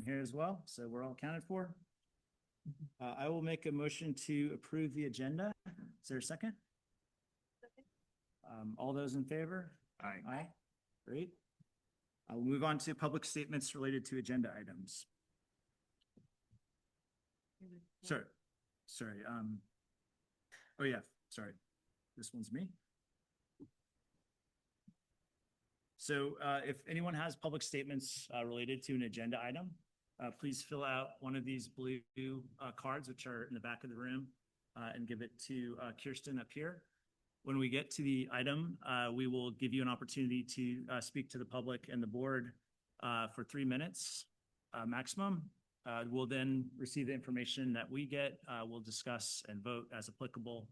here as well, so we're all accounted for. I will make a motion to approve the agenda. Is there a second? All those in favor? Aye. Aye. Great. I will move on to public statements related to agenda items. Sorry. Oh yeah, sorry. This one's me. So if anyone has public statements related to an agenda item, please fill out one of these blue cards, which are in the back of the room, and give it to Kirsten up here. When we get to the item, we will give you an opportunity to speak to the public and the board for 3 minutes maximum. We'll then receive the information that we get. We'll discuss and vote as applicable.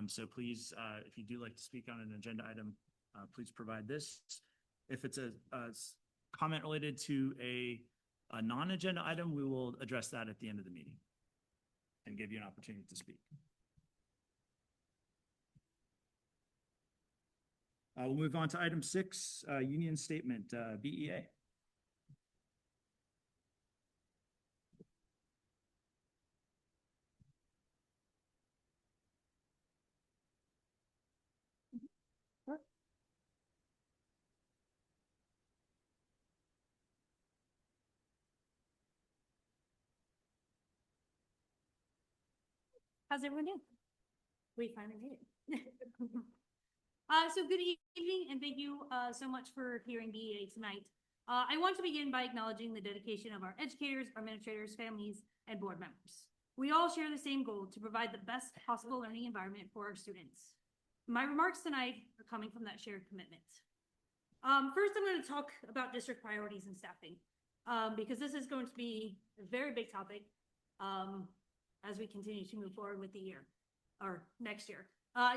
So please, if you do like to speak on an agenda item, please provide this. If it's a comment related to a non-agenda item, we will address that at the end of the meeting and give you an opportunity to speak. We'll move on to item 6, union statement, BEA. How's everyone doing? We finally made it. So good evening, and thank you so much for hearing BEA tonight. I want to begin by acknowledging the dedication of our educators, our administrators, families, and board members. We all share the same goal to provide the best possible learning environment for our students. My remarks tonight are coming from that shared commitment. First, I'm going to talk about district priorities and staffing, because this is going to be a very big topic as we continue to move forward with the year, or next year.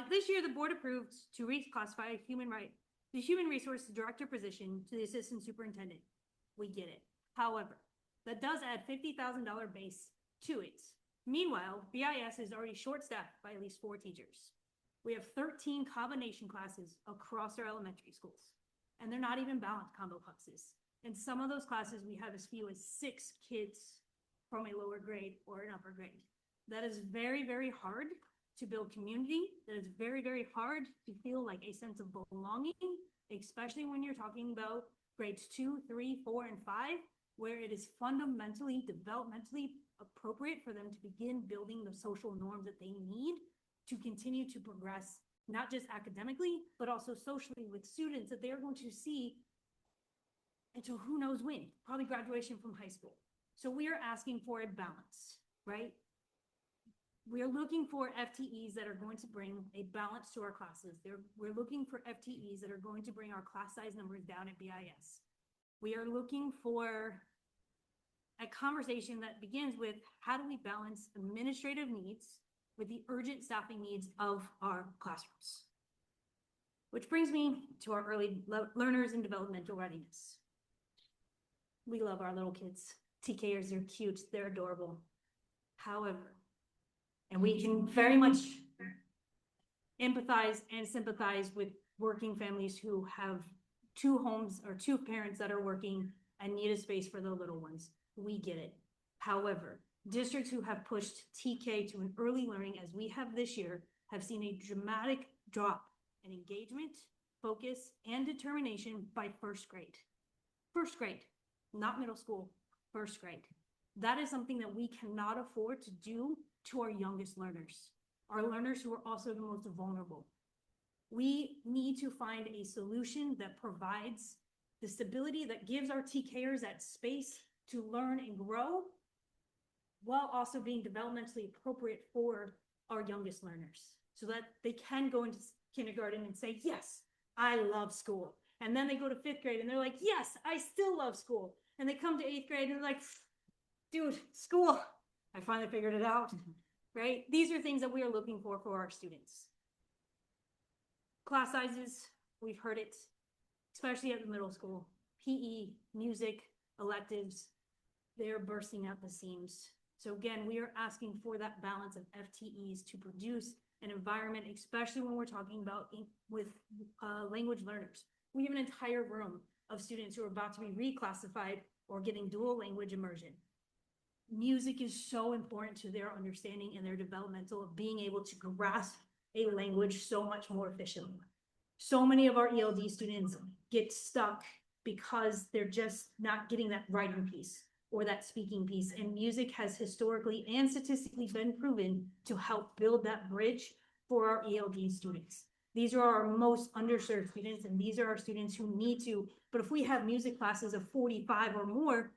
This year, the board approved to reclassify the human resource director position to the assistant superintendent. We get it. However, that does add $50,000 base to it. Meanwhile, BIS is already short-staffed by at least 4 teachers. We have 13 combination classes across our elementary schools, and they're not even balanced combo classes. In some of those classes, we have as few as 6 kids from a lower grade or an upper grade. That is very, very hard to build community. That is very, very hard to feel like a sense of belonging, especially when you're talking about grades 2, 3, 4, and 5, where it is fundamentally, developmentally appropriate for them to begin building the social norms that they need to continue to progress, not just academically, but also socially with students that they are going to see until who knows when, probably graduation from high school. So we are asking for a balance, right? We are looking for FTEs that are going to bring a balance to our classes. We're looking for FTEs that are going to bring our class size numbers down at BIS. We are looking for a conversation that begins with how do we balance administrative needs with the urgent staffing needs of our classrooms. Which brings me to our early learners and developmental readiness. We love our little kids. TKers, they're cute, they're adorable. However, and we can very much empathize and sympathize with working families who have 2 homes or 2 parents that are working and need a space for the little ones. We get it. However, districts who have pushed TK to an early learning, as we have this year, have seen a dramatic drop in engagement, focus, and determination by 1st grade. 1st grade, not middle school, 1st grade. That is something that we cannot afford to do to our youngest learners, our learners who are also the most vulnerable. We need to find a solution that provides the stability that gives our TKers that space to learn and grow, while also being developmentally appropriate for our youngest learners, so that they can go into kindergarten and say, yes, I love school. And then they go to 5th grade and they're like, yes, I still love school. And they come to 8th grade and they're like, dude, school, I finally figured it out, right? These are things that we are looking for our students. Class sizes, we've heard it, especially at the middle school. PE, music, electives, they're bursting at the seams. So again, we are asking for that balance of FTEs to produce an environment, especially when we're talking about with language learners. We have an entire room of students who are about to be reclassified or getting dual language immersion. Music is so important to their understanding and their developmental of being able to grasp a language so much more efficiently. So many of our ELD students get stuck because they're just not getting that writing piece or that speaking piece. And music has historically and statistically been proven to help build that bridge for our ELD students. These are our most underserved students, and these are our students who need to, but if we have music classes of 45 or more,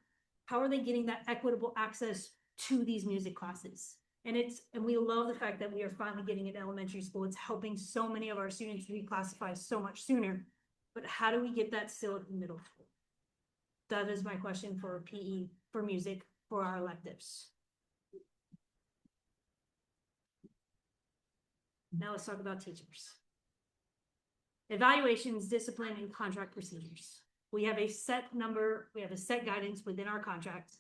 how are they getting that equitable access to these music classes? And we love the fact that we are finally getting it in elementary school. It's helping so many of our students reclassify so much sooner. But how do we get that still at the middle school? That is my question for PE, for music, for our electives. Now let's talk about teachers. Evaluations, discipline, and contract procedures. We have a set guidance within our contract.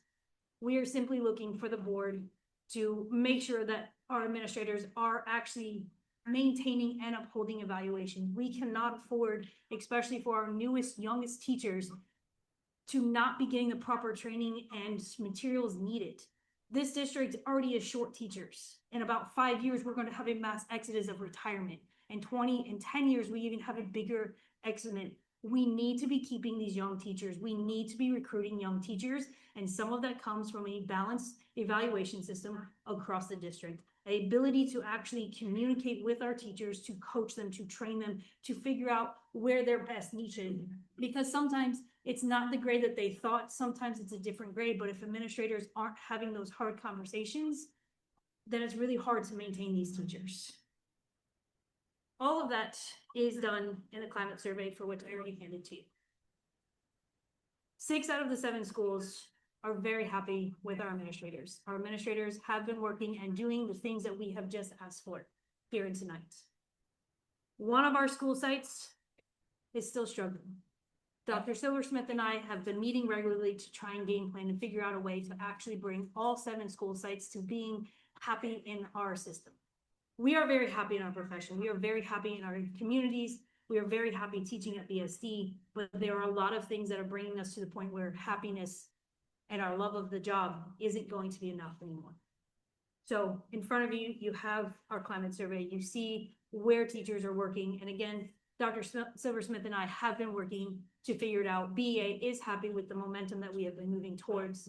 We are simply looking for the board to make sure that our administrators are actually maintaining and upholding evaluation. We cannot afford, especially for our newest, youngest teachers, to not be getting the proper training and materials needed. This district already is short teachers. In about 5 years, we're going to have a mass exodus of retirement. In 10 years, we even have a bigger exodus. We need to be keeping these young teachers. We need to be recruiting young teachers. And some of that comes from a balanced evaluation system across the district. An ability to actually communicate with our teachers, to coach them, to train them, to figure out where their best niche is. Because sometimes it's not the grade that they thought. Sometimes it's a different grade. But if administrators aren't having those hard conversations, then it's really hard to maintain these teachers. All of that is done in the climate survey for which I already handed to you. 6 out of the 7 schools are very happy with our administrators. Our administrators have been working and doing the things that we have just asked for here and tonight. One of our school sites is still struggling. Dr. Silversmith and I have been meeting regularly to try and game plan and figure out a way to actually bring all 7 school sites to being happy in our system. We are very happy in our profession. We are very happy in our communities. We are very happy teaching at BSD, but there are a lot of things that are bringing us to the point where happiness and our love of the job isn't going to be enough anymore. So in front of you, you have our climate survey. You see where teachers are working. And again, Dr. Silversmith and I have been working to figure it out. BEA is happy with the momentum that we have been moving towards.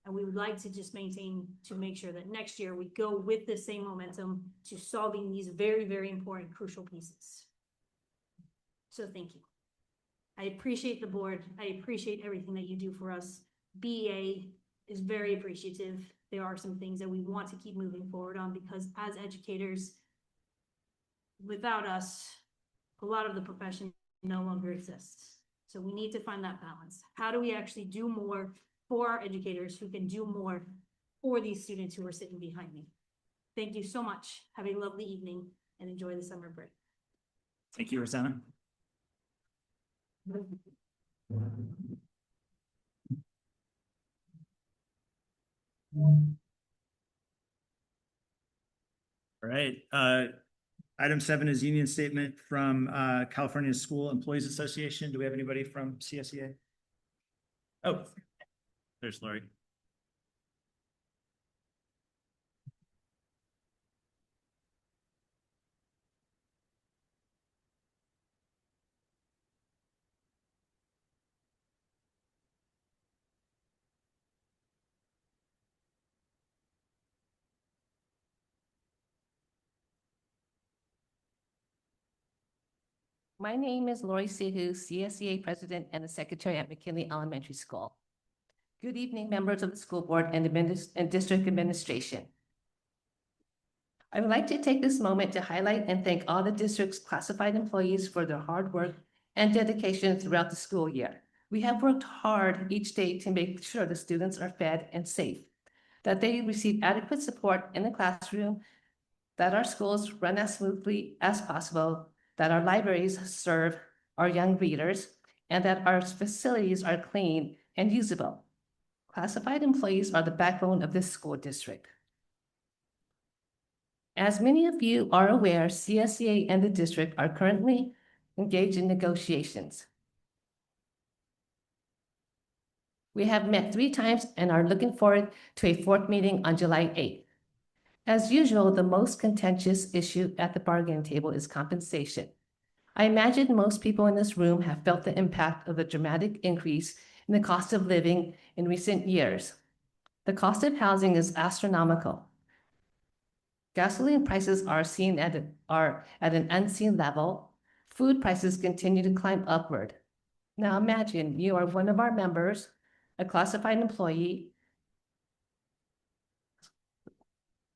And we would like to just maintain to make sure that next year we go with the same momentum to solving these very, very important, crucial pieces. So thank you. I appreciate the board. I appreciate everything that you do for us. BEA is very appreciative. There are some things that we want to keep moving forward on because as educators, without us, a lot of the profession no longer exists. So we need to find that balance. How do we actually do more for our educators who can do more for these students who are sitting behind me? Thank you so much. Have a lovely evening and enjoy the summer break. Thank you, Rosanna. All right. Item 7 is union statement from California School Employees Association. Do we have anybody from CSEA? Oh, there's Lori. My name is Lori Sihu, CSEA President and the Secretary at McKinley Elementary School. Good evening, members of the school board and district administration. I would like to take this moment to highlight and thank all the district's classified employees for their hard work and dedication throughout the school year. We have worked hard each day to make sure the students are fed and safe, that they receive adequate support in the classroom, that our schools run as smoothly as possible, that our libraries serve our young readers, and that our facilities are clean and usable. Classified employees are the backbone of this school district. As many of you are aware, CSEA and the district are currently engaged in negotiations. We have met 3 times and are looking forward to a 4th meeting on July 8th. As usual, the most contentious issue at the bargaining table is compensation. I imagine most people in this room have felt the impact of the dramatic increase in the cost of living in recent years. The cost of housing is astronomical. Gasoline prices are at an unseen level. Food prices continue to climb upward. Now imagine you are one of our members, a classified employee,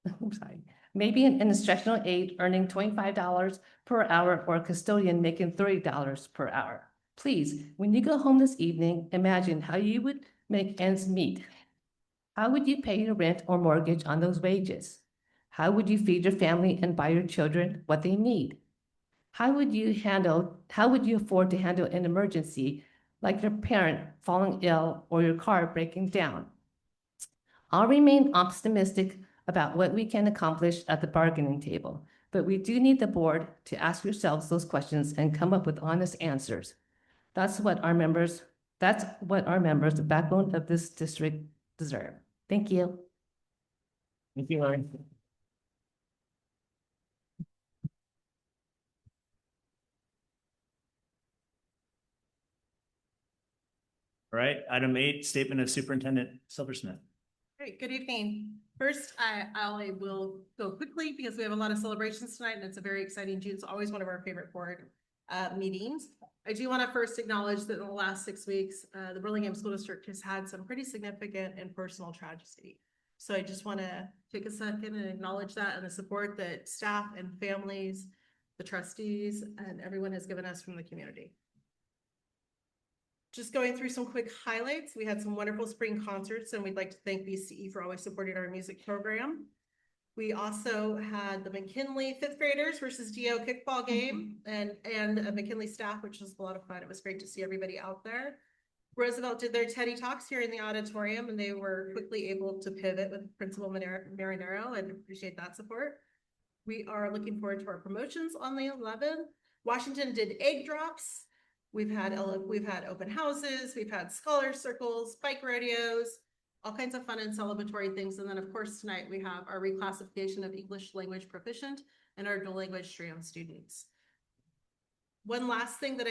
I'm sorry, maybe an instructional aide earning $25 per hour or a custodian making $30 per hour. Please, when you go home this evening, imagine how you would make ends meet. How would you pay your rent or mortgage on those wages? How would you feed your family and buy your children what they need? How would you afford to handle an emergency like your parent falling ill or your car breaking down? I'll remain optimistic about what we can accomplish at the bargaining table, but we do need the board to ask yourselves those questions and come up with honest answers. That's what our members, the backbone of this district, deserve. Thank you. Thank you, Lauren. All right, item 8, statement of Superintendent Silversmith. Great, good evening. First, I will go quickly because we have a lot of celebrations tonight and it's a very exciting June. It's always one of our favorite board meetings. I do want to first acknowledge that in the last 6 weeks, the Burlingame School District has had some pretty significant and personal tragedy. So I just want to take a second and acknowledge that and the support that staff and families, the trustees, and everyone has given us from the community. Just going through some quick highlights. We had some wonderful spring concerts and we'd like to thank BCE for always supporting our music program. We also had the McKinley 5th graders versus DO kickball game and McKinley staff, which was a lot of fun. It was great to see everybody out there. Roosevelt did their Teddy Talks here in the auditorium and they were quickly able to pivot with Principal Marinero and appreciate that support. We are looking forward to our promotions on the 11th. Washington did egg drops. We've had open houses, we've had scholar circles, bike rodeos, all kinds of fun and celebratory things. And then of course, tonight we have our reclassification of English language proficient and our dual language stream students. One last thing that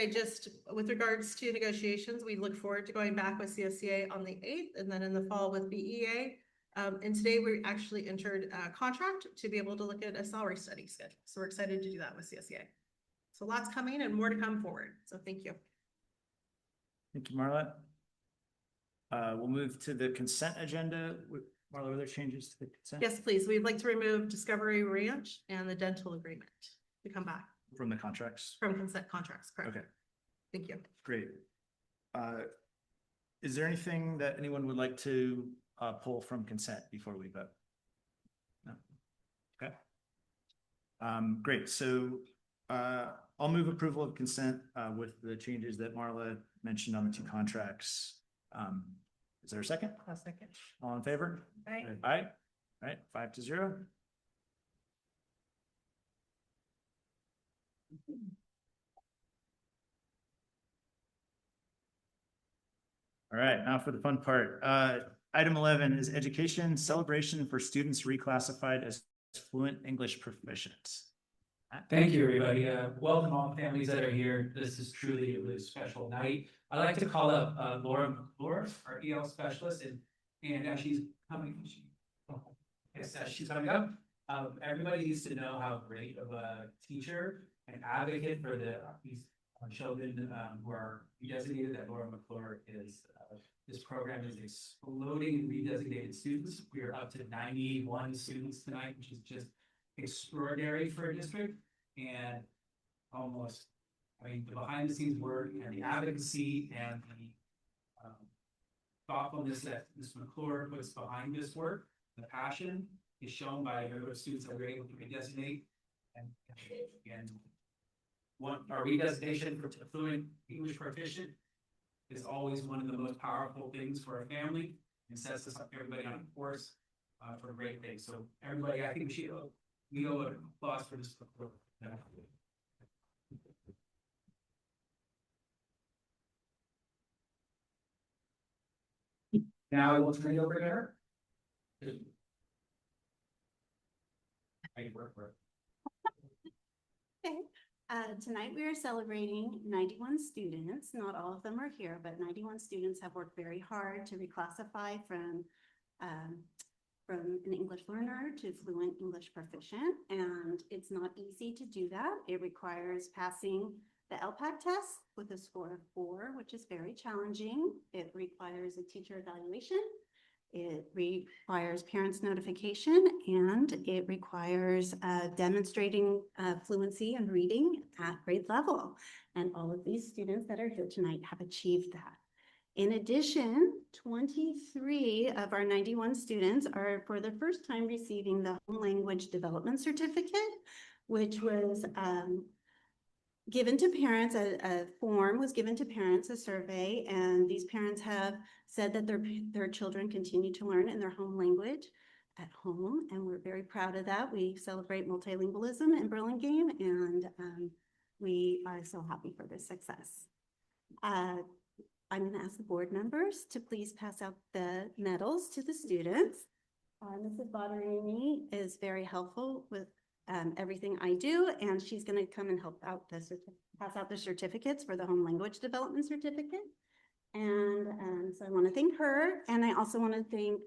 with regards to negotiations, we look forward to going back with CSEA on the 8th and then in the fall with BEA. And today we actually entered a contract to be able to look at a salary study schedule. So we're excited to do that with CSEA. So lots coming and more to come forward. So thank you. Thank you, Marla. We'll move to the consent agenda. Marla, are there changes to the consent? Yes, please. We'd like to remove Discovery Ranch and the dental agreement to come back. From the contracts? From consent contracts, correct. Okay. Thank you. Great. Is there anything that anyone would like to pull from consent before we vote? No? Okay. Great. So I'll move approval of consent with the changes that Marla mentioned on the 2 contracts. Is there a second? A second. All in favor? Aye. Aye. All right, 5-0. All right, now for the fun part. Item 11 is education celebration for students reclassified as fluent English proficient. Thank you, everybody. Welcome all families that are here. This is truly a really special night. I'd like to call up Laura McClure, our EL specialist, and as she's coming, she's coming up. Everybody needs to know how great of a teacher and advocate for these children who are redesignated that Laura McClure is. This program is exploding in redesignated students. We are up to 91 students tonight, which is just extraordinary for a district, and the behind the scenes work and the advocacy and the thoughtfulness that Ms. McClure puts behind this work, the passion is shown by a number of students that we're able to redesignate. And our redesignation for fluent English proficient is always one of the most powerful things for a family and sets us up everybody on a course for great things. So everybody, I think we owe an applause for this. Now I will turn it over to her. Okay, tonight we are celebrating 91 students. Not all of them are here, but 91 students have worked very hard to reclassify from an English learner to fluent English proficient. And it's not easy to do that. It requires passing the LCAP test with a score of 4, which is very challenging. It requires a teacher evaluation. It requires parents' notification, and it requires demonstrating fluency and reading at grade level. And all of these students that are here tonight have achieved that. In addition, 23 of our 91 students are for the first time receiving the Home Language Development Certificate, which was given to parents. A form was given to parents, a survey, and these parents have said that their children continue to learn in their home language at home, and we're very proud of that. We celebrate multilingualism in Burlingame, and we are so happy for this success. I'm going to ask the board members to please pass out the medals to the students. Mrs. Bottarini is very helpful with everything I do, and she's going to come and help out pass out the certificates for the Home Language Development Certificate. And so I want to thank her, and I also want to thank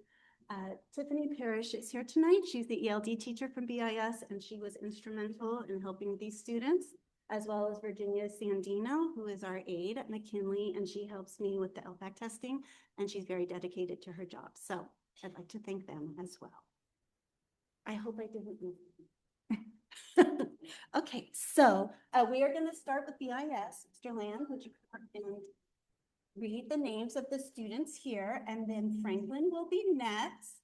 Tiffany Parrish is here tonight. She's the ELD teacher from BIS, and she was instrumental in helping these students, as well as Virginia Sandino, who is our aide at McKinley, and she helps me with the LPAC testing, and she's very dedicated to her job. So I'd like to thank them as well. I hope I didn't miss anything. Okay, so we are going to start with BIS. Mr. Land, would you come and read the names of the students here, and then Franklin will be next.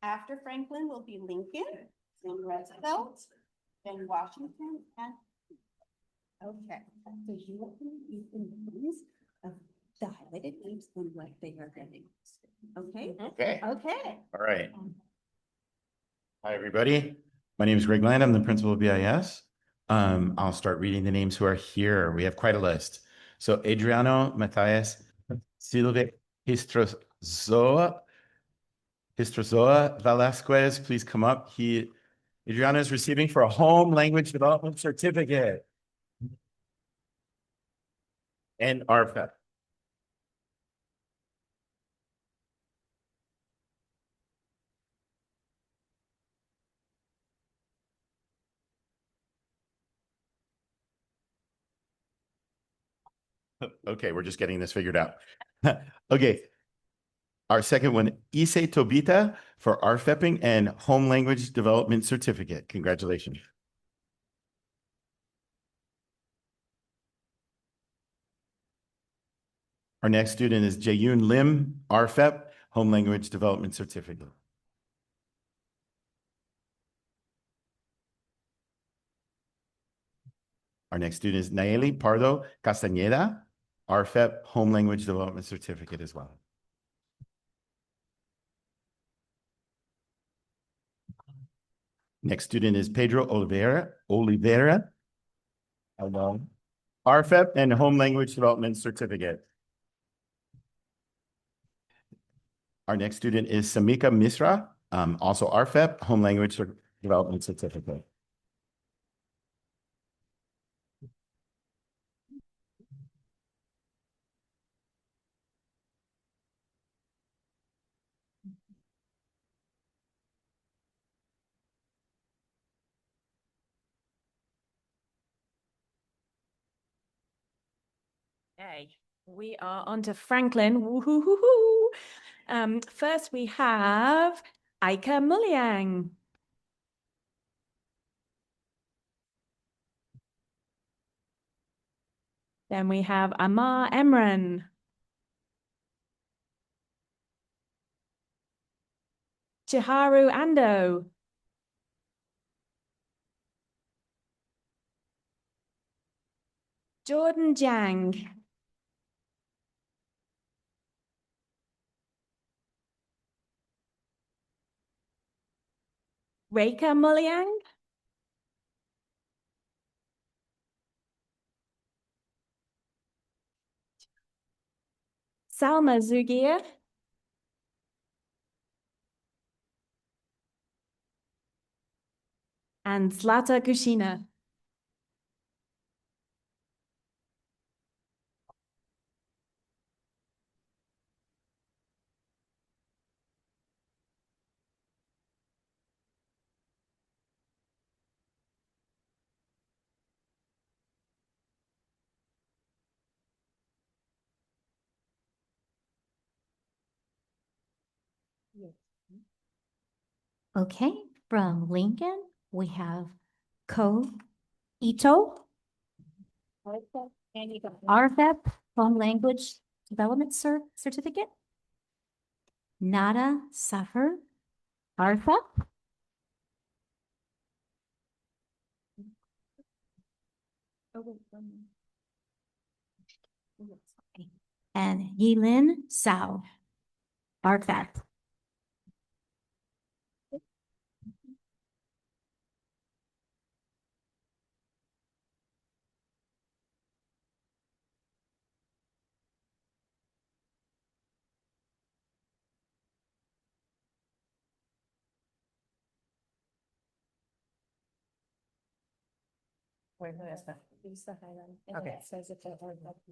After Franklin will be Lincoln, then Roosevelt, then Washington, and okay. So you will use the names of the highlighted names and what they are getting. Okay? Okay, Okay. all right. Hi, everybody. My name is Greg Land. I'm the principal of BIS. I'll start reading the names who are here. We have quite a list. So Adriano Matthias Silva Histrozoa Velasquez, please come up. Adriano is receiving for a home language development certificate. And RFEP. Okay, we're just getting this figured out. Okay. Our second one, Ise Tobita for RFEPing and Home Language Development Certificate. Congratulations. Our next student is Jayoon Lim, RFEP, Home Language Development Certificate. Our next student is Nayeli Pardo Castañeda, RFEP, Home Language Development Certificate as well. Next student is Pedro Oliveira, RFEP and Home Language Development Certificate. Our next student is Samika Misra, also RFEP, Home Language Development Certificate. Okay, we are on to Franklin. Woo-hoo-hoo-hoo. First we have Aika Muliang. Then we have Amar Emran. Chiharu Ando. Jordan Jiang. Reika Muliang. Salma Zugir. And Zlata Kushina. Okay, from Lincoln, we have Ko Ito. RFEP Home Language Development Certificate. Nada Safar, RFEP. And Yilin Sao, RFEP.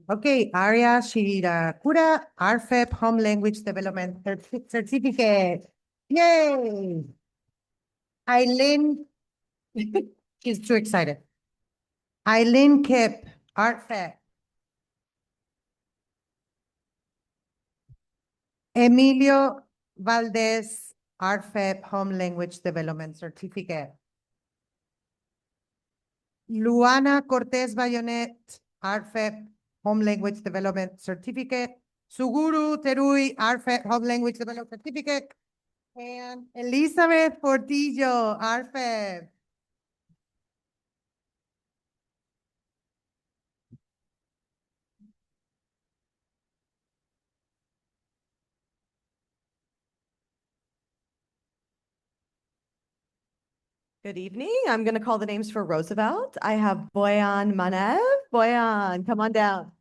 Okay, Arya Shirakura, RFEP Home Language Development Certificate. Yay! Eileen, she's too excited. Eileen Kip, RFEP. Emilio Valdez, RFEP Home Language Development Certificate. Luana Cortez Bayonet, RFEP Home Language Development Certificate. Suguru Terui, RFEP Home Language Development Certificate. And Elizabeth Portillo, RFEP. Good evening. I'm going to call the names for Roosevelt. I have Boyan Manev. Boyan, come on down.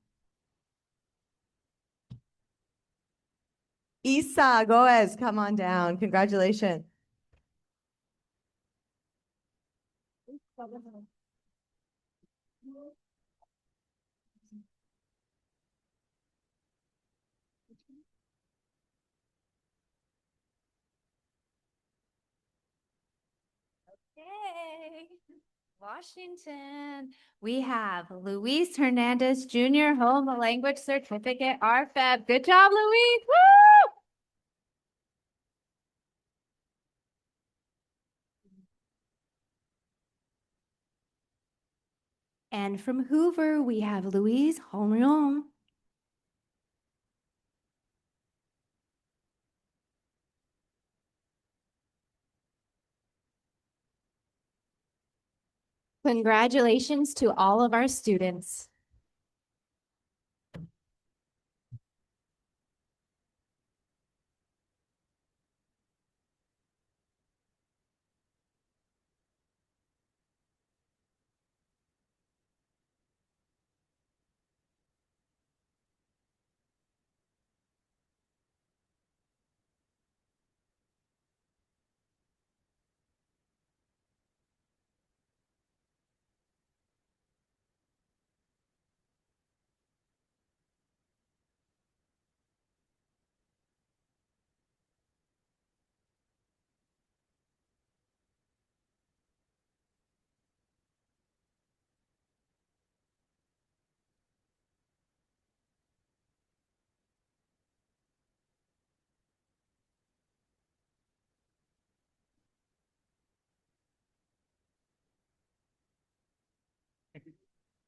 Isa Goez, come on down. Congratulations. Yay! Washington, we have Luis Hernandez Jr. Home Language Certificate, RFEP. Good job, Luis. Woo! And from Hoover, we have Louise Holmion. Congratulations to all of our students.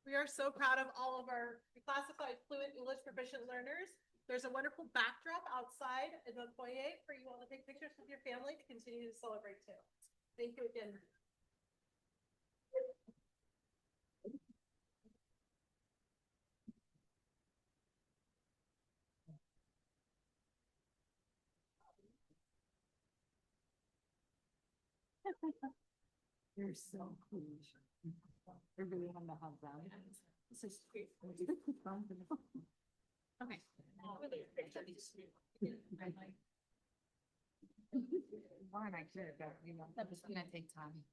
We are so proud of all of our reclassified fluent English proficient learners. There's a wonderful backdrop outside in the foyer for you all to take pictures with your family to continue to celebrate too. Thank you again. You're so cool. Everybody on the hot ground. This is great. Okay. That was gonna take time.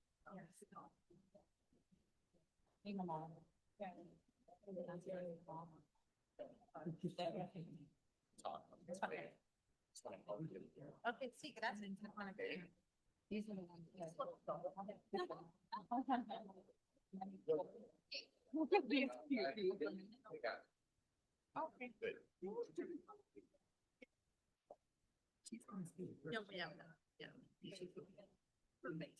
Okay, sí, gracias. These are the ones Okay. No, yeah, yeah. Perfect.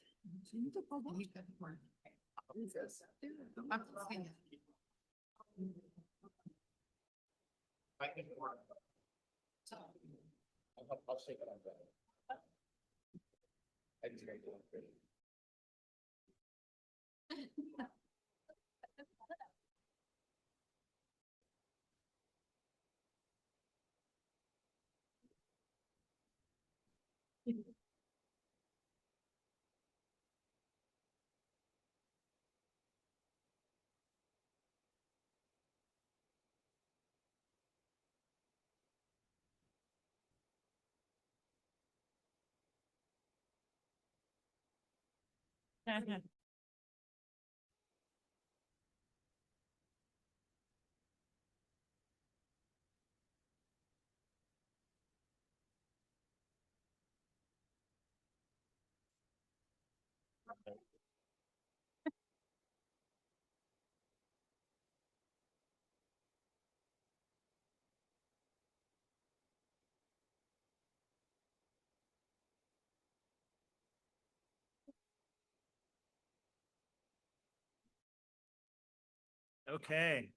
Okay.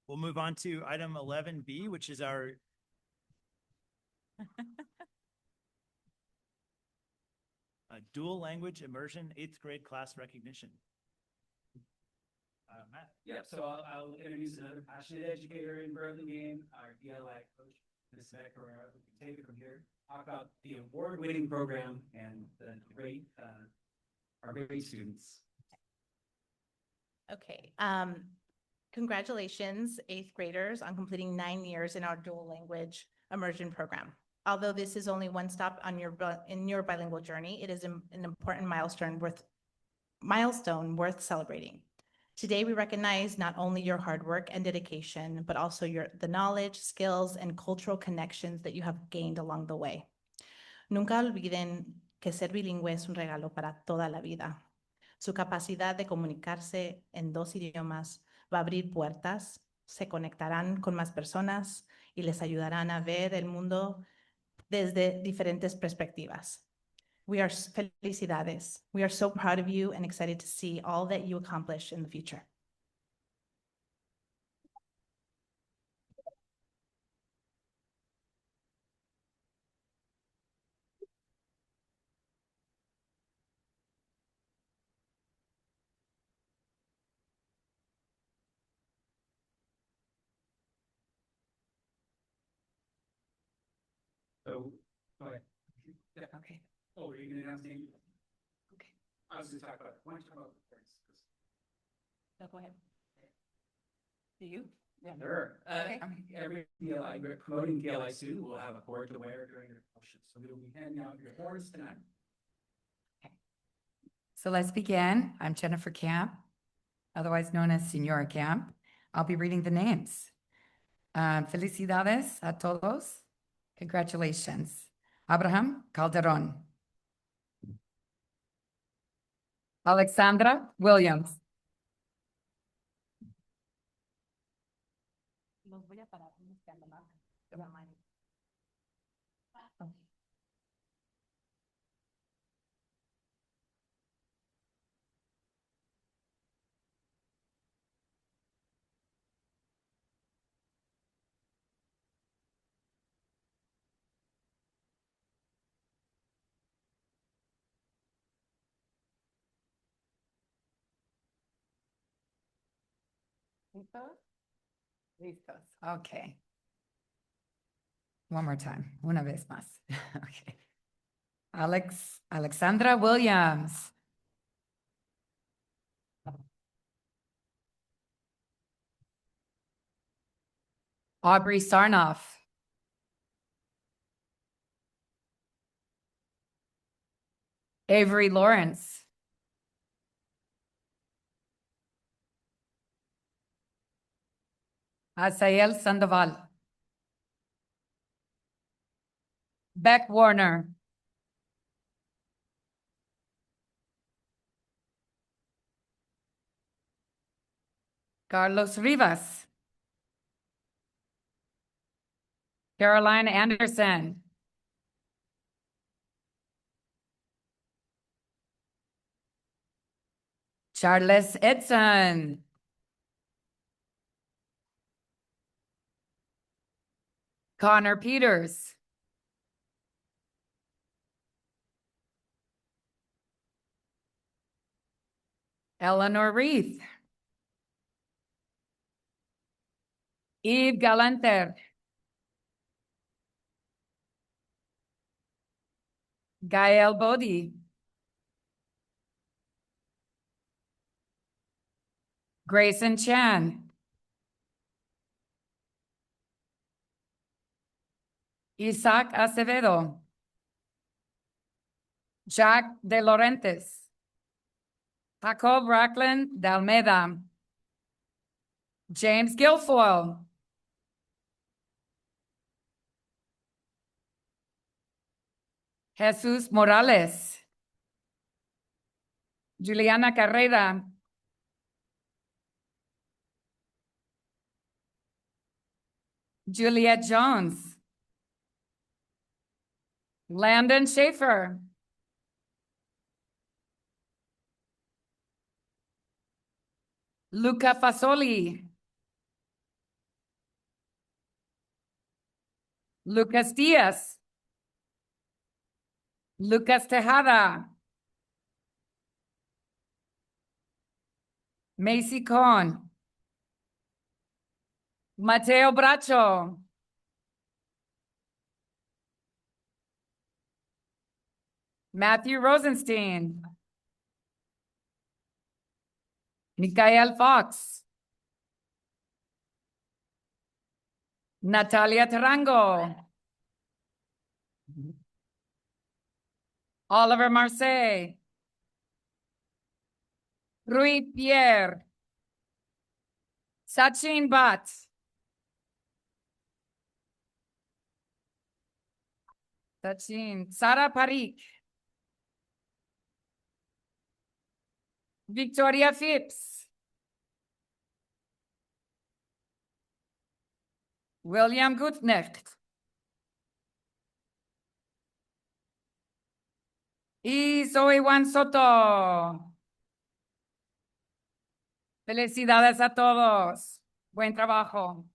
We'll move on to item 11B, which is our dual language immersion 8th grade class recognition. Matt. Yeah, so I'll introduce another passionate educator in Burlingame, our DLI coach, Ms. Becker. We can take it from here. Talk about the award-winning program and the great, our great students. Okay, congratulations, 8th graders, on completing 9 years in our dual language immersion program. Although this is only one stop on in your bilingual journey, it is an important milestone worth celebrating. Today, we recognize not only your hard work and dedication, but also the knowledge, skills, and cultural connections that you have gained along the way. Nunca olviden que ser bilingüe es un regalo para toda la vida. Su capacidad de comunicarse en 2 idiomas va a abrir puertas, se conectarán con más personas y les ayudarán a ver el mundo desde diferentes perspectivas. Felicidades. We are so proud of you and excited to see all that you accomplish in the future. So, go ahead. Yeah. Okay. Oh, are you gonna announce names? Okay. I was gonna talk about, why don't you talk about parents? So go ahead. Do you? Yeah. Sure. Okay. Every DLI, we're promoting DLI student will have a cord to wear during their promotion. So we will be handing out your cords tonight. So let's begin. I'm Jennifer Camp, otherwise known as Senora Camp. I'll be reading the names. Felicidades a todos. Congratulations. Abraham Calderon. Alexandra Williams. Los voy a parar. Listos. Okay. One more time. Una vez más. Okay. Alexandra Williams. Aubrey Sarnoff. Avery Lawrence. Asael Sandoval. Beck Warner. Carlos Rivas. Caroline Anderson. Charles Edson. Connor Peters. Eleanor Reith. Eve Galanter. Gael Bodie. Grayson Chan. Isaac Acevedo. Jack De Laurentiis. Jacob Racklin de Almeida. James Guilfoyle. Jesus Morales. Juliana Carrera. Juliet Jones. Landon Schaefer. Luca Fasoli. Lucas Diaz. Lucas Tejada. Macy Cohn. Mateo Bracho. Matthew Rosenstein. Mikael Fox. Natalia Tarango. Oliver Marseille. Rui Pierre. Sachin Bhatt. Sachin. Sara Parikh. Victoria Phipps. William Gutknecht. Y Zoe Juan Soto. Felicidades a todos. Buen trabajo.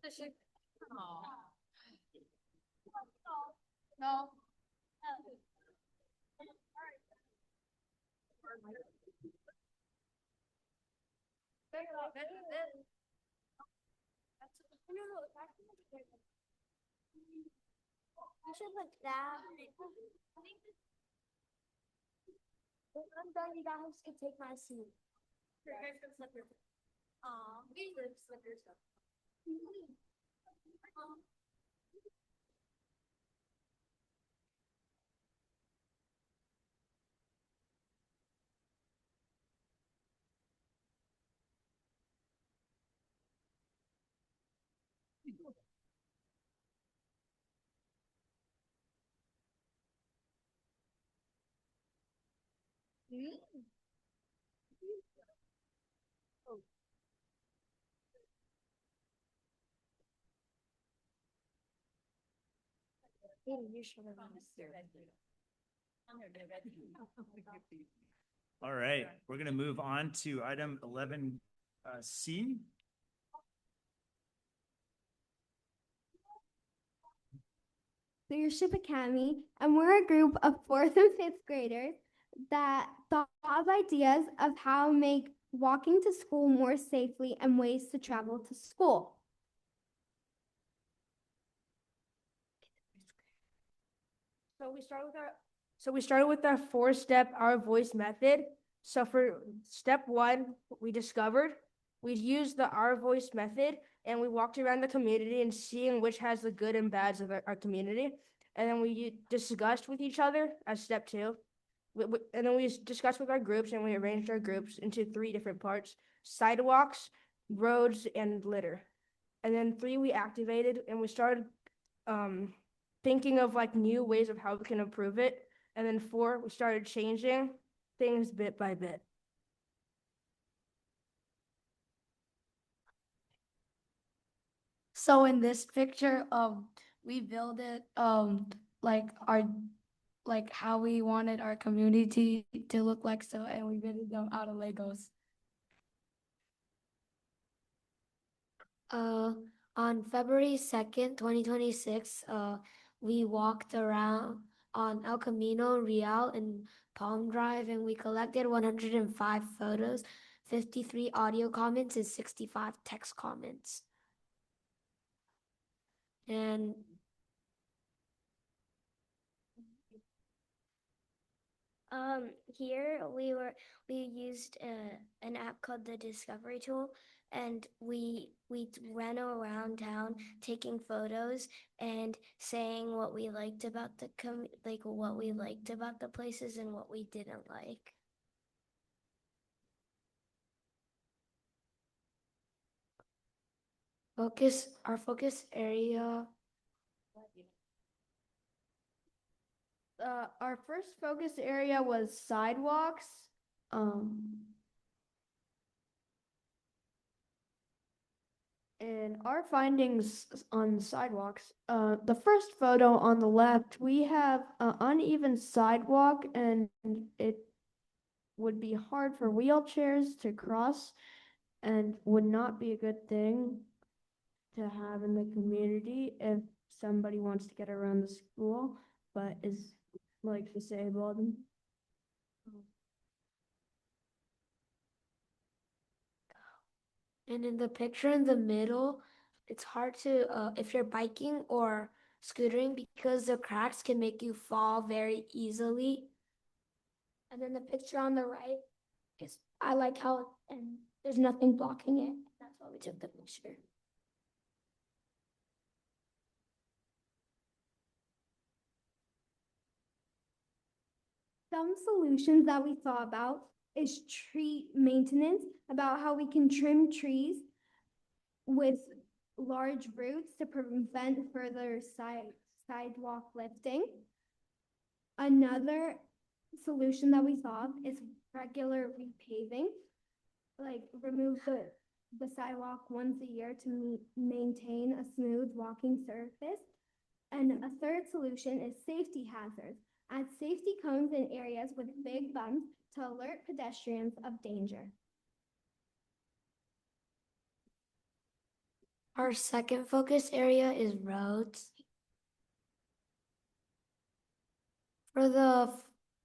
No. I should like that. When I'm done, you guys can take my seat. Aw, we live slippers though. You should have All right, we're gonna move on to item 11 C. Leadership Academy, and we're a group of fourth and fifth graders that thought of ideas of how to make walking to school more safely and ways to travel to school. So we started with our four-step Our Voice method. So for step one, we discovered we used the Our Voice method and we walked around the community and seeing which has the good and bads of our community. And then we discussed with each other as step two. And then we discussed with our groups and we arranged our groups into 3 different parts: sidewalks, roads, and litter. And then 3, we activated and we started thinking of like new ways of how we can improve it. And then 4, we started changing things bit by bit. So in this picture, we build it like our like how we wanted our community to look like, so, and we built them out of Legos. On February 2nd, 2026, we walked around on El Camino Real and Palm Drive, and we collected 105 photos, 53 audio comments, and 65 text comments. And here we used an app called the Discovery Tool, and we ran around town taking photos and saying what we liked about what we liked about the places and what we didn't like. Our focus area. Our first focus area was sidewalks. And our findings on sidewalks, the first photo on the left, we have an uneven sidewalk and it would be hard for wheelchairs to cross and would not be a good thing to have in the community if somebody wants to get around the school but is like disabled. And in the picture in the middle, it's hard to, if you're biking or scootering, because the cracks can make you fall very easily. And then the picture on the right is, I like how, and there's nothing blocking it. That's why we took the picture. Some solutions that we thought about is tree maintenance, about how we can trim trees with large roots to prevent further sidewalk lifting. Another solution that we thought is regular repaving, like remove the sidewalk once a year to maintain a smooth walking surface. And a third solution is safety hazards, add safety cones in areas with big bumps to alert pedestrians of danger. Our second focus area is roads. For the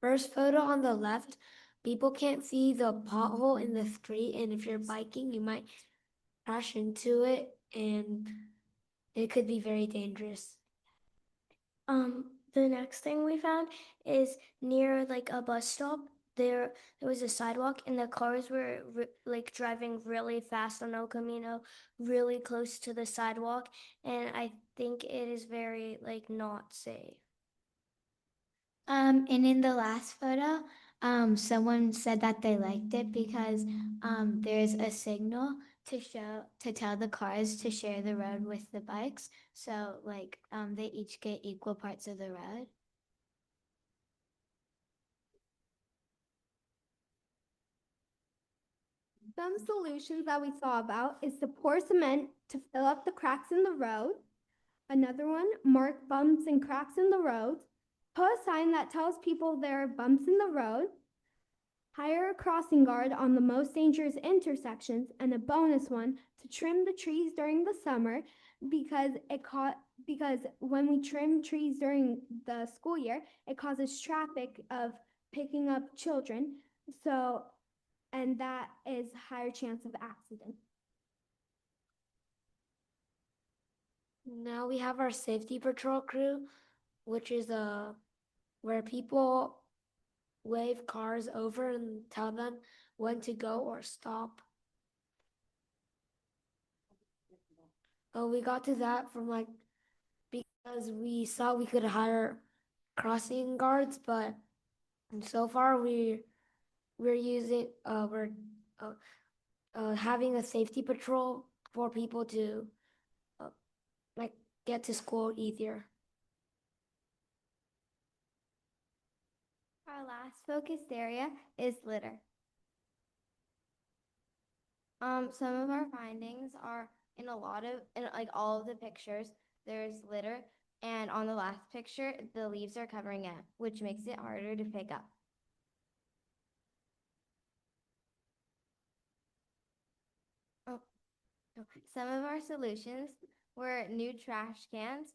first photo on the left, people can't see the pothole in the street, and if you're biking, you might crash into it, and it could be very dangerous. The next thing we found is near like a bus stop. There was a sidewalk, and the cars were like driving really fast on El Camino, really close to the sidewalk, and I think it is very like not safe. And in the last photo, someone said that they liked it because there's a signal to tell the cars to share the road with the bikes. So like they each get equal parts of the road. Some solutions that we saw about is to pour cement to fill up the cracks in the road. Another one, mark bumps and cracks in the road. Put a sign that tells people there are bumps in the road. Hire a crossing guard on the most dangerous intersections, and a bonus one to trim the trees during the summer because when we trim trees during the school year, it causes traffic of picking up children. And that is higher chance of accident. Now we have our safety patrol crew, which is where people wave cars over and tell them when to go or stop. Oh, we got to that from because we saw we could hire crossing guards, but so far we're having a safety patrol for people to get to school easier. Our last focused area is litter. Some of our findings are in all of the pictures, there's litter, and on the last picture, the leaves are covering it, which makes it harder to pick up. Some of our solutions were new trash cans.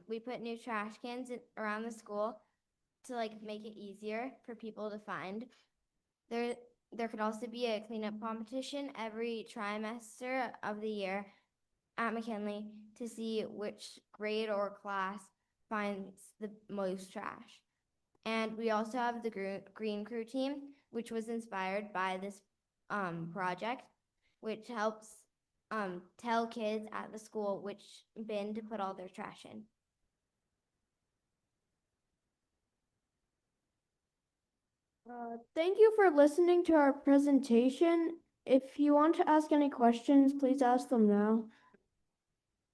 We put new trash cans around the school to make it easier for people to find. There could also be a cleanup competition every trimester of the year at McKinley to see which grade or class finds the most trash. And we also have the Green Crew team, which was inspired by this project, which helps tell kids at the school which bin to put all their trash in. Thank you for listening to our presentation. If you want to ask any questions, please ask them now.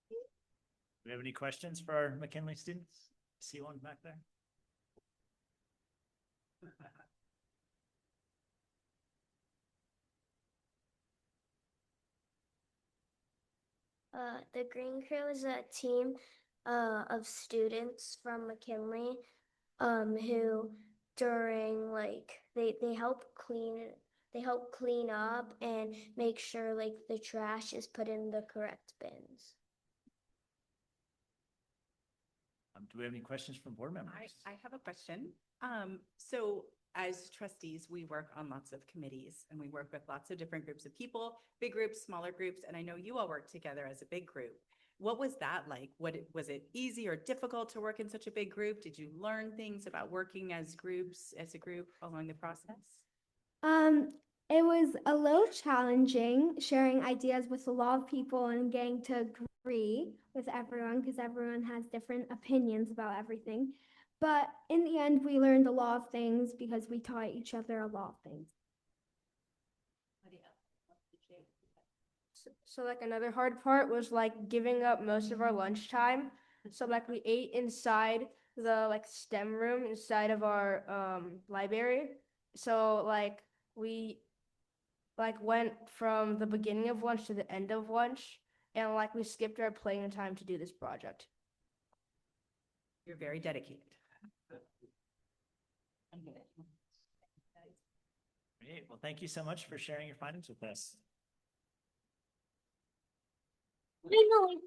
Do we have any questions for our McKinley students? See one back there? The Green Crew is a team of students from McKinley who during they help clean up and make sure the trash is put in the correct bins. Do we have any questions from board members? I have a question. So as trustees, we work on lots of committees and we work with lots of different groups of people, big groups, smaller groups, and I know you all work together as a big group. What was that like? Was it easy or difficult to work in such a big group? Did you learn things about working as a group along the process? It was a little challenging sharing ideas with a lot of people and getting to agree with everyone because everyone has different opinions about everything. But in the end, we learned a lot of things because we taught each other a lot of things. So another hard part was giving up most of our lunchtime. So we ate inside the STEM room inside of our library. So we went from the beginning of lunch to the end of lunch, and we skipped our playing time to do this project. You're very dedicated. Great. Well, thank you so much for sharing your findings with us. Finally.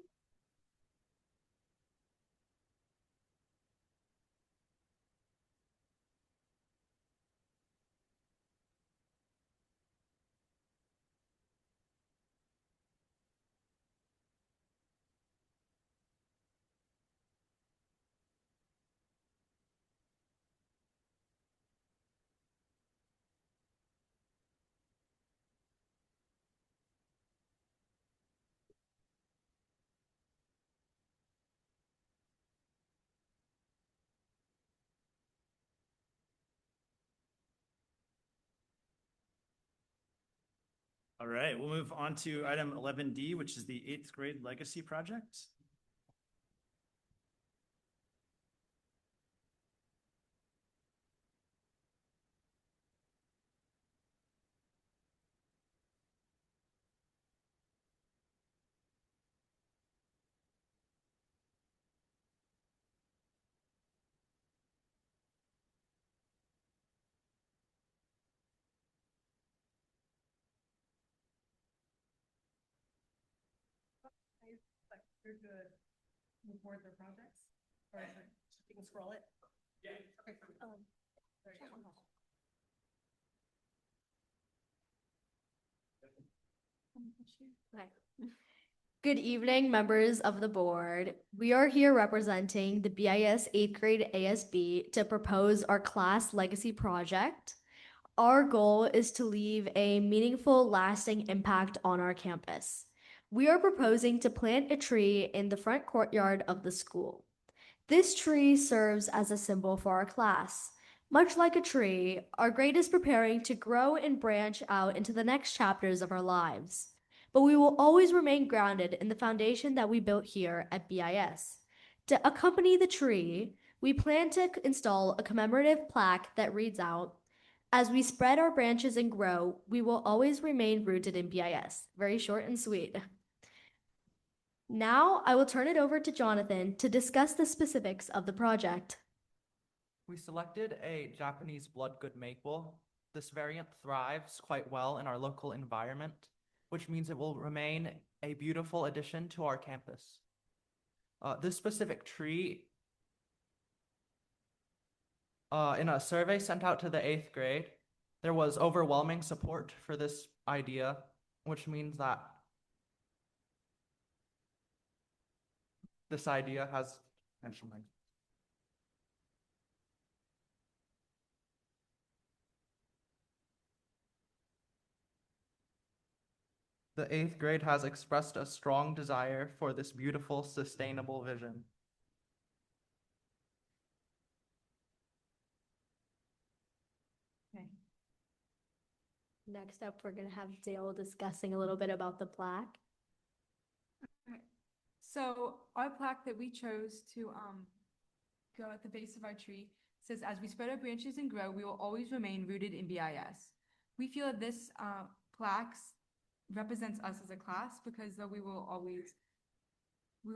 All right, we'll move on to item 11D, which is the 8th grade legacy project. They're good. Move forward their projects? Or you can scroll it? Yeah. Okay. There you go. Okay. Good evening, members of the board. We are here representing the BIS 8th grade ASB to propose our class legacy project. Our goal is to leave a meaningful, lasting impact on our campus. We are proposing to plant a tree in the front courtyard of the school. This tree serves as a symbol for our class. Much like a tree, our grade is preparing to grow and branch out into the next chapters of our lives. But we will always remain grounded in the foundation that we built here at BIS. To accompany the tree, we plan to install a commemorative plaque that reads out, "As we spread our branches and grow, we will always remain rooted in BIS." Very short and sweet. Now I will turn it over to Jonathan to discuss the specifics of the project. We selected a Japanese bloodgood maple. This variant thrives quite well in our local environment, which means it will remain a beautiful addition to our campus. This specific tree, in a survey sent out to the 8th grade, there was overwhelming support for this idea, which means that this idea has potential. The 8th grade has expressed a strong desire for this beautiful, sustainable vision. Okay. Next up, we're going to have Dale discussing a little bit about the plaque. So our plaque that we chose to go at the base of our tree says, "As we spread our branches and grow, we will always remain rooted in BIS." We feel that this plaque represents us as a class, because though we will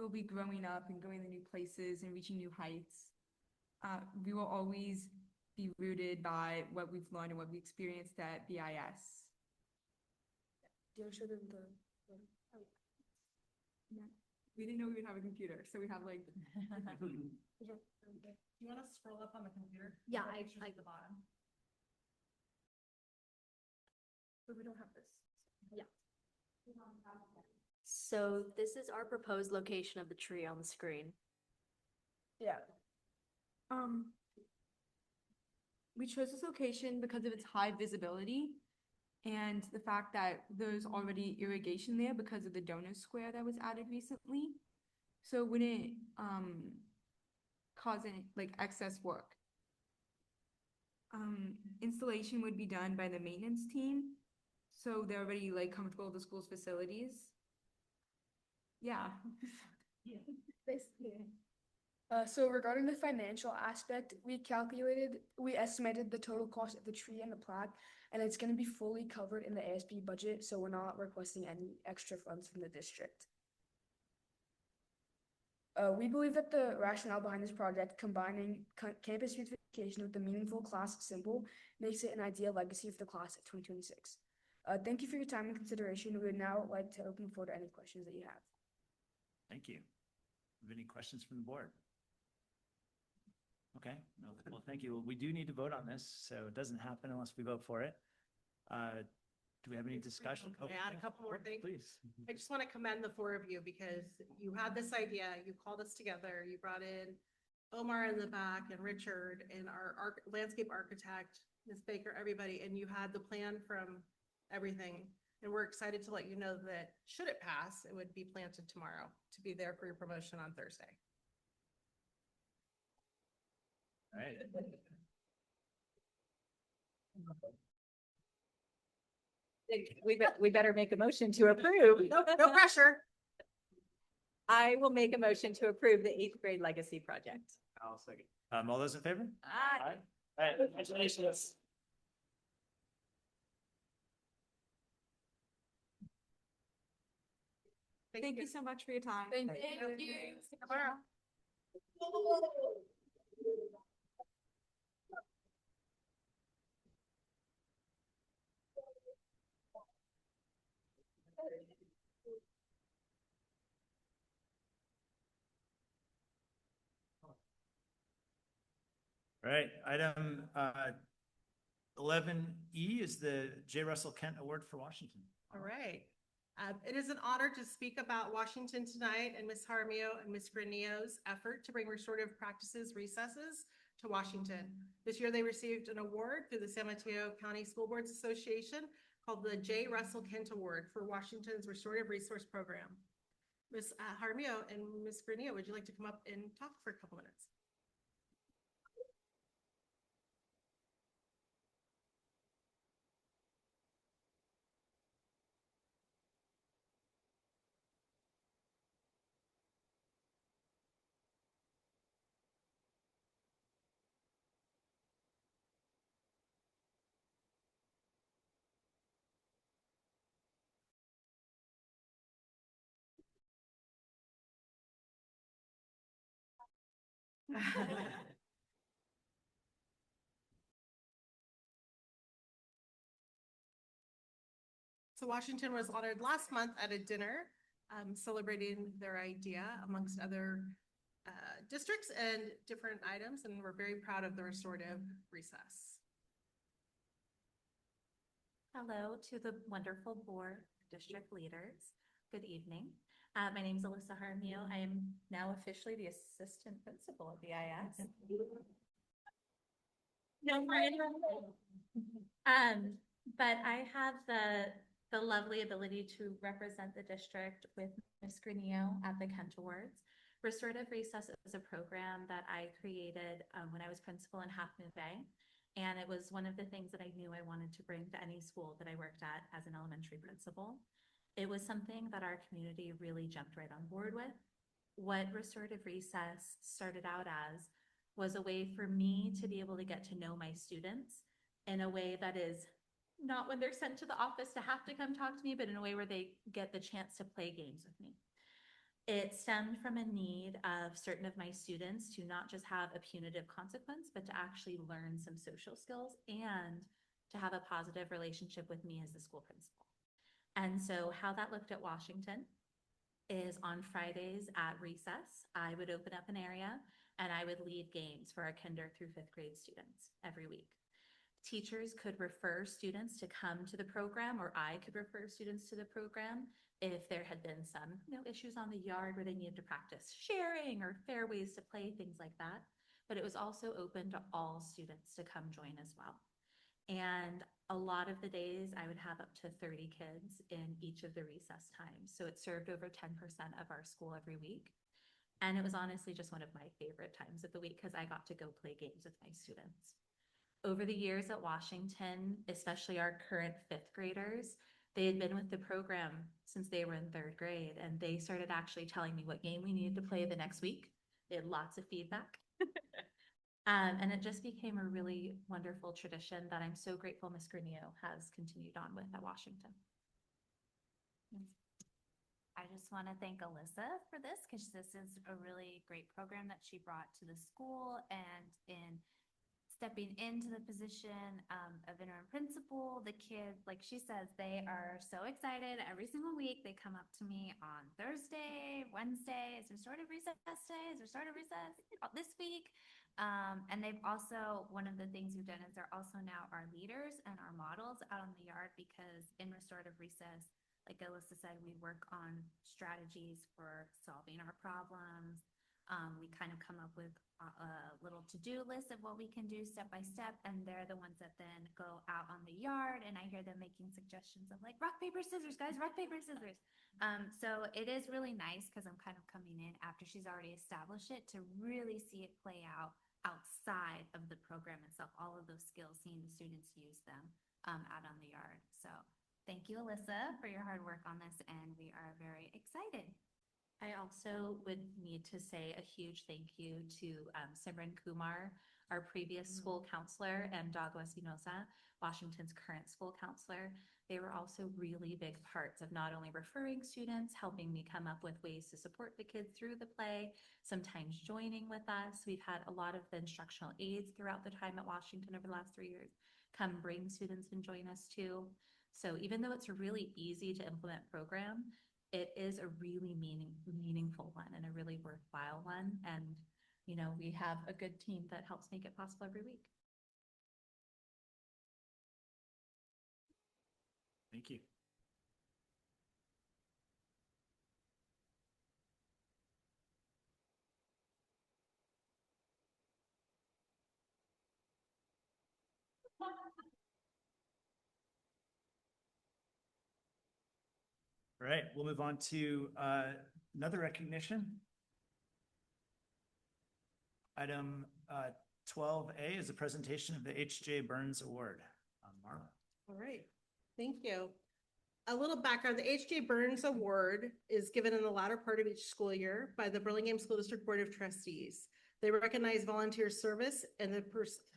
be growing up and going to new places and reaching new heights, we will always be rooted by what we've learned and what we experienced at BIS. Do you show them the? We didn't know we would have a computer, so we have like. Do you want to scroll up on the computer? Yeah, The I pictures at the bottom. But we don't have this. Yeah. So this is our proposed location of the tree on the screen. Yeah. We chose this location because of its high visibility and the fact that there's already irrigation there because of the donor square that was added recently. So it wouldn't cause any like excess work. Installation would be done by the maintenance team, so they're already like comfortable with the school's facilities. Yeah. So regarding the financial aspect, we estimated the total cost of the tree and the plaque, and it's going to be fully covered in the ASB budget, so we're not requesting any extra funds from the district. We believe that the rationale behind this project, combining campus beautification with the meaningful class symbol, makes it an ideal legacy for the class of 2026. Thank you for your time and consideration. We would now like to open the floor to any questions that you have. Thank you. Have any questions from the board? Okay, no, well, thank you. We do need to vote on this, so it doesn't happen unless we vote for it. Do we have any discussion? Can I add a couple more things? Please. I just want to commend the four of you because you had this idea, you called us together, you brought in Omar in the back and Richard and our landscape architect, Ms. Baker, everybody, and you had the plan from everything. And we're excited to let you know that should it pass, it would be planted tomorrow to be there for your promotion on Thursday. All right. We better make a motion to approve. No pressure. I will make a motion to approve the 8th grade legacy project. I'll second. All those in favor? Aye. All right, congratulations. Thank you so much for your time. Thank you. All right, item 11E is the J. Russell Kent Award for Washington. All right. It is an honor to speak about Washington tonight and Ms. Jaramillo and Ms. Granillo's effort to bring restorative practices recesses to Washington. This year they received an award through the San Mateo County School Boards Association called the J. Russell Kent Award for Washington's Restorative Resource Program. Ms. Jaramillo and Ms. Granillo, would you like to come up and talk for a couple minutes? So Washington was honored last month at a dinner celebrating their idea amongst other districts and different items, and we're very proud of the restorative recess. Hello to the wonderful board, district leaders. Good evening. My name is Alyssa Jaramillo. I am now officially the assistant principal of BIS. But I have the lovely ability to represent the district with Ms. Granillo at the Kent Awards. Restorative Recess is a program that I created when I was principal in Half Moon Bay. And it was one of the things that I knew I wanted to bring to any school that I worked at as an elementary principal. It was something that our community really jumped right on board with. What Restorative Recess started out as was a way for me to be able to get to know my students in a way that is not when they're sent to the office to have to come talk to me, but in a way where they get the chance to play games with me. It stemmed from a need of certain of my students to not just have a punitive consequence, but to actually learn some social skills and to have a positive relationship with me as the school principal. And so how that looked at Washington is on Fridays at recess, I would open up an area and I would lead games for our kinder through 5th grade students every week. Teachers could refer students to come to the program, or I could refer students to the program if there had been some issues on the yard where they needed to practice sharing or fair ways to play, things like that. But it was also open to all students to come join as well. And a lot of the days I would have up to 30 kids in each of the recess times. So it served over 10% of our school every week. And it was honestly just one of my favorite times of the week because I got to go play games with my students. Over the years at Washington, especially our current 5th graders, they had been with the program since they were in 3rd grade, and they started actually telling me what game we needed to play the next week. They had lots of feedback. And it just became a really wonderful tradition that I'm so grateful Ms. Granillo has continued on with at Washington. I just want to thank Alyssa for this because this is a really great program that she brought to the school, and in stepping into the position of interim principal. The kids, like she says, they are so excited every single week. They come up to me on Thursday, Wednesday. Is there sort of recess day? Is there sort of recess this week? And they've also, one of the things we've done is they're also now our leaders and our models out on the yard, because in restorative recess, like Alyssa said, we work on strategies for solving our problems. We kind of come up with a little to-do list of what we can do step by step, and they're the ones that then go out on the yard, and I hear them making suggestions of like, rock, paper, scissors, guys, rock, paper, scissors. So it is really nice because I'm kind of coming in after she's already established it to really see it play out outside of the program itself, all of those skills, seeing the students use them out on the yard. So thank you, Alyssa, for your hard work on this, and we are very excited. I also would need to say a huge thank you to Simran Kumar, our previous school counselor, and Dagwa Espinosa, Washington's current school counselor. They were also really big parts of not only referring students, helping me come up with ways to support the kids through the play, sometimes joining with us. We've had a lot of the instructional aides throughout the time at Washington over the last 3 years come bring students and join us too. So even though it's a really easy to implement program, it is a really meaningful one and a really worthwhile one. And, you know, we have a good team that helps make it possible every week. Thank you. All right, we'll move on to another recognition. Item 12A is a presentation of the H.J. Burns Award. Marla. All right, thank you. A little background, the H.J. Burns Award is given in the latter part of each school year by the Burlingame School District Board of Trustees. They recognize volunteer service and the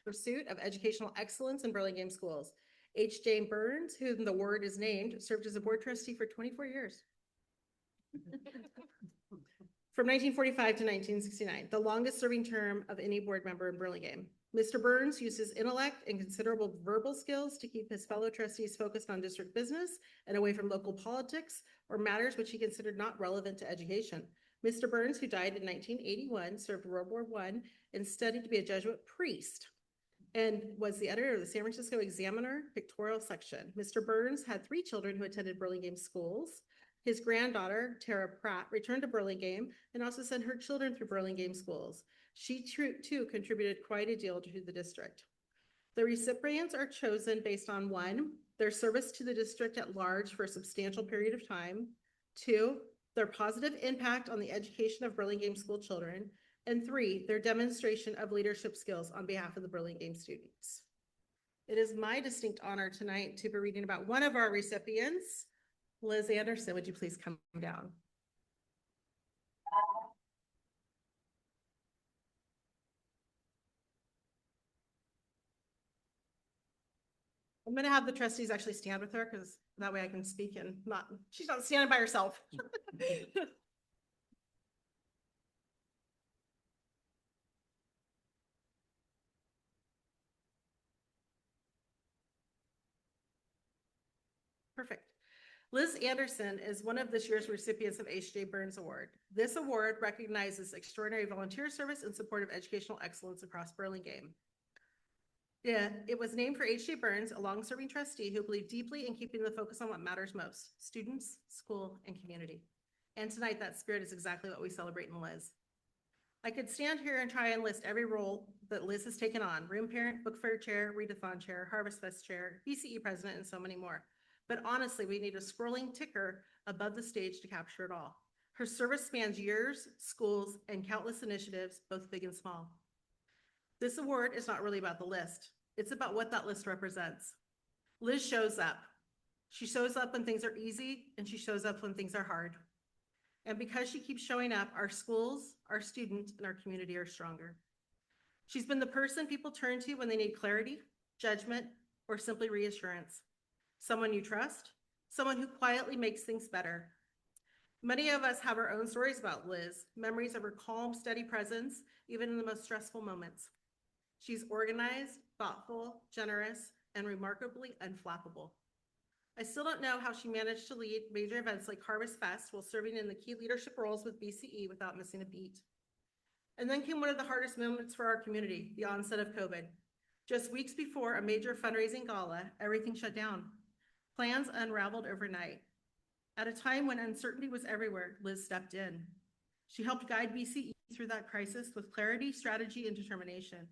pursuit of educational excellence in Burlingame schools. H.J. Burns, whom the award is named, served as a board trustee for 24 years. From 1945 to 1969, the longest serving term of any board member in Burlingame. Mr. Burns used his intellect and considerable verbal skills to keep his fellow trustees focused on district business and away from local politics or matters which he considered not relevant to education. Mr. Burns, who died in 1981, served World War I and studied to be a Jesuit priest, and was the editor of the San Francisco Examiner pictorial section. Mr. Burns had 3 children who attended Burlingame schools. His granddaughter, Tara Pratt, returned to Burlingame and also sent her children through Burlingame schools. She too contributed quite a deal to the district. The recipients are chosen based on 1, their service to the district at large for a substantial period of time, 2, their positive impact on the education of Burlingame school children, and 3, their demonstration of leadership skills on behalf of the Burlingame students. It is my distinct honor tonight to be reading about one of our recipients. Liz Anderson, would you please come down? I'm gonna have the trustees actually stand with her because that way I can speak and she's not standing by herself. Perfect. Liz Anderson is one of this year's recipients of H.J. Burns Award. This award recognizes extraordinary volunteer service in support of educational excellence across Burlingame. Yeah, it was named for H.J. Burns, a long-serving trustee who believed deeply in keeping the focus on what matters most: students, school, and community. And tonight, that spirit is exactly what we celebrate in Liz. I could stand here and try and list every role that Liz has taken on: room parent, book fair chair, readathon chair, Harvest Fest chair, BCE president, and so many more. But honestly, we need a scrolling ticker above the stage to capture it all. Her service spans years, schools, and countless initiatives, both big and small. This award is not really about the list. It's about what that list represents. Liz shows up. She shows up when things are easy, and she shows up when things are hard. And because she keeps showing up, our schools, our students, and our community are stronger. She's been the person people turn to when they need clarity, judgment, or simply reassurance. Someone you trust, someone who quietly makes things better. Many of us have our own stories about Liz, memories of her calm, steady presence, even in the most stressful moments. She's organized, thoughtful, generous, and remarkably unflappable. I still don't know how she managed to lead major events like Harvest Fest while serving in the key leadership roles with BCE without missing a beat. And then came one of the hardest moments for our community, the onset of COVID. Just weeks before a major fundraising gala, everything shut down. Plans unraveled overnight. At a time when uncertainty was everywhere, Liz stepped in. She helped guide BCE through that crisis with clarity, strategy, and determination.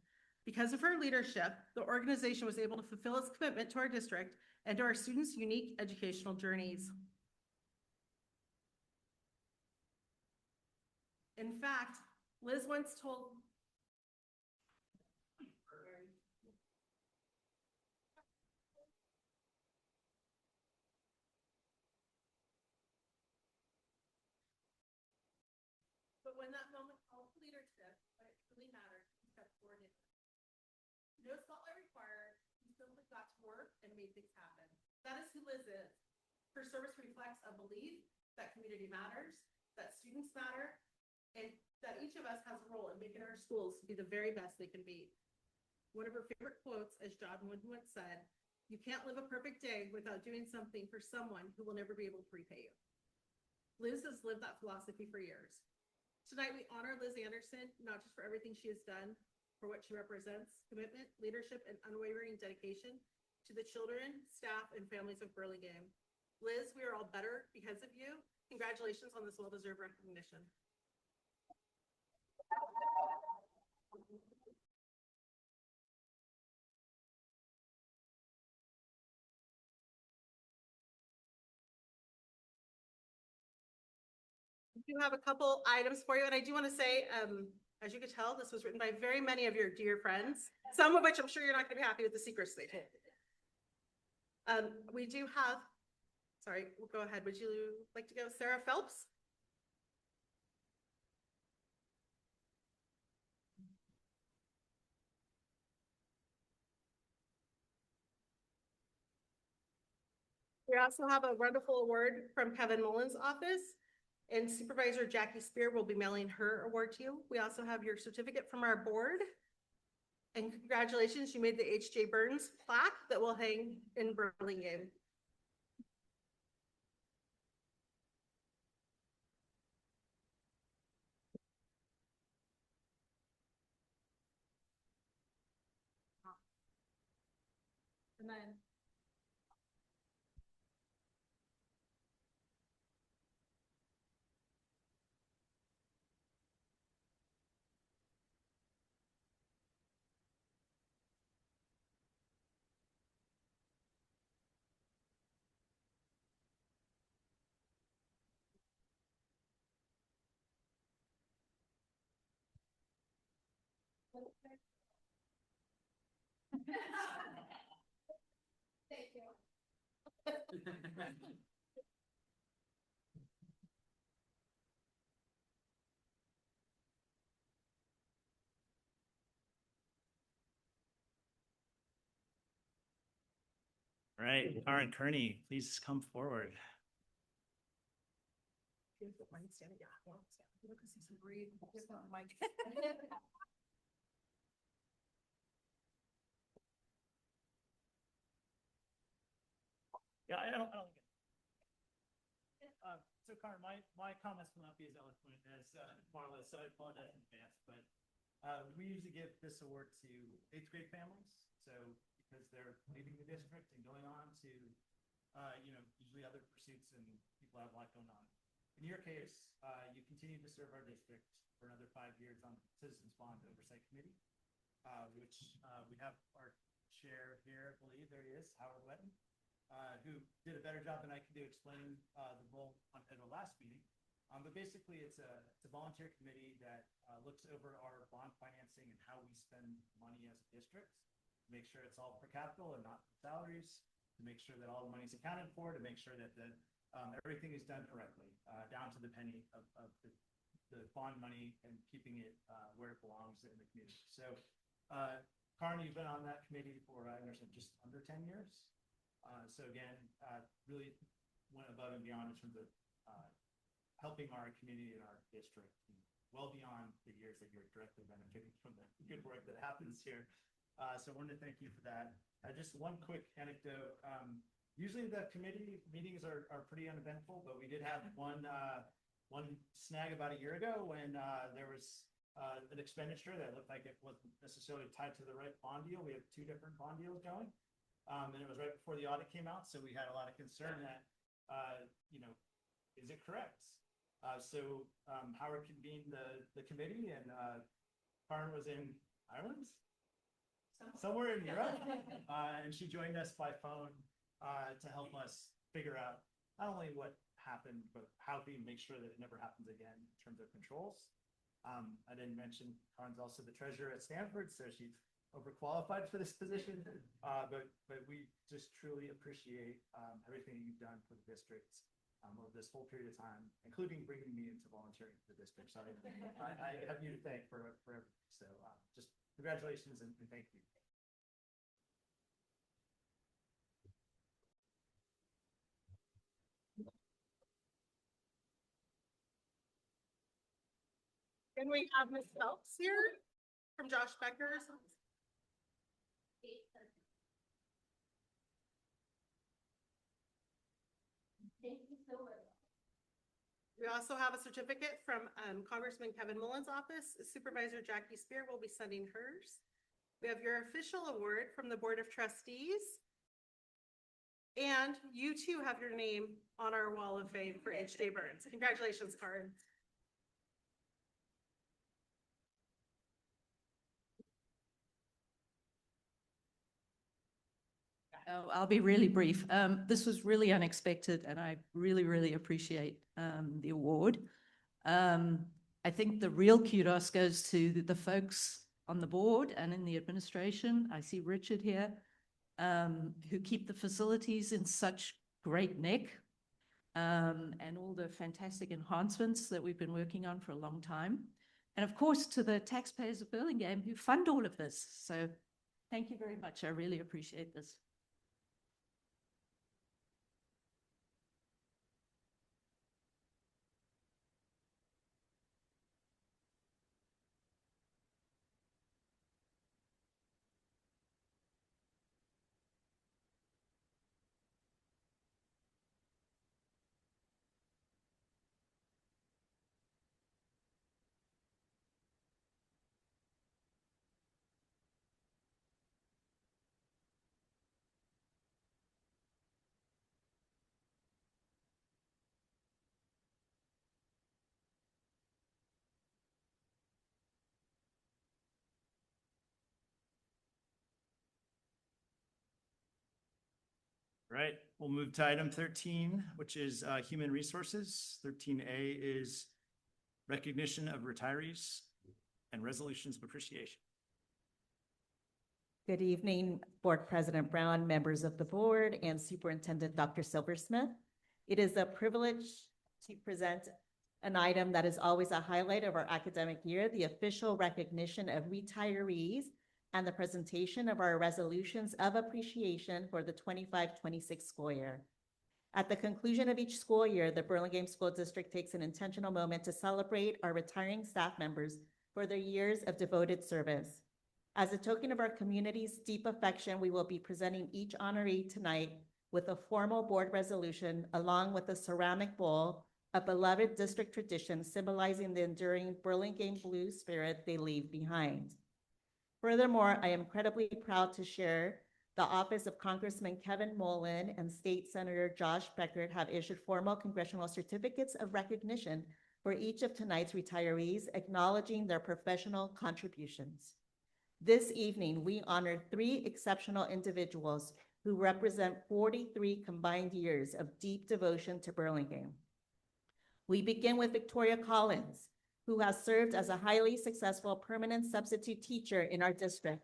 Because of her leadership, the organization was able to fulfill its commitment to our district and to our students' unique educational journeys. In fact, Liz once told but when that moment called for leadership, when it truly mattered, he stepped forward. No spotlight required, he simply got to work and made things happen. That is who Liz is. Her service reflects a belief that community matters, that students matter, and that each of us has a role in making our schools be the very best they can be. One of her favorite quotes, as John Wooden once said, "You can't live a perfect day without doing something for someone who will never be able to repay you." Liz has lived that philosophy for years. Tonight, we honor Liz Anderson, not just for everything she has done, for what she represents, commitment, leadership, and unwavering dedication to the children, staff, and families of Burlingame. Liz, we are all better because of you. Congratulations on this well-deserved recognition. We do have a couple items for you, and I do want to say, as you can tell, this was written by very many of your dear friends, some of which I'm sure you're not going to be happy with the secrets they told. We do have, sorry, we'll go ahead. Would you like to go, Sarah Phelps? We also have a wonderful award from Kevin Mullen's office, and Supervisor Jackie Spear will be mailing her award to you. We also have your certificate from our board. And congratulations, you made the H.J. Burns plaque that will hang in Burlingame. And then thank you. All right, Karen Kearney, please come forward. Mine standing, yeah, well, stand. Look, I see some breathe. Here's the mic. Yeah, I don't get it. So Karen, my comments will not be as eloquent as Marla, so I apologize in advance, but we usually give this award to 8th grade families. So because they're leaving the district and going on to, usually other pursuits and people have a lot going on. In your case, you continue to serve our district for another 5 years on the Citizens Bond Oversight Committee, which we have our chair here, I believe, there he is, Howard Wetton, who did a better job than I could do explaining the role at the last meeting. But basically, it's a volunteer committee that looks over our bond financing and how we spend money as a district, to make sure it's all per capital and not for salaries, to make sure that all the money is accounted for, to make sure that everything is done correctly, down to the penny of the bond money and keeping it where it belongs in the community. So, Karen, you've been on that committee for, I understand, just under 10 years. So again, really went above and beyond in terms of helping our community and our district well beyond the years that you're directly benefiting from the good work that happens here. So I wanted to thank you for that. Just one quick anecdote. Usually the committee meetings are pretty uneventful, but we did have one snag about a year ago when there was an expenditure that looked like it wasn't necessarily tied to the right bond deal. We have two different bond deals going. And it was right before the audit came out. So we had a lot of concern that, is it correct? So Howard convened the committee, and Karen was in Ireland, somewhere in Europe, and she joined us by phone to help us figure out not only what happened, but how we make sure that it never happens again in terms of controls. I didn't mention Karen's also the treasurer at Stanford, so she's overqualified for this position. But we just truly appreciate everything you've done for the district over this whole period of time, including bringing me into volunteering for the district. So I have you to thank for everything. So just congratulations and thank you. Can we have Ms. Phelps here from Josh Becker's? Thank you so much. We also have a certificate from Congressman Kevin Mullen's office. Supervisor Jackie Spear will be sending hers. We have your official award from the Board of Trustees. And you too have your name on our wall of fame for H.J. Burns. Congratulations, Karen. Oh, I'll be really brief. This was really unexpected, and I really, really appreciate the award. I think the real kudos goes to the folks on the board and in the administration. I see Richard here, who keep the facilities in such great nick, and all the fantastic enhancements that we've been working on for a long time. And of course, to the taxpayers of Burlingame who fund all of this. So thank you very much. I really appreciate this. Right, we'll move to item 13, which is human resources. 13A is recognition of retirees and resolutions of appreciation. Good evening, Board President Brown, members of the board, and Superintendent Dr. Silversmith. It is a privilege to present an item that is always a highlight of our academic year, the official recognition of retirees and the presentation of our resolutions of appreciation for the 25-26 school year. At the conclusion of each school year, the Burlingame School District takes an intentional moment to celebrate our retiring staff members for their years of devoted service. As a token of our community's deep affection, we will be presenting each honoree tonight with a formal board resolution along with a ceramic bowl, a beloved district tradition symbolizing the enduring Burlingame blue spirit they leave behind. Furthermore, I am incredibly proud to share the Office of Congressman Kevin Mullen and State Senator Josh Beckert have issued formal congressional certificates of recognition for each of tonight's retirees, acknowledging their professional contributions. This evening, we honor 3 exceptional individuals who represent 43 combined years of deep devotion to Burlingame. We begin with Victoria Collins, who has served as a highly successful permanent substitute teacher in our district.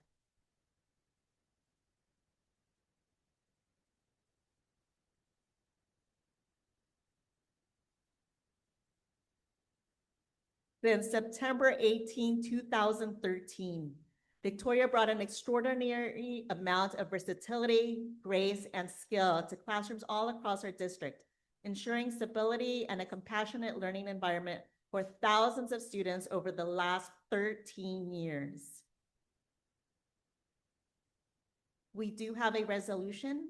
Since September 18, 2013, Victoria brought an extraordinary amount of versatility, grace, and skill to classrooms all across our district, ensuring stability and a compassionate learning environment for thousands of students over the last 13 years. We do have a resolution.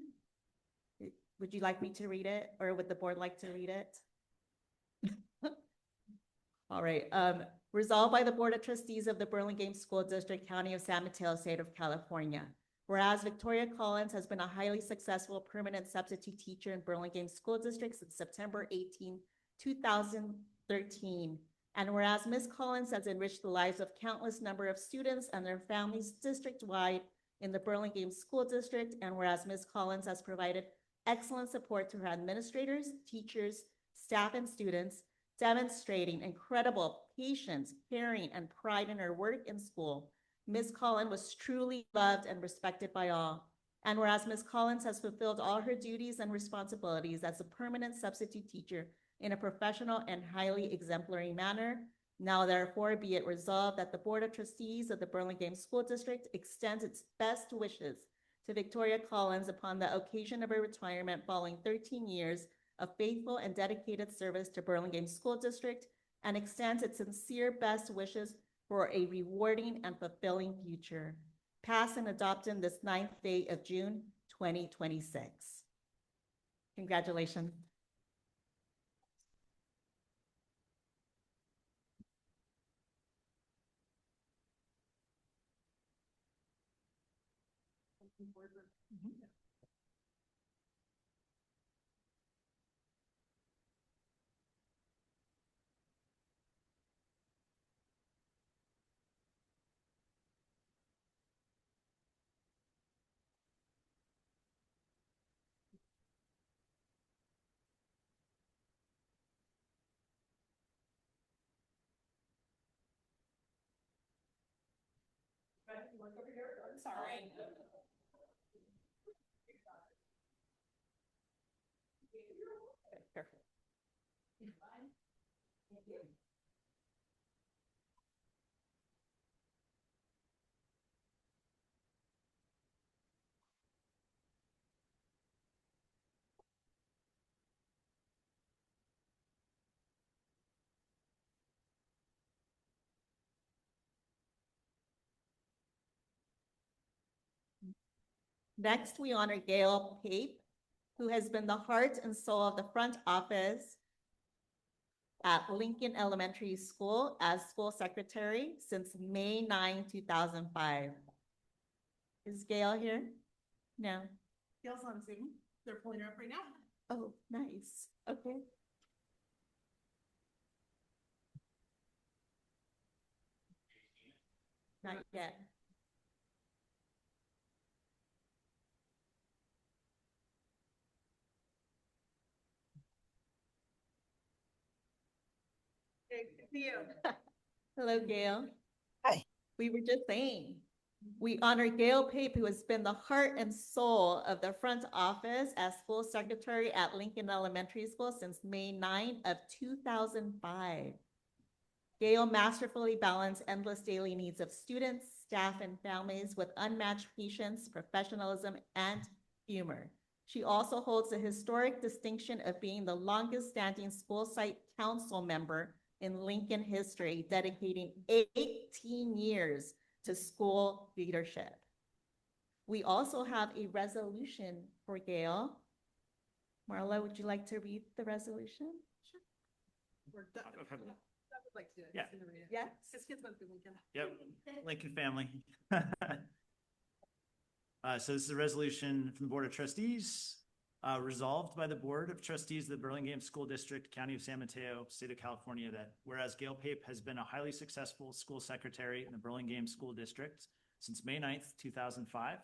Would you like me to read it, or would the board like to read it? All right, resolved by the Board of Trustees of the Burlingame School District, County of San Mateo, State of California. Whereas Victoria Collins has been a highly successful permanent substitute teacher in Burlingame School District since September 18, 2013. And whereas Ms. Collins has enriched the lives of countless number of students and their families district-wide in the Burlingame School District, and whereas Ms. Collins has provided excellent support to her administrators, teachers, staff, and students, demonstrating incredible patience, caring, and pride in her work in school. Ms. Collins was truly loved and respected by all. And whereas Ms. Collins has fulfilled all her duties and responsibilities as a permanent substitute teacher in a professional and highly exemplary manner, now therefore be it resolved that the Board of Trustees of the Burlingame School District extends its best wishes to Victoria Collins upon the occasion of her retirement following 13 years of faithful and dedicated service to Burlingame School District, and extends its sincere best wishes for a rewarding and fulfilling future. Passed and adopted this 9th day of June, 2026. Congratulations. Sorry. Perfect. Next, we honor Gail Pape, who has been the heart and soul of the front office at Lincoln Elementary School as school secretary since May 9, 2005. Is Gail here? No. Gail's on Zoom. They're pulling her up right now. Oh, nice. Okay. Not yet. Okay, good to you. Hello, Gail. Hi. We were just saying, we honor Gail Pape, who has been the heart and soul of the front office as school secretary at Lincoln Elementary School since May 9 of 2005. Gail masterfully balanced endless daily needs of students, staff, and families with unmatched patience, professionalism, and humor. She also holds the historic distinction of being the longest standing school site council member in Lincoln history, dedicating 18 years to school leadership. We also have a resolution for Gail. Marla, would you like to read the resolution? Sure. We're done. I would like to do it. Yeah. Yes. His kids went through Lincoln. Yep, Lincoln family. So this is a resolution from the Board of Trustees, resolved by the Board of Trustees of the Burlingame School District, County of San Mateo, State of California, that whereas Gail Pape has been a highly successful school secretary in the Burlingame School District since May 9th, 2005,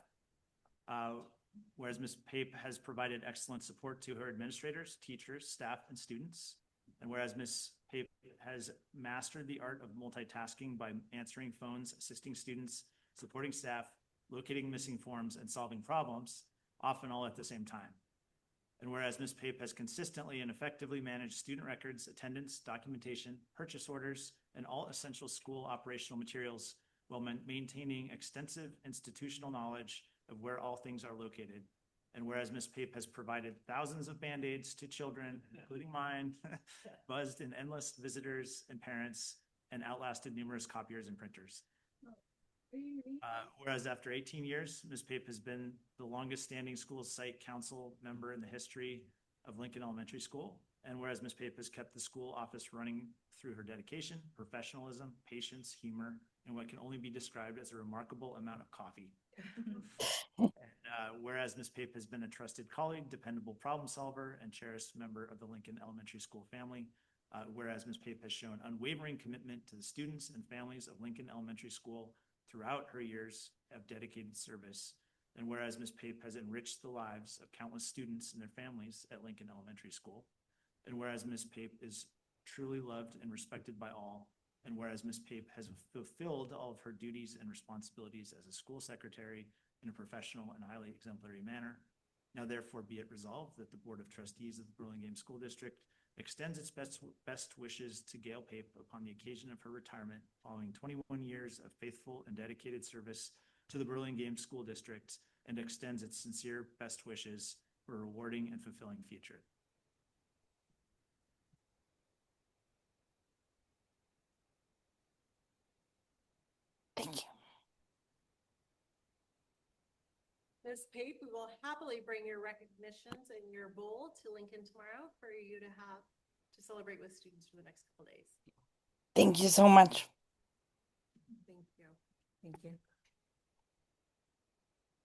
whereas Ms. Pape has provided excellent support to her administrators, teachers, staff, and students, and whereas Ms. Pape has mastered the art of multitasking by answering phones, assisting students, supporting staff, locating missing forms, and solving problems, often all at the same time. And whereas Ms. Pape has consistently and effectively managed student records, attendance, documentation, purchase orders, and all essential school operational materials while maintaining extensive institutional knowledge of where all things are located. And whereas Ms. Pape has provided thousands of Band-Aids to children, including mine, buzzed in endless visitors and parents, and outlasted numerous copiers and printers. Whereas after 18 years, Ms. Pape has been the longest standing school site council member in the history of Lincoln Elementary School. And whereas Ms. Pape has kept the school office running through her dedication, professionalism, patience, humor, and what can only be described as a remarkable amount of coffee. Whereas Ms. Pape has been a trusted colleague, dependable problem solver, and cherished member of the Lincoln Elementary School family. Whereas Ms. Pape has shown unwavering commitment to the students and families of Lincoln Elementary School throughout her years of dedicated service. And whereas Ms. Pape has enriched the lives of countless students and their families at Lincoln Elementary School. And whereas Ms. Pape is truly loved and respected by all. And whereas Ms. Pape has fulfilled all of her duties and responsibilities as a school secretary in a professional and highly exemplary manner. Now therefore be it resolved that the Board of Trustees of the Burlingame School District extends its best wishes to Gail Pape upon the occasion of her retirement following 21 years of faithful and dedicated service to the Burlingame School District, and extends its sincere best wishes for a rewarding and fulfilling future. Thank you. Ms. Pape, we will happily bring your recognitions and your bowl to Lincoln tomorrow for you to have to celebrate with students for the next couple days. Thank you so much. Thank you. Thank you.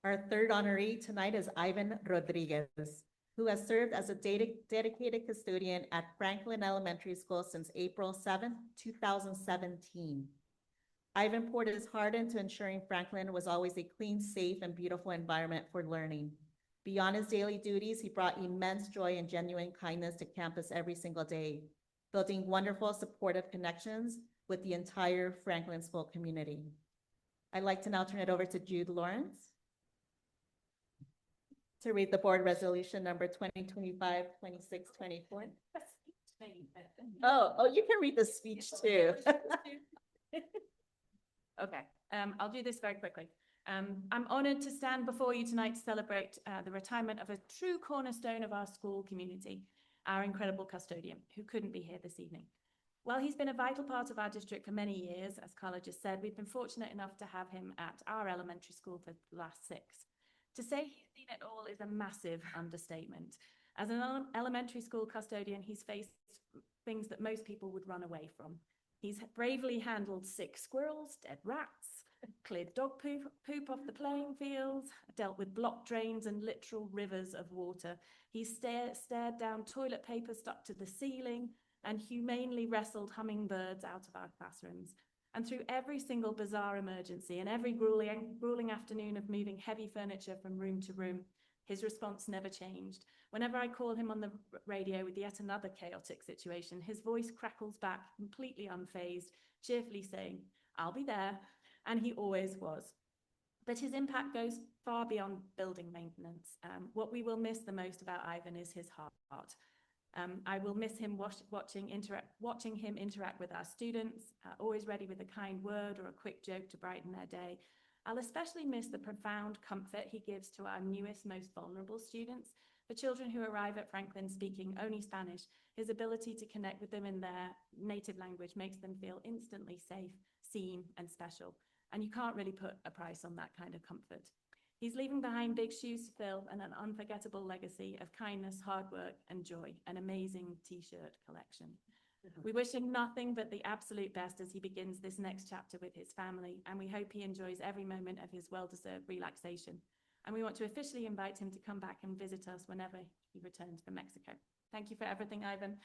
Our third honoree tonight is Ivan Rodriguez, who has served as a dedicated custodian at Franklin Elementary School since April 7th, 2017. Ivan poured his heart into ensuring Franklin was always a clean, safe, and beautiful environment for learning. Beyond his daily duties, he brought immense joy and genuine kindness to campus every single day, building wonderful, supportive connections with the entire Franklin school community. I'd like to now turn it over to Jude Lawrence to read the board resolution number 2025-2624. Oh, you can read the speech too. Okay, I'll do this very quickly. I'm honored to stand before you tonight to celebrate the retirement of a true cornerstone of our school community, our incredible custodian, who couldn't be here this evening. While he's been a vital part of our district for many years, as Carla just said, we've been fortunate enough to have him at our elementary school for the last 6. To say he's seen it all is a massive understatement. As an elementary school custodian, he's faced things that most people would run away from. He's bravely handled sick squirrels, dead rats, cleared dog poop off the playing fields, dealt with blocked drains and literal rivers of water. He's stared down toilet paper stuck to the ceiling and humanely wrestled hummingbirds out of our classrooms. And through every single bizarre emergency and every grueling afternoon of moving heavy furniture from room to room, his response never changed. Whenever I call him on the radio with yet another chaotic situation, his voice crackles back completely unfazed, cheerfully saying, "I'll be there," and he always was. But his impact goes far beyond building maintenance. What we will miss the most about Ivan is his heart. I will miss him watching him interact with our students, always ready with a kind word or a quick joke to brighten their day. I'll especially miss the profound comfort he gives to our newest, most vulnerable students. For children who arrive at Franklin speaking only Spanish, his ability to connect with them in their native language makes them feel instantly safe, seen, and special. And you can't really put a price on that kind of comfort. He's leaving behind big shoes to fill and an unforgettable legacy of kindness, hard work, and joy, an amazing t-shirt collection. We wish him nothing but the absolute best as he begins this next chapter with his family, and we hope he enjoys every moment of his well-deserved relaxation. And we want to officially invite him to come back and visit us whenever he returns from Mexico. Thank you for everything, Ivan.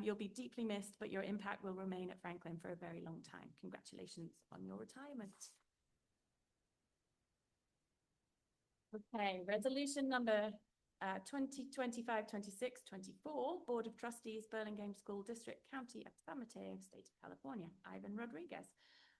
You'll be deeply missed, but your impact will remain at Franklin for a very long time. Congratulations on your retirement. Okay, resolution number 2025-26-24, Board of Trustees, Burlingame School District, County of San Mateo, State of California, Ivan Rodriguez.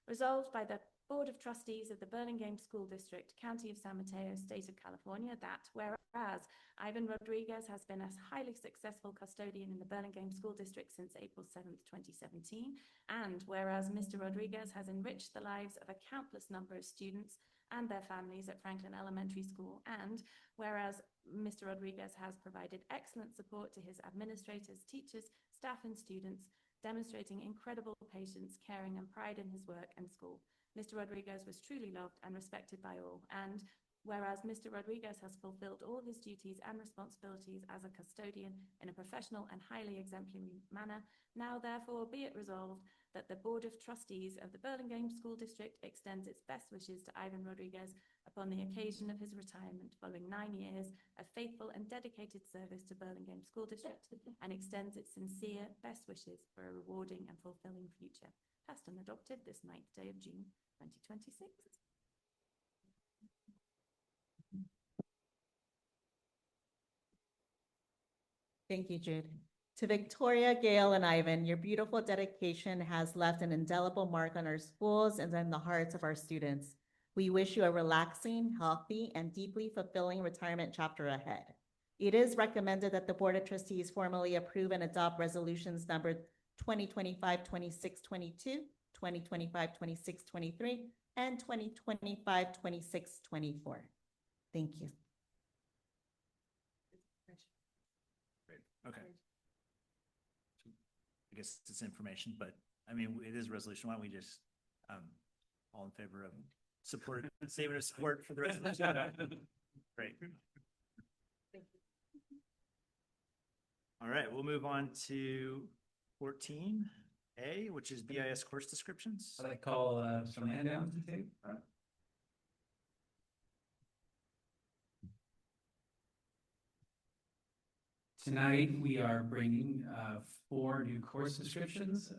Resolved by the Board of Trustees of the Burlingame School District, County of San Mateo, State of California, that whereas Ivan Rodriguez has been a highly successful custodian in the Burlingame School District since April 7th, 2017, and whereas Mr. Rodriguez has enriched the lives of a countless number of students and their families at Franklin Elementary School. And whereas Mr. Rodriguez has provided excellent support to his administrators, teachers, staff, and students, demonstrating incredible patience, caring, and pride in his work and school. Mr. Rodriguez was truly loved and respected by all. And whereas Mr. Rodriguez has fulfilled all his duties and responsibilities as a custodian in a professional and highly exemplary manner, now therefore be it resolved that the Board of Trustees of the Burlingame School District extends its best wishes to Ivan Rodriguez upon the occasion of his retirement following 9 years of faithful and dedicated service to Burlingame School District, and extends its sincere best wishes for a rewarding and fulfilling future. Passed and adopted this 9th day of June, 2026. Thank you, Jude. To Victoria, Gail, and Ivan, your beautiful dedication has left an indelible mark on our schools and in the hearts of our students. We wish you a relaxing, healthy, and deeply fulfilling retirement chapter ahead. It is recommended that the Board of Trustees formally approve and adopt resolutions numbered 2025-2622, 2025-2623, and 2025-2624. Thank you. Okay. I guess it's information, but I mean, it is a resolution. Why don't we just, all in favor of support, statement of support for the resolution? Great. All right, we'll move on to 14A, which is BIS course descriptions. I'd like to call some handouts to take. Tonight, we are bringing 4 new course descriptions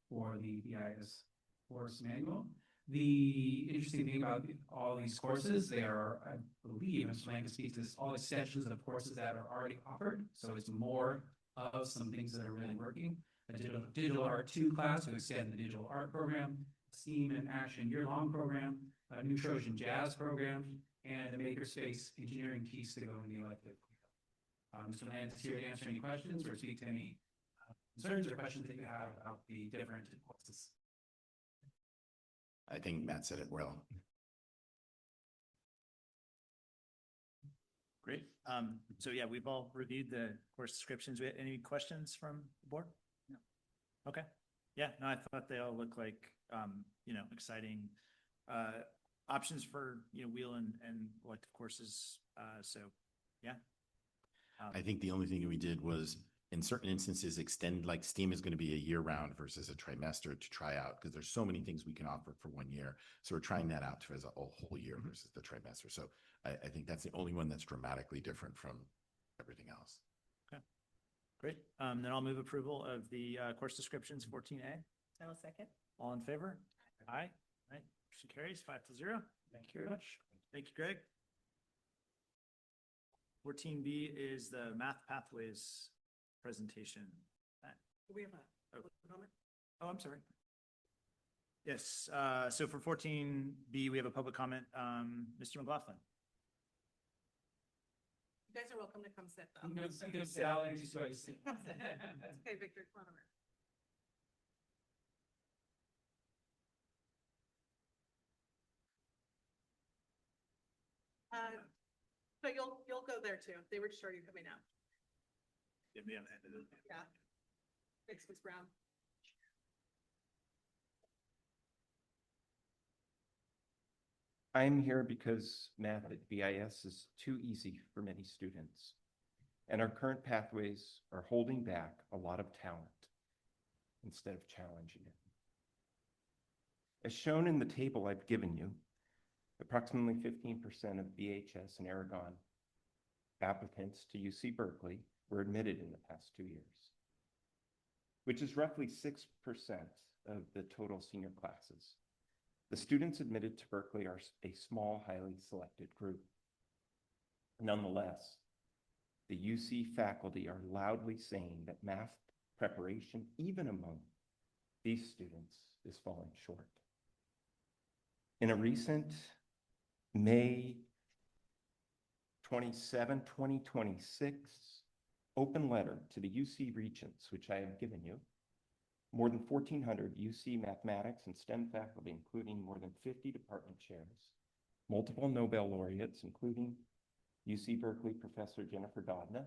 for the BIS course manual. The interesting thing about all these courses, they are, I believe, Mr. Lang speaks to this, all extensions of courses that are already offered. So it's more of some things that are really working. A digital art 2 class to extend the digital art program, STEAM and Action year-long program, a new Trojan Jazz program, and a makerspace engineering piece to go in the elective. Mr. Land is here to answer any questions or speak to any concerns or questions that you have about the different courses. I think Matt said it well. Great. So yeah, we've all reviewed the course descriptions. Any questions from the board? No. Okay. Yeah, no, I thought they all look like, exciting options for, wheel and elective courses. So yeah. I think the only thing we did was in certain instances extend, like STEAM is going to be a year round versus a trimester to try out, because there's so many things we can offer for 1 year. So we're trying that out as a whole year versus the trimester. So I think that's the only one that's dramatically different from everything else. Okay, great. Then I'll move approval of the course descriptions 14A. I will second. All in favor? Aye. Right. Motion carries 5-0. Thank you very much. Thank you, Greg. 14B is the math pathways presentation. Do we have a comment? Oh, I'm sorry. Yes, so for 14B, we have a public comment. Mr. McLaughlin. You guys are welcome to come sit though. Okay, Victor, come on over. So you'll go there too. They were sure you coming out. Get me on the end of it. Yeah. Thanks, Ms. Brown. I'm here because math at BIS is too easy for many students, and our current pathways are holding back a lot of talent instead of challenging it. As shown in the table I've given you, approximately 15% of BHS and Aragon applicants to UC Berkeley were admitted in the past 2 years, which is roughly 6% of the total senior classes. The students admitted to Berkeley are a small, highly selected group. Nonetheless, the UC faculty are loudly saying that math preparation, even among these students, is falling short. In a recent May 27, 2026 open letter to the UC Regents, which I have given you, more than 1,400 UC mathematics and STEM faculty, including more than 50 department chairs, Multiple Nobel laureates, including UC Berkeley Professor Jennifer Doudna,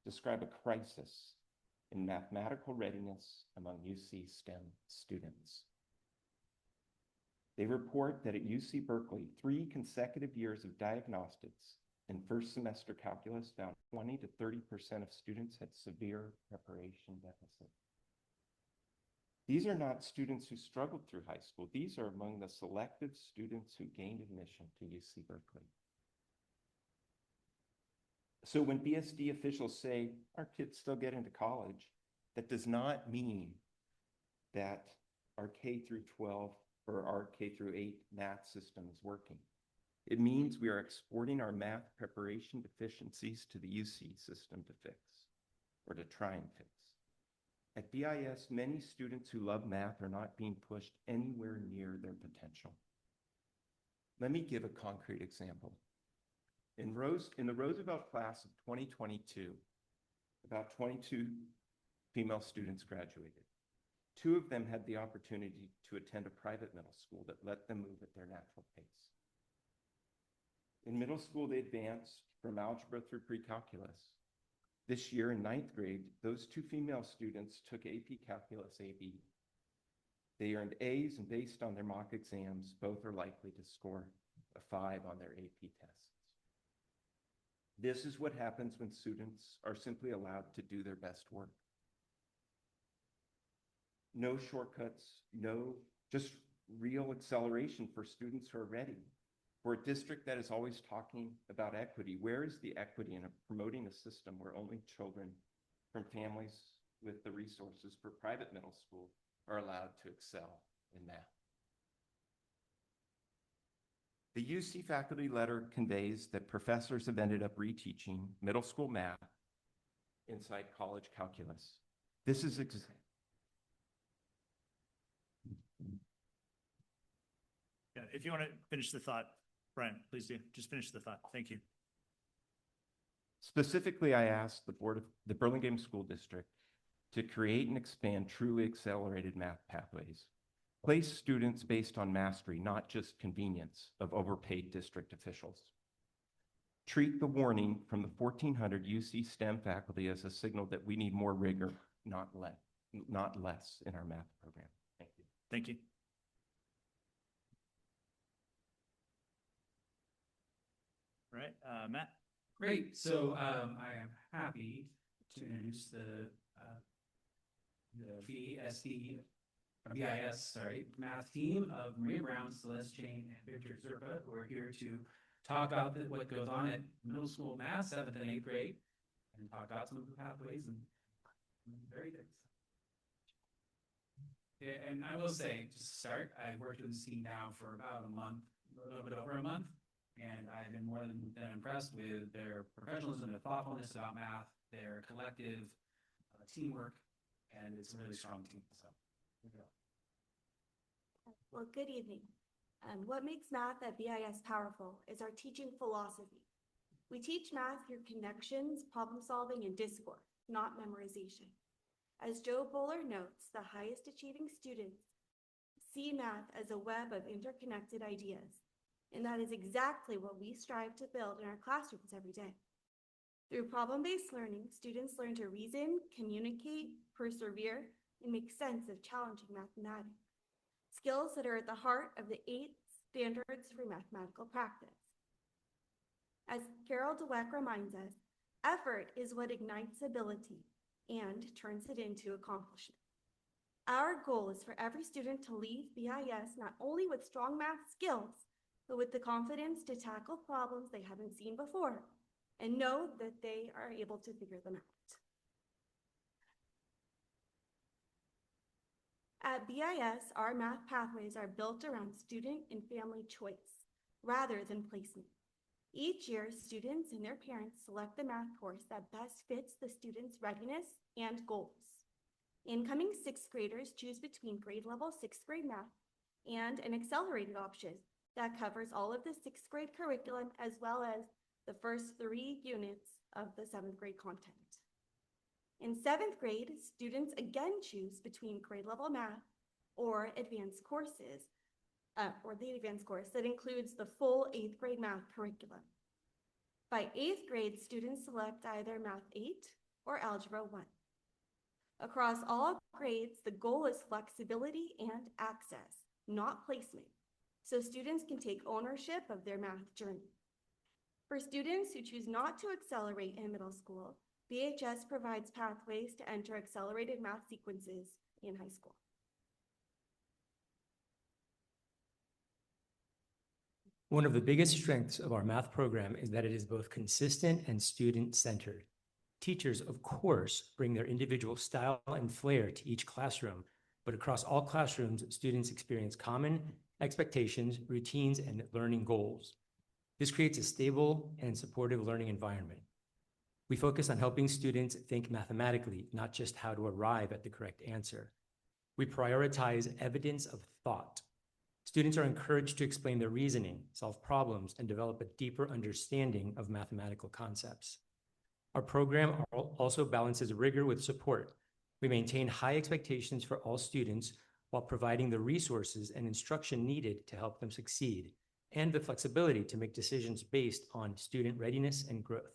describe a crisis in mathematical readiness among UC STEM students. They report that at UC Berkeley, 3 consecutive years of diagnostics in first semester calculus found 20 to 30% of students had severe preparation deficit. These are not students who struggled through high school. These are among the selective students who gained admission to UC Berkeley. So when BSD officials say our kids still get into college, that does not mean that our K through 12 or our K through 8 math system is working. It means we are exporting our math preparation deficiencies to the UC system to fix, or to try and fix. At BIS, many students who love math are not being pushed anywhere near their potential. Let me give a concrete example. In the Roosevelt class of 2022, about 22 female students graduated. 2 of them had the opportunity to attend a private middle school that let them move at their natural pace. In middle school, they advanced from algebra through pre-calculus. This year in 9th grade, those 2 female students took AP Calculus AB. They earned A's, and based on their mock exams, both are likely to score a 5 on their AP tests. This is what happens when students are simply allowed to do their best work. No shortcuts, just real acceleration for students who are ready. For a district that is always talking about equity, where is the equity in promoting a system where only children from families with the resources for private middle school are allowed to excel in math? The UC faculty letter conveys that professors have ended up reteaching middle school math inside college calculus. This is Yeah, if you want to finish the thought, Brian, please do. Just finish the thought. Thank you. Specifically, I asked the Burlingame School District to create and expand truly accelerated math pathways. Place students based on mastery, not just convenience of overpaid district officials. Treat the warning from the 1,400 UC STEM faculty as a signal that we need more rigor, not less in our math program. Thank you. Thank you. All right, Matt. Great. So I am happy to introduce the BIS math team of Maria Brown, Celeste Jane, and Victor Zerpa, who are here to talk about what goes on at middle school math, 7th and 8th grade, and talk about some of the pathways and very good. Yeah, and I will say, just to start, I've worked with this team now for about a month, a little bit over a month, and I've been more than impressed with their professionalism, their thoughtfulness about math, their collective teamwork, and it's a really strong team. So, here we go. Well, good evening. What makes math at BIS powerful is our teaching philosophy. We teach math through connections, problem solving, and discourse, not memorization. As Joe Bowler notes, the highest achieving students see math as a web of interconnected ideas, and that is exactly what we strive to build in our classrooms every day. Through problem-based learning, students learn to reason, communicate, persevere, and make sense of challenging mathematics, skills that are at the heart of the 8 standards for mathematical practice. As Carol Dweck reminds us, effort is what ignites ability and turns it into accomplishment. Our goal is for every student to leave BIS not only with strong math skills, but with the confidence to tackle problems they haven't seen before and know that they are able to figure them out. At BIS, our math pathways are built around student and family choice rather than placement. Each year, students and their parents select the math course that best fits the student's readiness and goals. Incoming 6th graders choose between grade level 6th grade math and an accelerated option that covers all of the 6th grade curriculum as well as the first 3 units of the 7th grade content. In 7th grade, students again choose between grade level math or advanced courses or the advanced course that includes the full 8th grade math curriculum. By 8th grade, students select either Math 8 or Algebra 1. Across all grades, the goal is flexibility and access, not placement, so students can take ownership of their math journey. For students who choose not to accelerate in middle school, BHS provides pathways to enter accelerated math sequences in high school. One of the biggest strengths of our math program is that it is both consistent and student-centered. Teachers, of course, bring their individual style and flair to each classroom, but across all classrooms, students experience common expectations, routines, and learning goals. This creates a stable and supportive learning environment. We focus on helping students think mathematically, not just how to arrive at the correct answer. We prioritize evidence of thought. Students are encouraged to explain their reasoning, solve problems, and develop a deeper understanding of mathematical concepts. Our program also balances rigor with support. We maintain high expectations for all students while providing the resources and instruction needed to help them succeed, and the flexibility to make decisions based on student readiness and growth.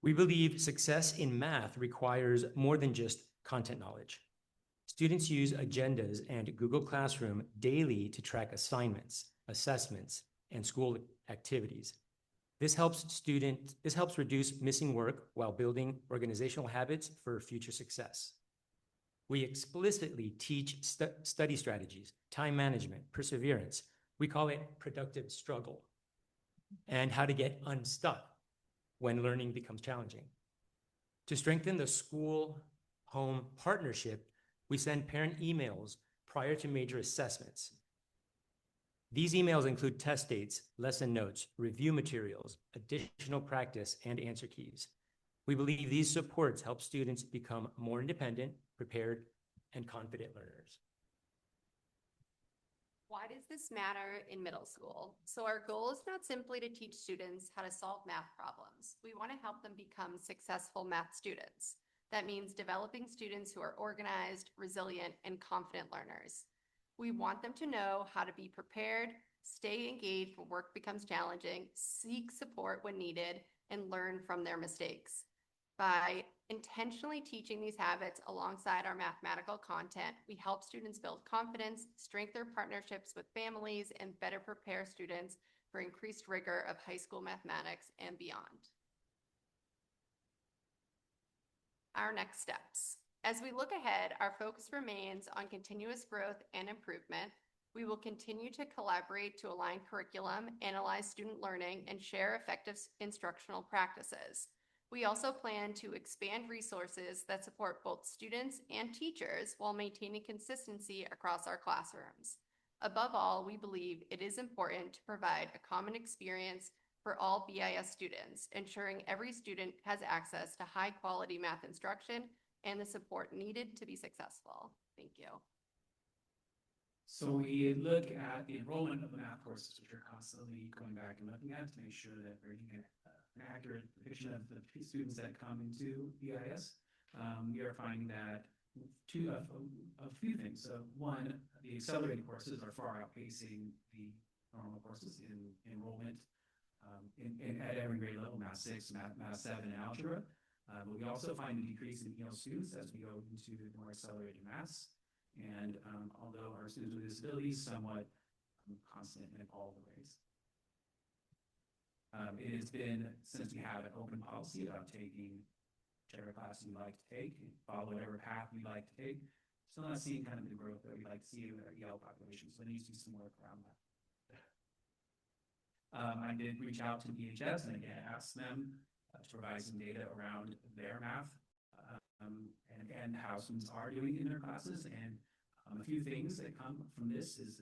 We believe success in math requires more than just content knowledge. Students use agendas and Google Classroom daily to track assignments, assessments, and school activities. This helps reduce missing work while building organizational habits for future success. We explicitly teach study strategies, time management, perseverance. We call it productive struggle, and how to get unstuck when learning becomes challenging. To strengthen the school-home partnership, we send parent emails prior to major assessments. These emails include test dates, lesson notes, review materials, additional practice, and answer keys. We believe these supports help students become more independent, prepared, and confident learners. Why does this matter in middle school? So our goal is not simply to teach students how to solve math problems. We want to help them become successful math students. That means developing students who are organized, resilient, and confident learners. We want them to know how to be prepared, stay engaged when work becomes challenging, seek support when needed, and learn from their mistakes. By intentionally teaching these habits alongside our mathematical content, we help students build confidence, strengthen their partnerships with families, and better prepare students for increased rigor of high school mathematics and beyond. Our next steps. As we look ahead, our focus remains on continuous growth and improvement. We will continue to collaborate to align curriculum, analyze student learning, and share effective instructional practices. We also plan to expand resources that support both students and teachers while maintaining consistency across our classrooms. Above all, we believe it is important to provide a common experience for all BIS students, ensuring every student has access to high-quality math instruction and the support needed to be successful. Thank you. So we look at the enrollment of the math courses, which are constantly going back and looking at to make sure that we're getting an accurate depiction of the students that come into BIS. We are finding that a few things. So one, the accelerated courses are far outpacing the normal courses in enrollment at every grade level, Math 6, Math 7, and Algebra. But we also find a decrease in EL students as we go into the more accelerated maths. And although our students with disabilities somewhat constant in all the ways. It has been, since we have an open policy about taking whichever class you like to take, follow whatever path you like to take, still not seeing kind of the growth that we like to see with our EL population. So there needs to be some work around that. I did reach out to BHS and again asked them to provide some data around their math and how students are doing in their classes. And a few things that come from this is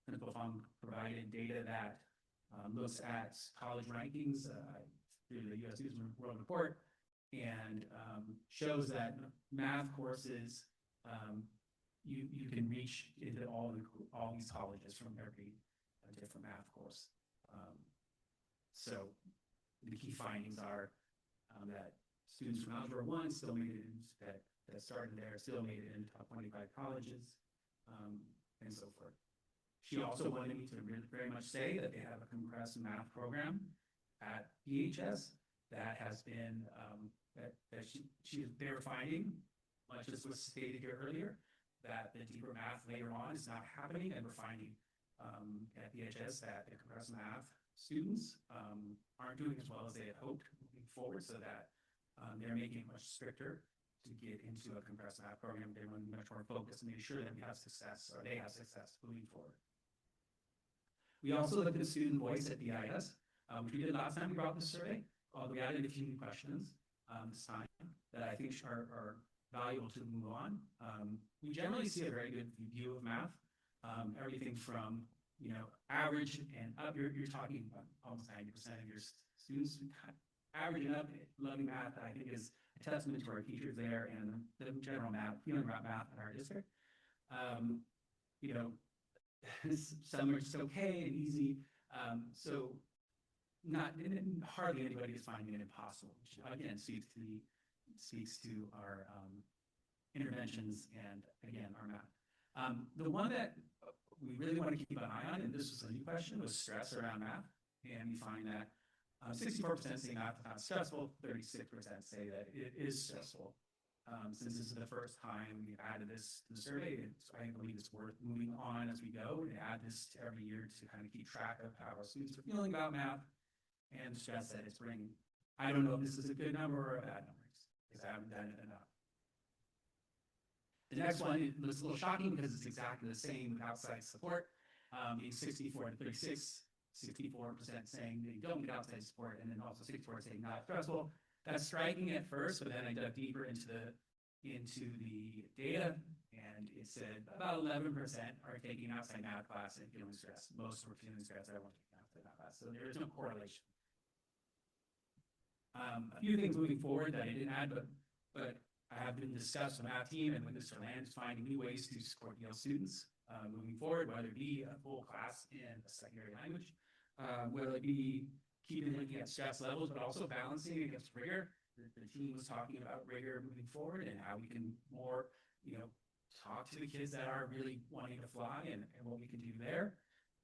Clinical Fund provided data that looks at college rankings through the U.S. News and World Report and shows that math courses you can reach into all these colleges from every different math course. So the key findings are that students from Algebra 1 still made it in, that started there, still made it in top 25 colleges, and so forth. She also wanted me to very much say that they have a compressed math program at BHS that has been, they're finding, much as was stated here earlier, that the deeper math later on is not happening, and we're finding at BHS that the compressed math students aren't doing as well as they had hoped moving forward, so that they're making it much stricter to get into a compressed math program. They want much more focus and make sure that we have success, or they have success moving forward. We also looked at student voice at BIS, which we did last time we brought the survey. We added a few new questions this time that I think are valuable to move on. We generally see a very good view of math, everything from, you know, average and up. You're talking about almost 90% of your students average and up loving math. I think is a testament to our teachers there and the general math feeling about math in our district. You know, some are just okay and easy. So hardly anybody is finding it impossible, which again speaks to our interventions and again our math. The one that we really want to keep an eye on, and this was a new question, was stress around math. And we find that 64% say math is not stressful, 36% say that it is stressful. Since this is the first time we've added this to the survey, I believe it's worth moving on as we go and add this to every year to kind of keep track of how our students are feeling about math and the stress that it's bringing. I don't know if this is a good number or a bad number because I haven't done it enough. The next one looks a little shocking because it's exactly the same with outside support, being 64 to 36, 64% saying they don't get outside support, and then also 64% saying not stressful. That's striking at first, but then I dug deeper into the data, and it said about 11% are taking outside math class and feeling stressed. Most were feeling stressed. I won't take outside math class, so there is no correlation. A few things moving forward that I didn't add, but I have been discussed with the math team and with Mr. Land is finding new ways to support EL students moving forward, whether it be a full class in a secondary language, whether it be keeping looking at stress levels, but also balancing against rigor. The team was talking about rigor moving forward and how we can more, you know, talk to the kids that are really wanting to fly and what we can do there.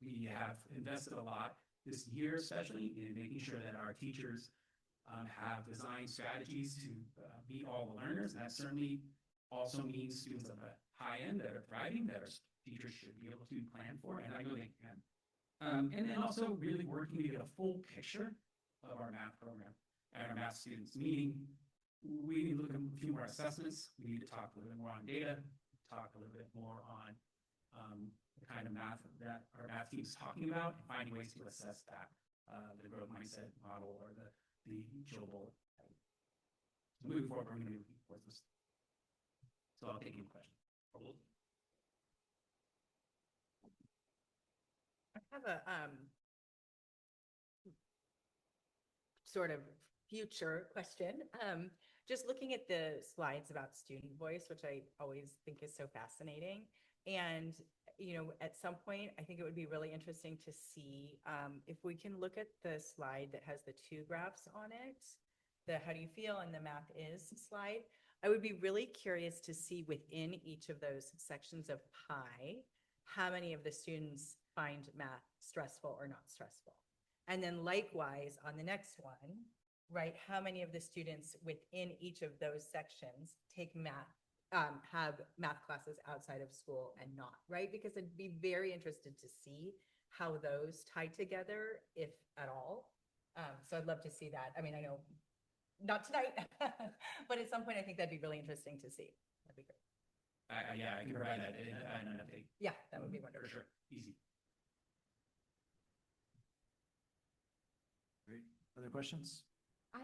We have invested a lot this year, especially in making sure that our teachers have designed strategies to meet all the learners. And that certainly also means students at the high end that are thriving, that our teachers should be able to plan for, and I know they can. And then also really working to get a full picture of our math program and our math students, meaning we need to look at a few more assessments. We need to talk a little bit more on data, talk a little bit more on the kind of math that our math team is talking about, and finding ways to assess that, the growth mindset model or the Jobel. So moving forward, we're going to be looking towards this. So I'll take any questions. I have a sort of future question. Just looking at the slides about student voice, which I always think is so fascinating. And, you know, at some point, I think it would be really interesting to see if we can look at the slide that has the two graphs on it, the how do you feel and the math is slide. I would be really curious to see within each of those sections of pie, how many of the students find math stressful or not stressful. And then likewise on the next one, right, how many of the students within each of those sections take math, have math classes outside of school and not, right? Because I'd be very interested to see how those tie together, if at all. So I'd love to see that. I mean, I know not tonight, but at some point, I think that'd be really interesting to see. That'd be great. Yeah, I can provide that in an update. Yeah, that would be wonderful. For sure, easy. Great. Other questions? I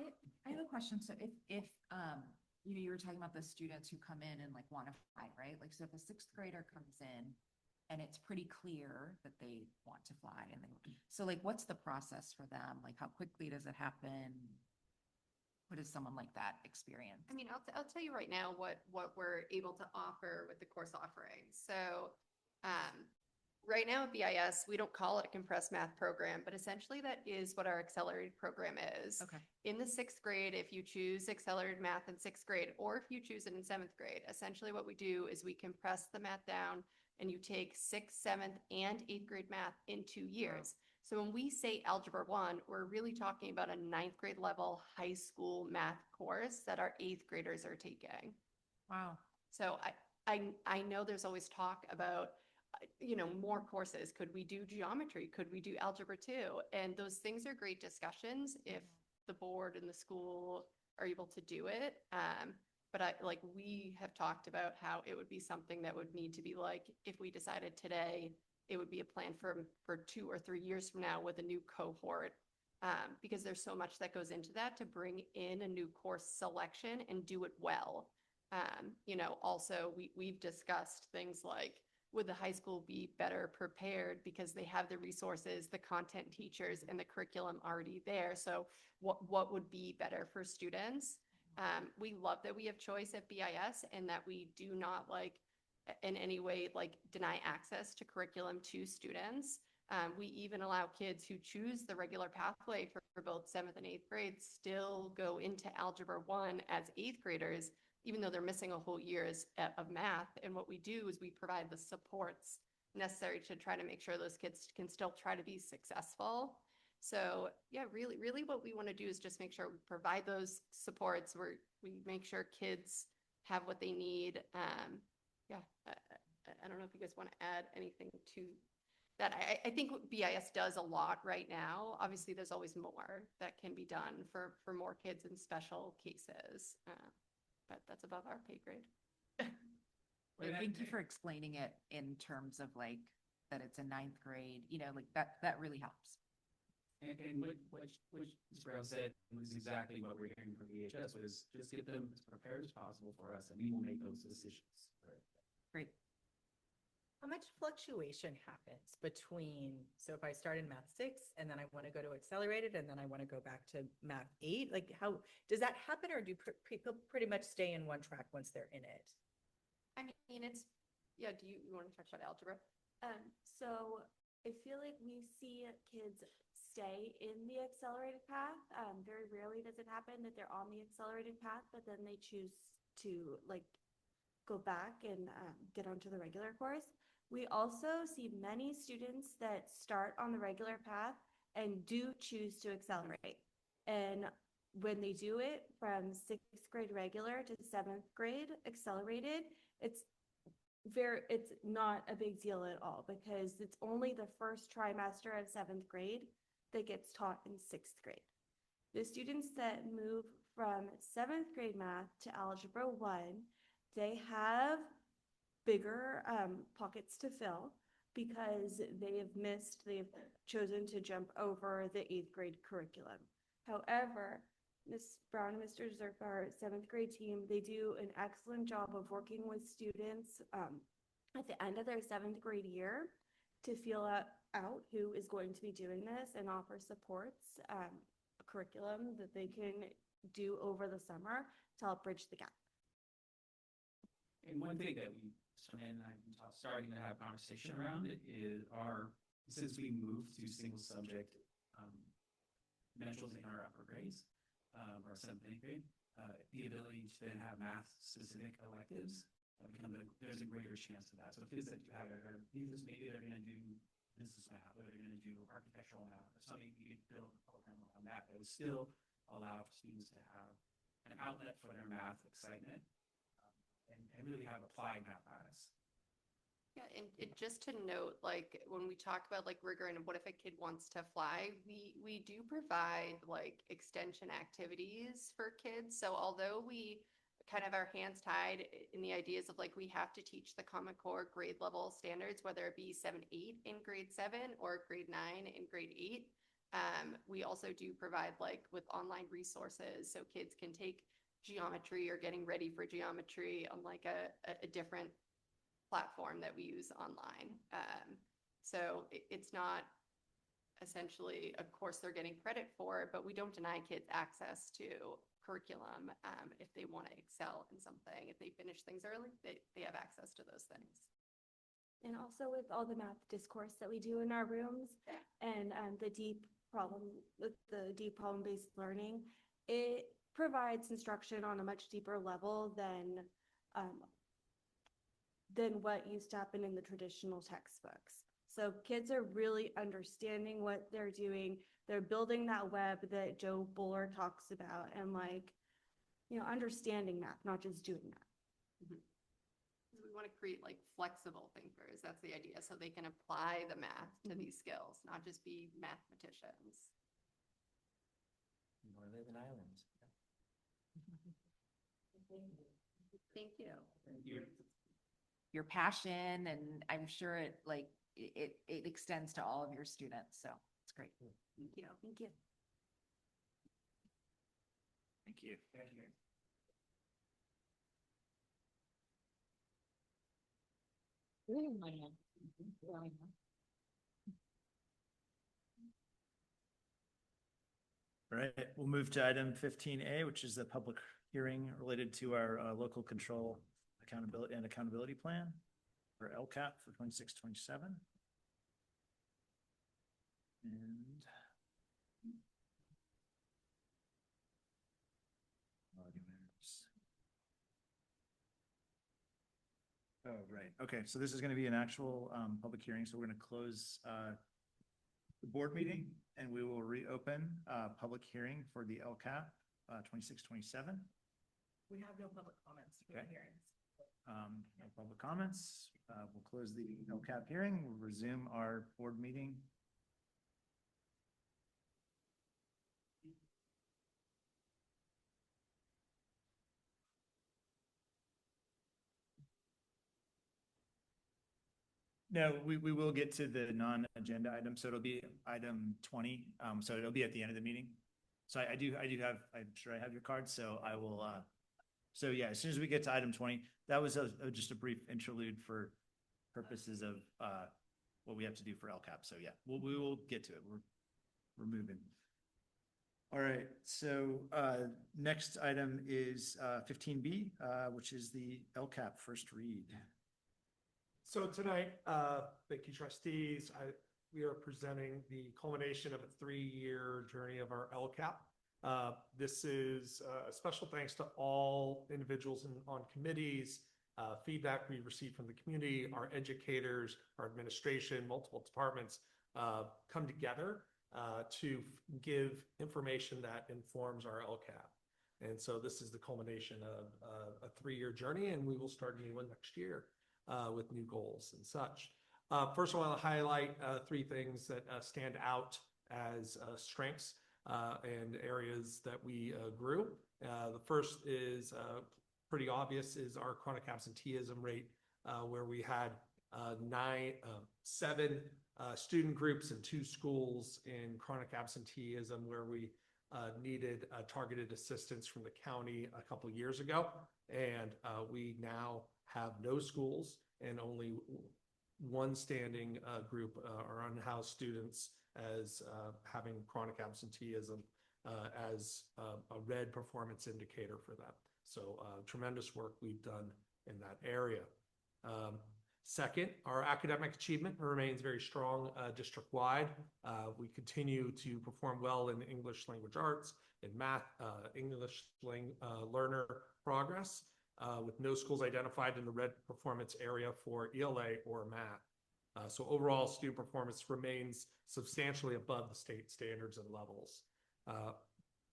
have a question. So if you know, you were talking about the students who come in and like want to fly, right? Like, so if a sixth grader comes in and it's pretty clear that they want to fly and so like, what's the process for them? Like, how quickly does it happen? What does someone like that experience? I mean, I'll tell you right now what we're able to offer with the course offering. So right now at BIS, we don't call it a compressed math program, but essentially that is what our accelerated program is. Okay. In the 6th grade, if you choose accelerated math in 6th grade, or if you choose it in 7th grade, essentially what we do is we compress the math down and you take 6th, 7th, and 8th grade math in 2 years. So when we say Algebra 1, we're really talking about a 9th grade level high school math course that our 8th graders are taking. Wow. So I know there's always talk about, more courses. Could we do geometry? Could we do Algebra 2? And those things are great discussions if the board and the school are able to do it. But we have talked about how it would be something that would need to be like, if we decided today, it would be a plan for 2 or 3 years from now with a new cohort, because there's so much that goes into that to bring in a new course selection and do it well. Also we've discussed things like, would the high school be better prepared because they have the resources, the content teachers, and the curriculum already there? So what would be better for students? We love that we have choice at BIS and that we do not in any way deny access to curriculum to students. We even allow kids who choose the regular pathway for both 7th and 8th grade still go into Algebra 1 as 8th graders, even though they're missing a whole year of math. And what we do is we provide the supports necessary to try to make sure those kids can still try to be successful. So yeah, really what we want to do is just make sure we provide those supports where we make sure kids have what they need. I don't know if you guys want to add anything to that. I think BIS does a lot right now. Obviously, there's always more that can be done for more kids in special cases. But that's above our pay grade. Thank you for explaining it in terms of that it's a 9th grade, that really helps. And what Ms. Brown said was exactly what we're hearing from EHS, was just get them as prepared as possible for us, and we will make those decisions. Great. How much fluctuation happens between, so if I start in math 6 and then I want to go to accelerated and then I want to go back to math 8, how does that happen, or do people pretty much stay in one track once they're in it? I mean, do you want to talk about algebra? So I feel like we see kids stay in the accelerated path. Very rarely does it happen that they're on the accelerated path, but then they choose to go back and get onto the regular course. We also see many students that start on the regular path and do choose to accelerate. And when they do it from 6th grade regular to 7th grade accelerated, it's not a big deal at all, because it's only the first trimester of 7th grade that gets taught in 6th grade. The students that move from 7th grade math to Algebra 1, they have bigger pockets to fill because they've chosen to jump over the 8th grade curriculum. However, Ms. Brown and Mr. Zerk, our 7th grade team, they do an excellent job of working with students at the end of their 7th grade year to feel out who is going to be doing this and offer supports, a curriculum that they can do over the summer to help bridge the gap. And one thing that I'm starting to have conversation around it is since we moved to single subject modules in our upper grades, or 7th and 8th grade, the ability to then have math specific electives, there's a greater chance of that. So kids that have maybe they're going to do business math, or they're going to do architectural math, or something, you could build a program around that would still allow students to have an outlet for their math excitement, and really have applied mathematics. Yeah, and just to note, when we talk about rigor and what if a kid wants to fly, we do provide extension activities for kids. So although we kind of our hands tied in the ideas of we have to teach the Common Core grade level standards, whether it be 7-8 in grade 7 or grade 9 in grade 8, we also do provide with online resources so kids can take geometry or getting ready for geometry on a different platform that we use online. So it's not essentially a course they're getting credit for, but we don't deny kids access to curriculum if they want to excel in something. If they finish things early, they have access to those things. And also with all the math discourse that we do in our rooms and the deep problem-based learning, it provides instruction on a much deeper level than what used to happen in the traditional textbooks. So kids are really understanding what they're doing. They're building that web that Joe Buller talks about and understanding math, not just doing math. We want to create like flexible thinkers. That's the idea. So they can apply the math to these skills, not just be mathematicians. More live in islands. Thank you. Your passion, and I'm sure it extends to all of your students. So it's great. Thank you. Thank you. Thank you. All right, we'll move to item 15A, which is the public hearing related to our local control accountability plan for LCAP for 26-27. And oh, right. Okay, so this is going to be an actual public hearing. So we're going to close the board meeting and we will reopen public hearing for the LCAP 26-27. We have no public comments for the Okay. hearings. No public comments. We'll close the LCAP hearing. We'll resume our board meeting. No, we will get to the non-agenda item, so it'll be item 20. So it'll be at the end of the meeting. So I do have, I'm sure I have your card, so I will, so yeah, as soon as we get to item 20, that was just a brief interlude for purposes of what we have to do for LCAP. So yeah, we will get to it. We're moving. All right, so next item is 15B, which is the LCAP first read. So tonight, thank you trustees, we are presenting the culmination of a 3-year journey of our LCAP. This is a special thanks to all individuals on committees, feedback we received from the community, our educators, our administration, multiple departments come together to give information that informs our LCAP. And so this is the culmination of a 3-year journey, and we will start a new one next year with new goals and such. First, I want to highlight 3 things that stand out as strengths and areas that we grew. The first is pretty obvious, is our chronic absenteeism rate, where we had 7 student groups in 2 schools in chronic absenteeism, where we needed targeted assistance from the county a couple years ago. And we now have no schools and only 1 standing group, our unhoused students, as having chronic absenteeism as a red performance indicator for them. So tremendous work we've done in that area. Second, our academic achievement remains very strong district-wide. We continue to perform well in English language arts, in math, English learner progress, with no schools identified in the red performance area for ELA or math. So overall, student performance remains substantially above the state standards and levels.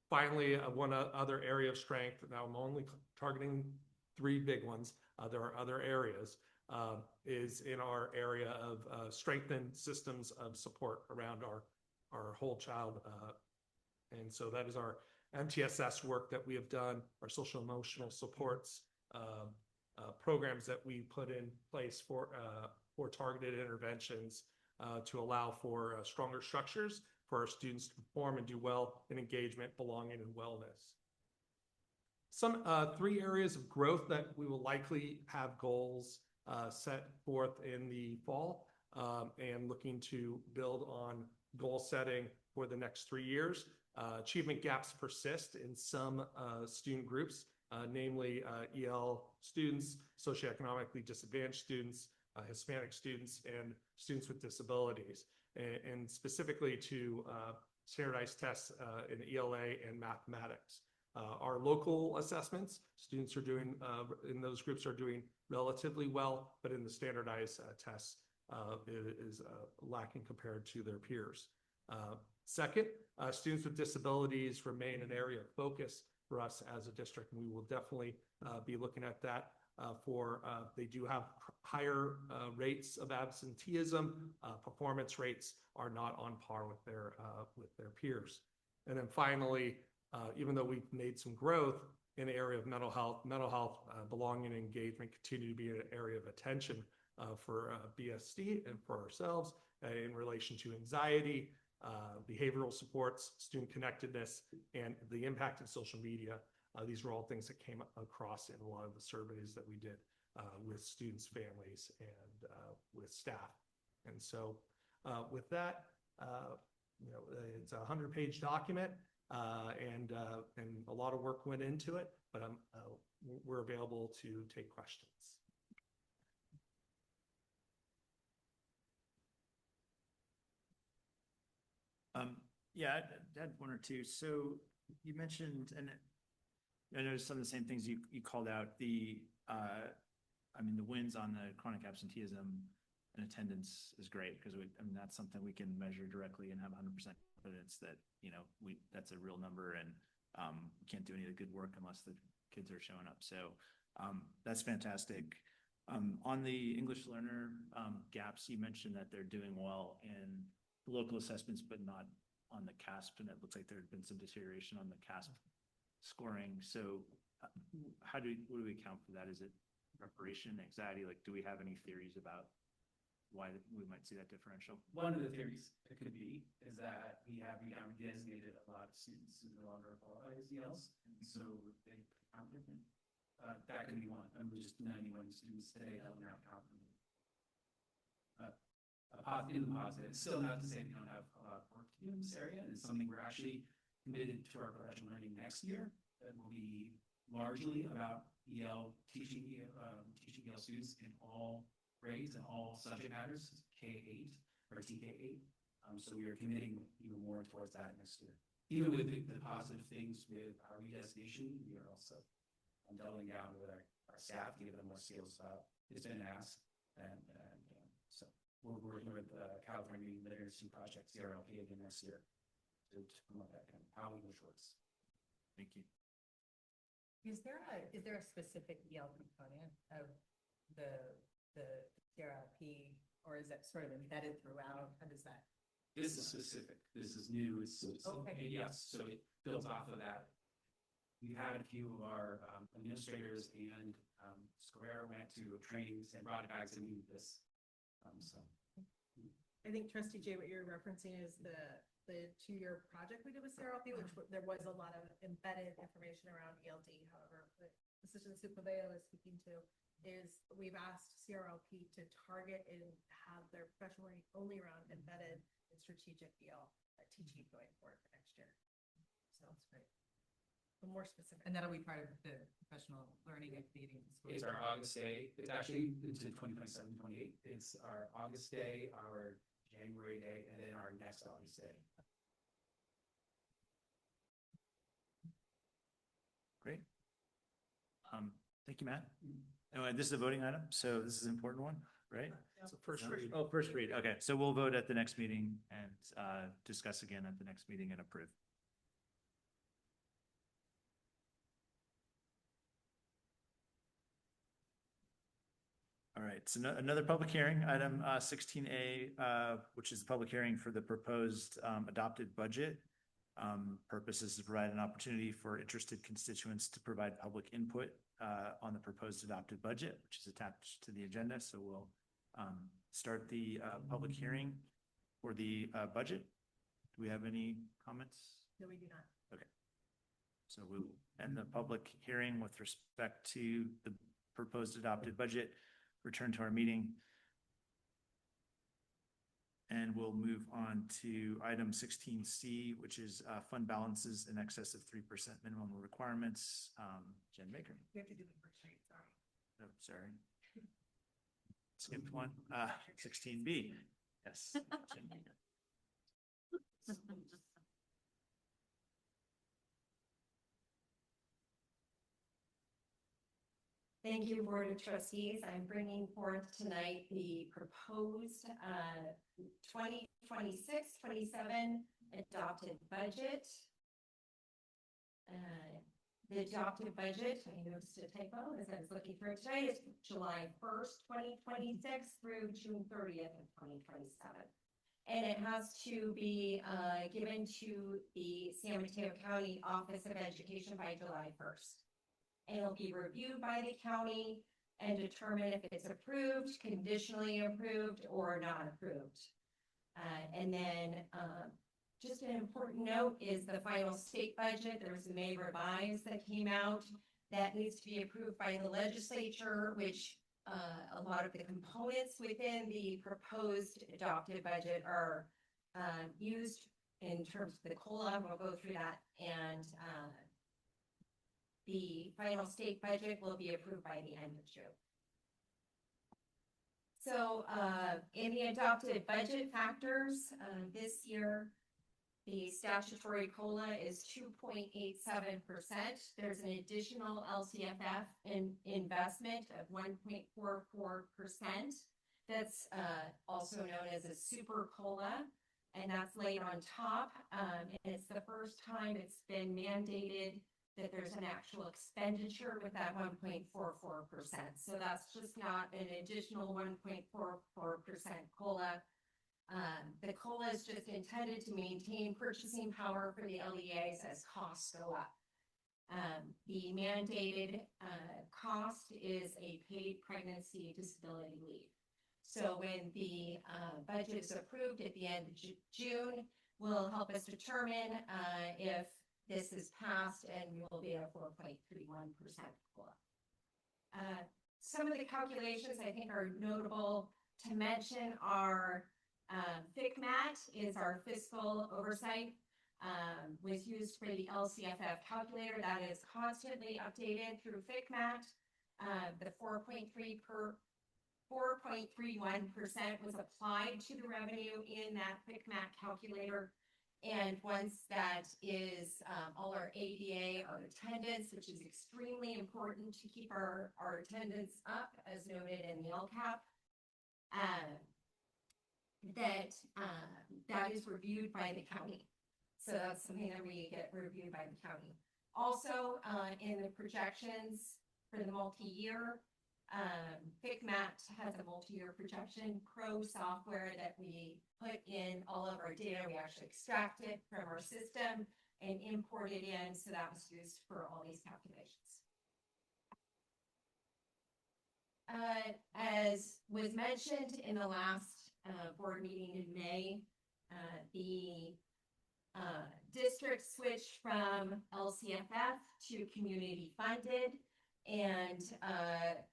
Finally, one other area of strength, now I'm only targeting 3 big ones, there are other areas, is in our area of strengthened systems of support around our whole child. And so that is our MTSS work that we have done, our social emotional supports, programs that we put in place for targeted interventions to allow for stronger structures for our students to perform and do well in engagement, belonging, and wellness. Some 3 areas of growth that we will likely have goals set forth in the fall, and looking to build on goal setting for the next 3 years. Achievement gaps persist in some student groups, namely EL students, socioeconomically disadvantaged students, Hispanic students and students with disabilities, and specifically to standardized tests in ELA and mathematics. Our local assessments, students are doing, in those groups are doing relatively well, but in the standardized tests is lacking compared to their peers. Second, students with disabilities remain an area of focus for us as a district, and we will definitely be looking at that. They do have higher rates of absenteeism. Performance rates are not on par with their peers. And then finally, even though we've made some growth in the area of mental health, belonging and engagement continue to be an area of attention for BSD and for ourselves in relation to anxiety, behavioral supports, student connectedness, and the impact of social media. These were all things that came across in a lot of the surveys that we did with students, families, and with staff. And so with that, it's a 100-page document, and a lot of work went into it, but we're available to take questions. Yeah, I had one or two. So you mentioned, and I noticed some of the same things you called out, the wins on the chronic absenteeism and attendance is great because that's something we can measure directly and have 100% confidence that, that's a real number, and we can't do any of the good work unless the kids are showing up. So that's fantastic. On the English learner gaps, you mentioned that they're doing well in the local assessments, but not on the CASP, and it looks like there had been some deterioration on the CASP scoring. So what do we account for that? Is it preparation, anxiety? Like, do we have any theories about why we might see that differential? One of the theories it could be is that we have designated a lot of students who no longer qualify as ELs, and so they count different. That could be one. We're just 91 students today that we're not counting. In the positive, it's still not to say we don't have a lot of work to do in this area, and it's something we're actually committed to our professional learning next year. That will be largely about teaching EL students in all grades and all subject matters, K-8 or TK-8. So we are committing even more towards that next year. Even with the positive things with our redesignation, we are also doubling down with our staff to give them more skills. It's been asked, and so we're working with California Literacy Project, CRLP, again next year to promote that kind of how English works. Thank you. Is there a specific EL component of the CRLP, or is that sort of embedded throughout? How does that? This is specific. This is new. It's okay. Yes, so it builds off of that. We've had a few of our administrators and Square went to trainings and brought it back to me this. I think Trustee Jay, what you're referencing is the 2-year project we did with CRLP, which there was a lot of embedded information around ELD. However, the Assistant Supervisor is speaking to is we've asked CRLP to target and have their professional learning only around embedded and strategic EL teaching going forward for next year. So that's great. But more specific. And that'll be part of the professional learning meeting. It's our August day. It's actually into 2027-28. It's our August day, our January day, and then our next August day. Great. Thank you, Matt. Anyway, this is a voting item, so this is an important one, right? It's a first read. Oh, first read. Okay, so we'll vote at the next meeting and discuss again at the next meeting and approve. All right, so another public hearing, item 16A, which is the public hearing for the proposed adopted budget. Purpose is to provide an opportunity for interested constituents to provide public input on the proposed adopted budget, which is attached to the agenda. So we'll start the public hearing for the budget. Do we have any comments? No, we do not. Okay. So we'll end the public hearing with respect to the proposed adopted budget. Return to our meeting. And we'll move on to item 16C, which is fund balances in excess of 3% minimum requirements. Jen Baker. We have to do the first read, sorry. Oh, sorry. skipped one, 16B. Yes. Thank you, Board of Trustees. I'm bringing forth tonight the proposed 2026-27 adopted budget. The adopted budget, I noticed a typo as I was looking for it today, is July 1st, 2026 through June 30th of 2027. And it has to be given to the San Mateo County Office of Education by July 1st. And it'll be reviewed by the county and determine if it's approved, conditionally approved, or not approved. And then just an important note is the final state budget. There was a May revise that came out that needs to be approved by the legislature, which a lot of the components within the proposed adopted budget are used in terms of the COLA. We'll go through that, and the final state budget will be approved by the end of June. So in the adopted budget factors this year, the statutory COLA is 2.87%. There's an additional LCFF investment of 1.44%. That's also known as a super COLA, and that's laid on top. And it's the first time it's been mandated that there's an actual expenditure with that 1.44%. So that's just not an additional 1.44% COLA. The COLA is just intended to maintain purchasing power for the LEAs as costs go up. The mandated cost is a paid pregnancy disability leave. So when the budget is approved at the end of June, will help us determine if this is passed, and we will be at 4.31% COLA. Some of the calculations I think are notable to mention are FICMAT is our fiscal oversight, was used for the LCFF calculator that is constantly updated through FICMAT. The 4.31% was applied to the revenue in that FICMAT calculator. And once that is all our ADA, our attendance, which is extremely important to keep our attendance up, as noted in the LCAP, that is reviewed by the county. So that's something that we get reviewed by the county. Also, in the projections for the multi-year, FICMAT has a multi-year projection pro software that we put in all of our data. We actually extract it from our system and import it in. So that was used for all these calculations. As was mentioned in the last board meeting in May, the district switched from LCFF to community funded. And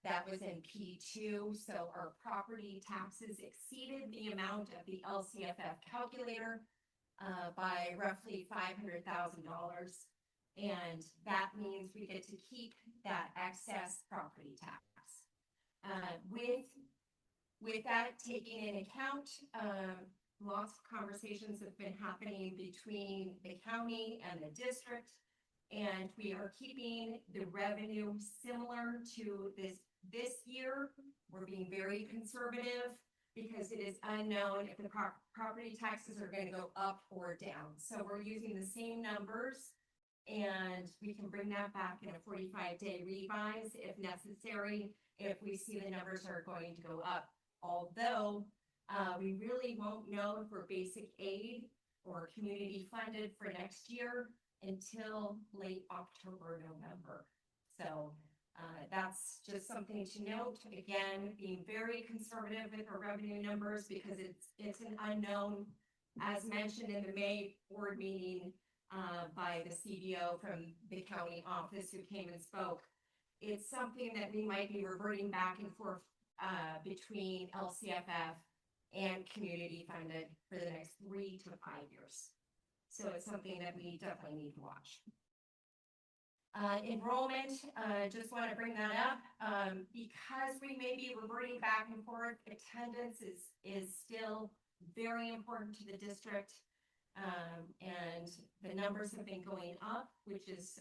that was in P2, so our property taxes exceeded the amount of the LCFF calculator by roughly $500,000. And that means we get to keep that excess property tax. With that taken in account, lots of conversations have been happening between the county and the district. And we are keeping the revenue similar to this year. We're being very conservative because it is unknown if the property taxes are going to go up or down. So we're using the same numbers, and we can bring that back in a 45-day revise if necessary, if we see the numbers are going to go up. Although we really won't know if we're basic aid or community funded for next year until late October, November. So that's just something to note. Again, being very conservative with our revenue numbers because it's an unknown, as mentioned in the May board meeting by the CDO from the county office who came and spoke. It's something that we might be reverting back and forth between LCFF and community funded for the next 3 to 5 years. So it's something that we definitely need to watch. Enrollment, just want to bring that up, because we may be reverting back and forth, attendance is still very important to the district. And the numbers have been going up, which is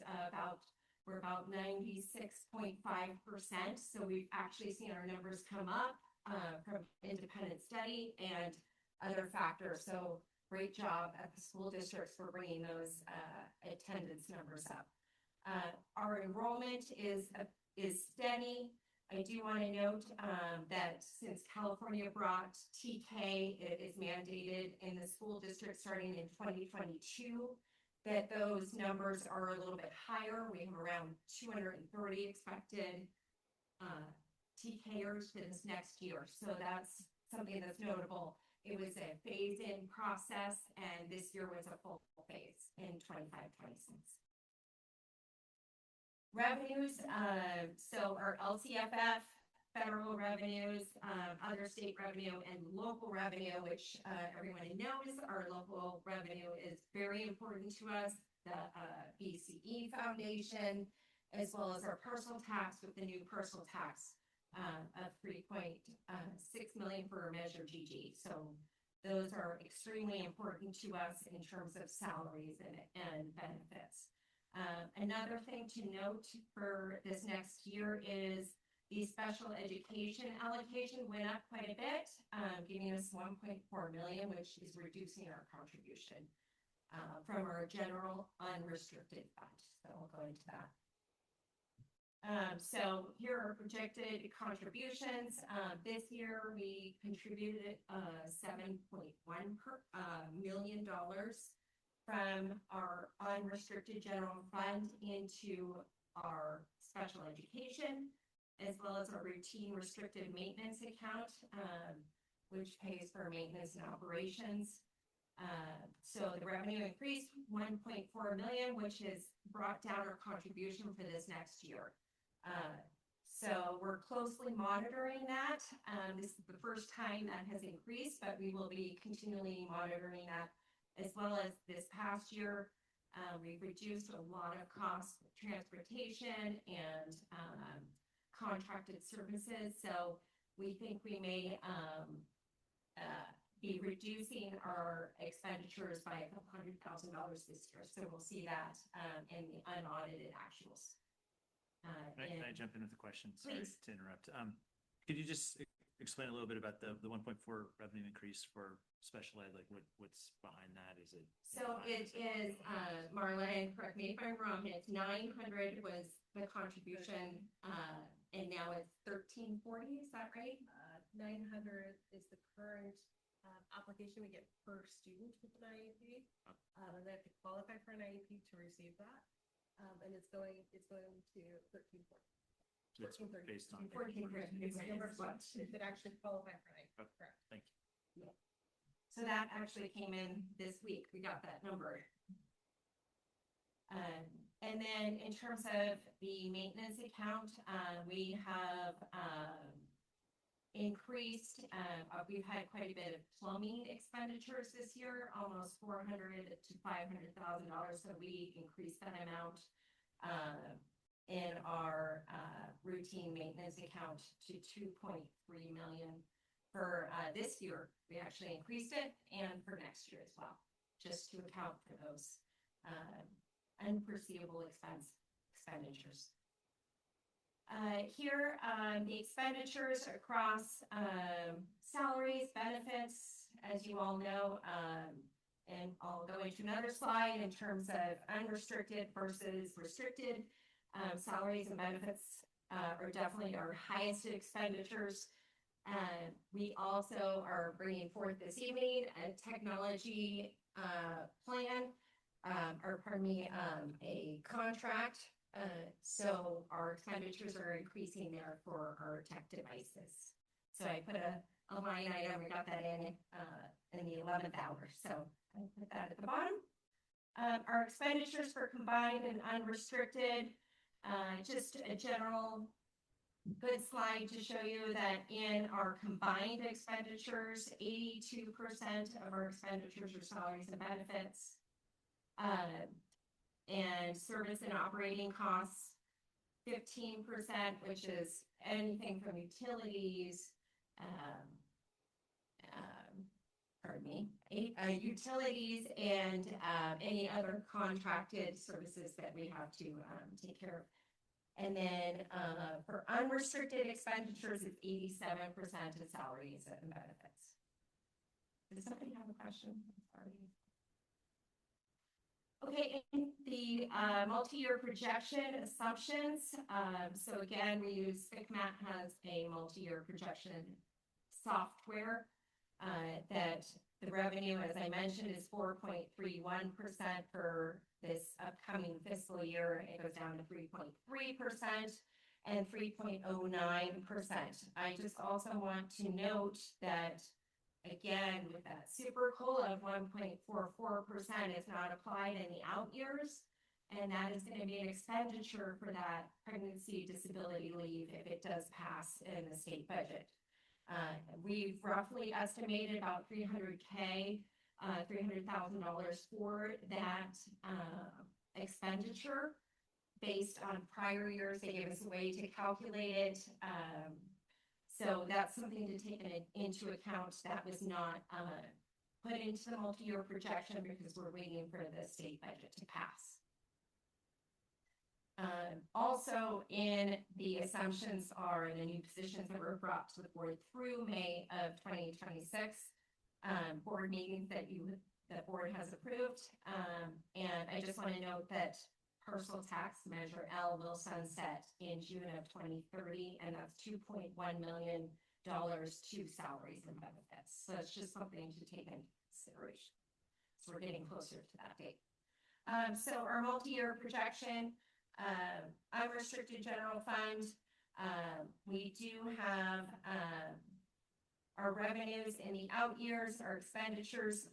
we're about 96.5%. So we've actually seen our numbers come up from independent study and other factors. So great job at the school districts for bringing those attendance numbers up. Our enrollment is steady. I do want to note that since California brought TK, it is mandated in the school district starting in 2022, that those numbers are a little bit higher. We have around 230 expected TKers for this next year. So that's something that's notable. It was a phase-in process, and this year was a full phase in 25-26. Revenues, so our LCFF, federal revenues, other state revenue, and local revenue, which everyone knows our local revenue is very important to us, the BCE Foundation, as well as our personal tax with the new personal tax of 3.6 million for Measure GG. So those are extremely important to us in terms of salaries and benefits. Another thing to note for this next year is the special education allocation went up quite a bit, giving us 1.4 million, which is reducing our contribution from our general unrestricted fund. So we'll go into that. So here are projected contributions. This year we contributed $7.1 million from our unrestricted general fund into our special education, as well as our routine restricted maintenance account, which pays for maintenance and operations. So the revenue increased 1.4 million, which has brought down our contribution for this next year. So we're closely monitoring that. This is the first time that has increased, but we will be continually monitoring that. As well as this past year, we've reduced a lot of costs of transportation and contracted services. So we think we may be reducing our expenditures by $100,000 this year. So we'll see that in the unaudited actuals. Can I jump in with a question? Sorry Please. to interrupt. Could you just explain a little bit about the 1.4 revenue increase for special ed? Like what's behind that? Is it? So it is, Marlene, correct me if I'm wrong, it's 900 was the contribution, and now it's 1340, is that right? 900 is the current application we get per student with an IEP. And they have to qualify for an IEP to receive that. And it's going to 1340. So it's based on. 1430. It's number of months that actually qualify for an IEP. Okay, Correct. thank you. Yeah. So that actually came in this week. We got that number. And then in terms of the maintenance account, we have increased, we've had quite a bit of plumbing expenditures this year, almost $400,000 to $500,000. So we increased that amount in our routine maintenance account to 2.3 million for this year. We actually increased it, and for next year as well, just to account for those unforeseeable expenditures. Here, the expenditures across salaries, benefits, as you all know, and I'll go into another slide in terms of unrestricted versus restricted. Salaries and benefits are definitely our highest expenditures. We also are bringing forth this evening a technology plan, a contract. So our expenditures are increasing there for our tech devices. So I put a line item, we got that in the 11th hour. So I put that at the bottom. Our expenditures for combined and unrestricted, just a general good slide to show you that in our combined expenditures, 82% of our expenditures are salaries and benefits. and service and operating costs, 15%, which is anything from utilities, pardon me, utilities and any other contracted services that we have to take care of. And then for unrestricted expenditures, it's 87% of salaries and benefits. Does somebody have a question? Sorry. Okay, in the multi-year projection assumptions, so again, we use FCMAT has a multi-year projection software that the revenue, as I mentioned, is 4.31% for this upcoming fiscal year. It goes down to 3.3% and 3.09%. I just also want to note that, again, with that super COLA of 1.44%, it's not applied in the out years. And that is going to be an expenditure for that pregnancy disability leave if it does pass in the state budget. We've roughly estimated about $300,000 for that expenditure based on prior years. They gave us a way to calculate it. So that's something to take into account. That was not put into the multi-year projection because we're waiting for the state budget to pass. Also in the assumptions are the new positions that were brought to the board through May of 2026, board meetings that the board has approved. And I just want to note that personal tax measure L will sunset in June of 2030, and that's $2.1 million to salaries and benefits. So it's just something to take into consideration. So we're getting closer to that date. So our multi-year projection, unrestricted general fund, we do have our revenues in the out years, our expenditures.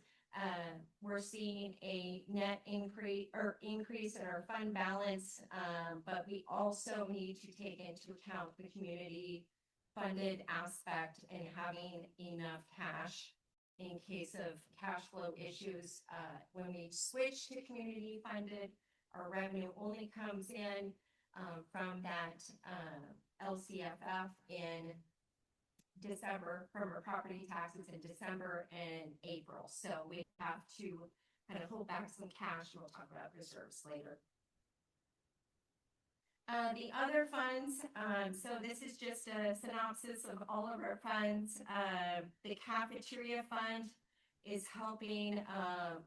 We're seeing a net increase in our fund balance, but we also need to take into account the community funded aspect and having enough cash in case of cash flow issues. When we switch to community funded, our revenue only comes in from that LCFF in December, from our property taxes in December and April. So we have to kind of hold back some cash. We'll talk about reserves later. The other funds, so this is just a synopsis of all of our funds. The cafeteria fund is helping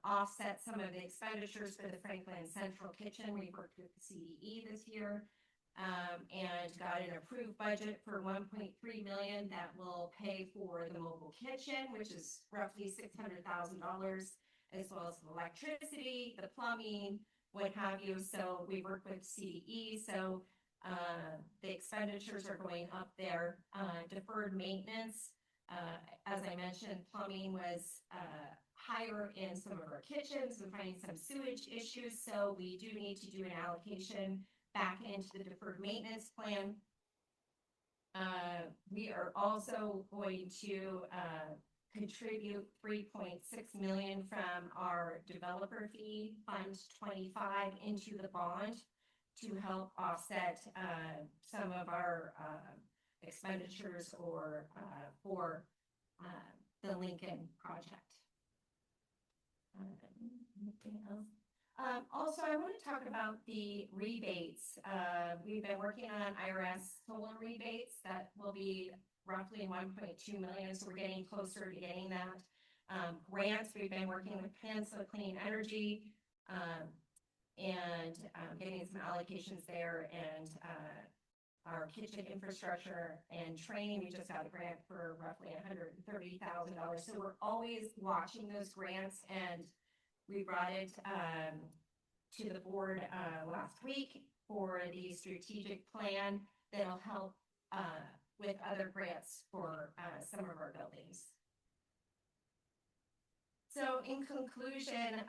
offset some of the expenditures for the Franklin Central Kitchen. We worked with the CDE this year and got an approved budget for $1.3 million that will pay for the mobile kitchen, which is roughly $600,000, as well as the electricity, the plumbing, what have you. So we work with CDE. So the expenditures are going up there. Deferred maintenance, as I mentioned, plumbing was higher in some of our kitchens. We're finding some sewage issues. So we do need to do an allocation back into the deferred maintenance plan. We are also going to contribute $3.6 million from our developer fee, Fund 25, into the bond to help offset some of our expenditures or for the Lincoln project. Anything else? Also, I want to talk about the rebates. We've been working on IRS solar rebates that will be roughly $1.2 million, so we're getting closer to getting that. Grants, we've been working with Peninsula Clean Energy and getting some allocations there, and our kitchen infrastructure and training. We just got a grant for roughly $130,000. So we're always watching those grants, and we brought it to the board last week for the strategic plan that'll help with other grants for some of our buildings. So in conclusion,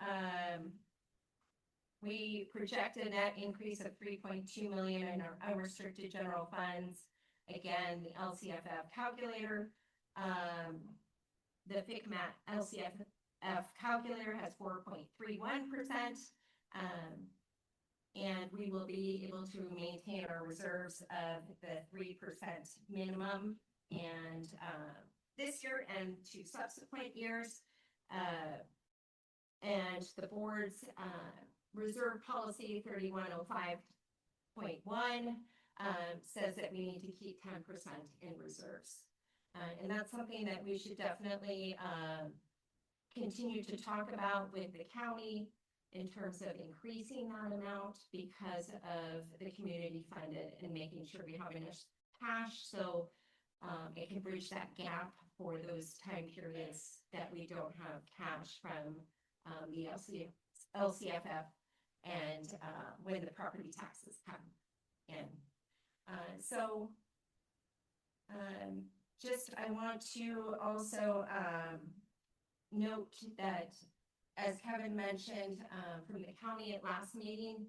we project a net increase of $3.2 million in our unrestricted general funds. Again, the LCFF calculator, the FCMAT LCFF calculator has 4.31%. And we will be able to maintain our reserves of the 3% minimum and this year and to subsequent years. And the board's reserve policy 3105.1 says that we need to keep 10% in reserves. And that's something that we should definitely continue to talk about with the county in terms of increasing that amount because of the community funded and making sure we have enough cash so it can bridge that gap for those time periods that we don't have cash from the LCFF and when the property taxes come in. Just I want to also note that, as Kevin mentioned from the county at last meeting,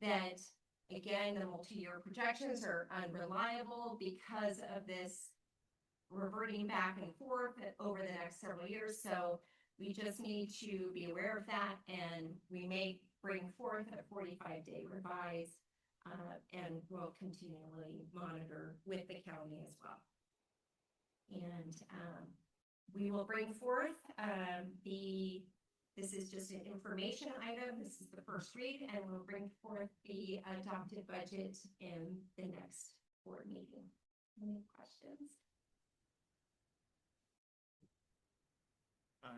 that again, the multi-year projections are unreliable because of this reverting back and forth over the next several years. So we just need to be aware of that, and we may bring forth a 45-day revise, and we'll continually monitor with the county as well. And we will bring forth this is just an information item. This is the first read, and we'll bring forth the adopted budget in the next board meeting. Any questions?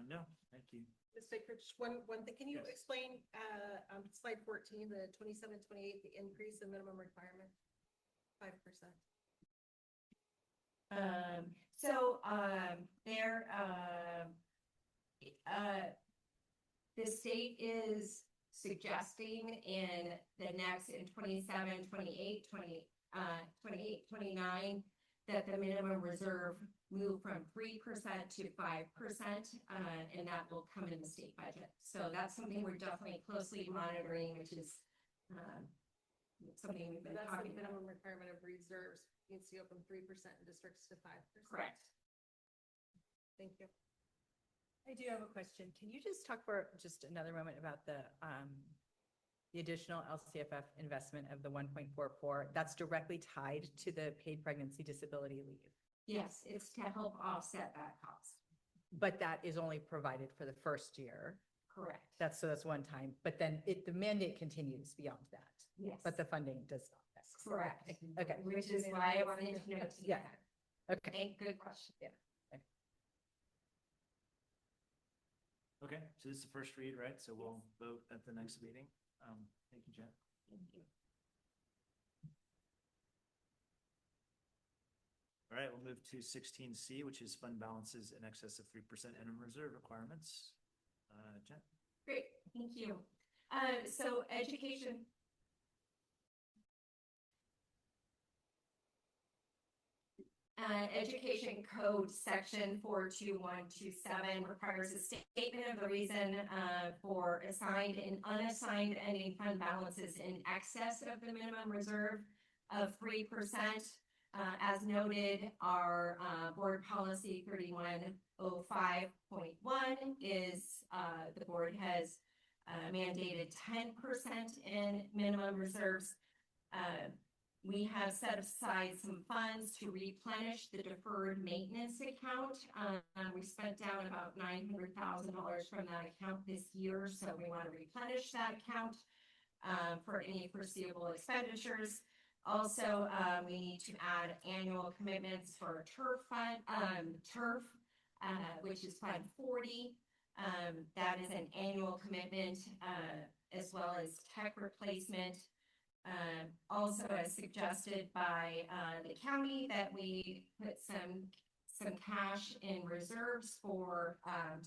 No, thank you. Ms. Baker, just one thing. Can you explain on slide 14, the 27-28, the increase in minimum requirement? 5%. The state is suggesting in the next, in 27, 28, 29, that the minimum reserve move from 3% to 5%, and that will come in the state budget. So that's something we're definitely closely monitoring, which is something we've been talking the about. minimum requirement of reserves needs to go from 3% in districts to 5%. Correct. Thank you. I do have a question. Can you just talk for just another moment about the additional LCFF investment of the 1.44? That's directly tied to the paid pregnancy disability leave. Yes, it's to help offset that cost. But that is only provided for the first year. Correct. That's one time, but then the mandate continues beyond that. Yes. But the funding does not. Correct. Okay. Which is why I wanted to note. Yeah. Okay. Good question. Yeah. Okay, so this is the first read, right? So we'll vote at the next meeting. Thank you, Jen. Thank you. All right, we'll move to 16C, which is fund balances in excess of 3% minimum reserve requirements. Jen. Great, thank you. So education. Education Code Section 42127 requires a statement of the reason for assigned and unassigned ending fund balances in excess of the minimum reserve of 3%. As noted, our board policy 3105.1 is the board has mandated 10% in minimum reserves. We have set aside some funds to replenish the deferred maintenance account. We spent down about $900,000 from that account this year, so we want to replenish that account for any foreseeable expenditures. Also, we need to add annual commitments for turf fund, which is Fund 40. That is an annual commitment, as well as tech replacement. Also, as suggested by the county, that we put some cash in reserves for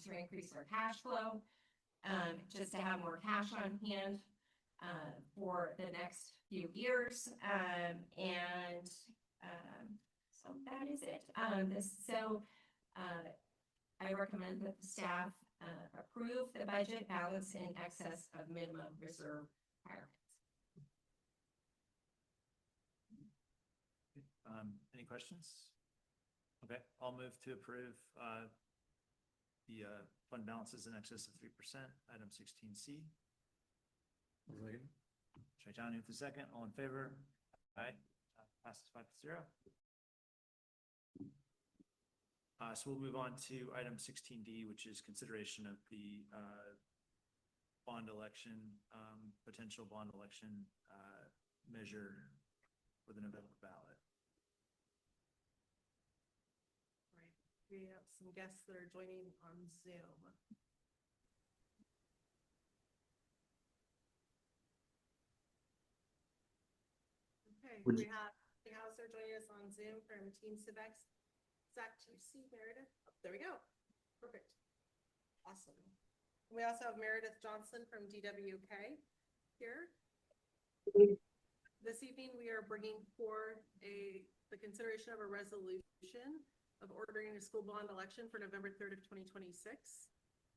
to increase our cash flow, just to have more cash on hand for the next few years. So that is it. I recommend that the staff approve the budget balance in excess of minimum reserve requirements. Any questions? Okay, I'll move to approve the fund balances in excess of 3%, item 16C. Shaitani with the second. All in favor? Aye. Passes 5-0. So we'll move on to item 16D, which is consideration of the bond election, potential bond election measure for the November ballot. Right. We have some guests that are joining on Zoom. Okay, Would we you- have the Hauser joining us on Zoom from Team Civex. Zach, do you see Meredith? Oh, there we go. Perfect. Awesome. We also have Meredith Johnson from DWK here. This evening, we are bringing forward the consideration of a resolution of ordering a school bond election for November 3rd of 2026.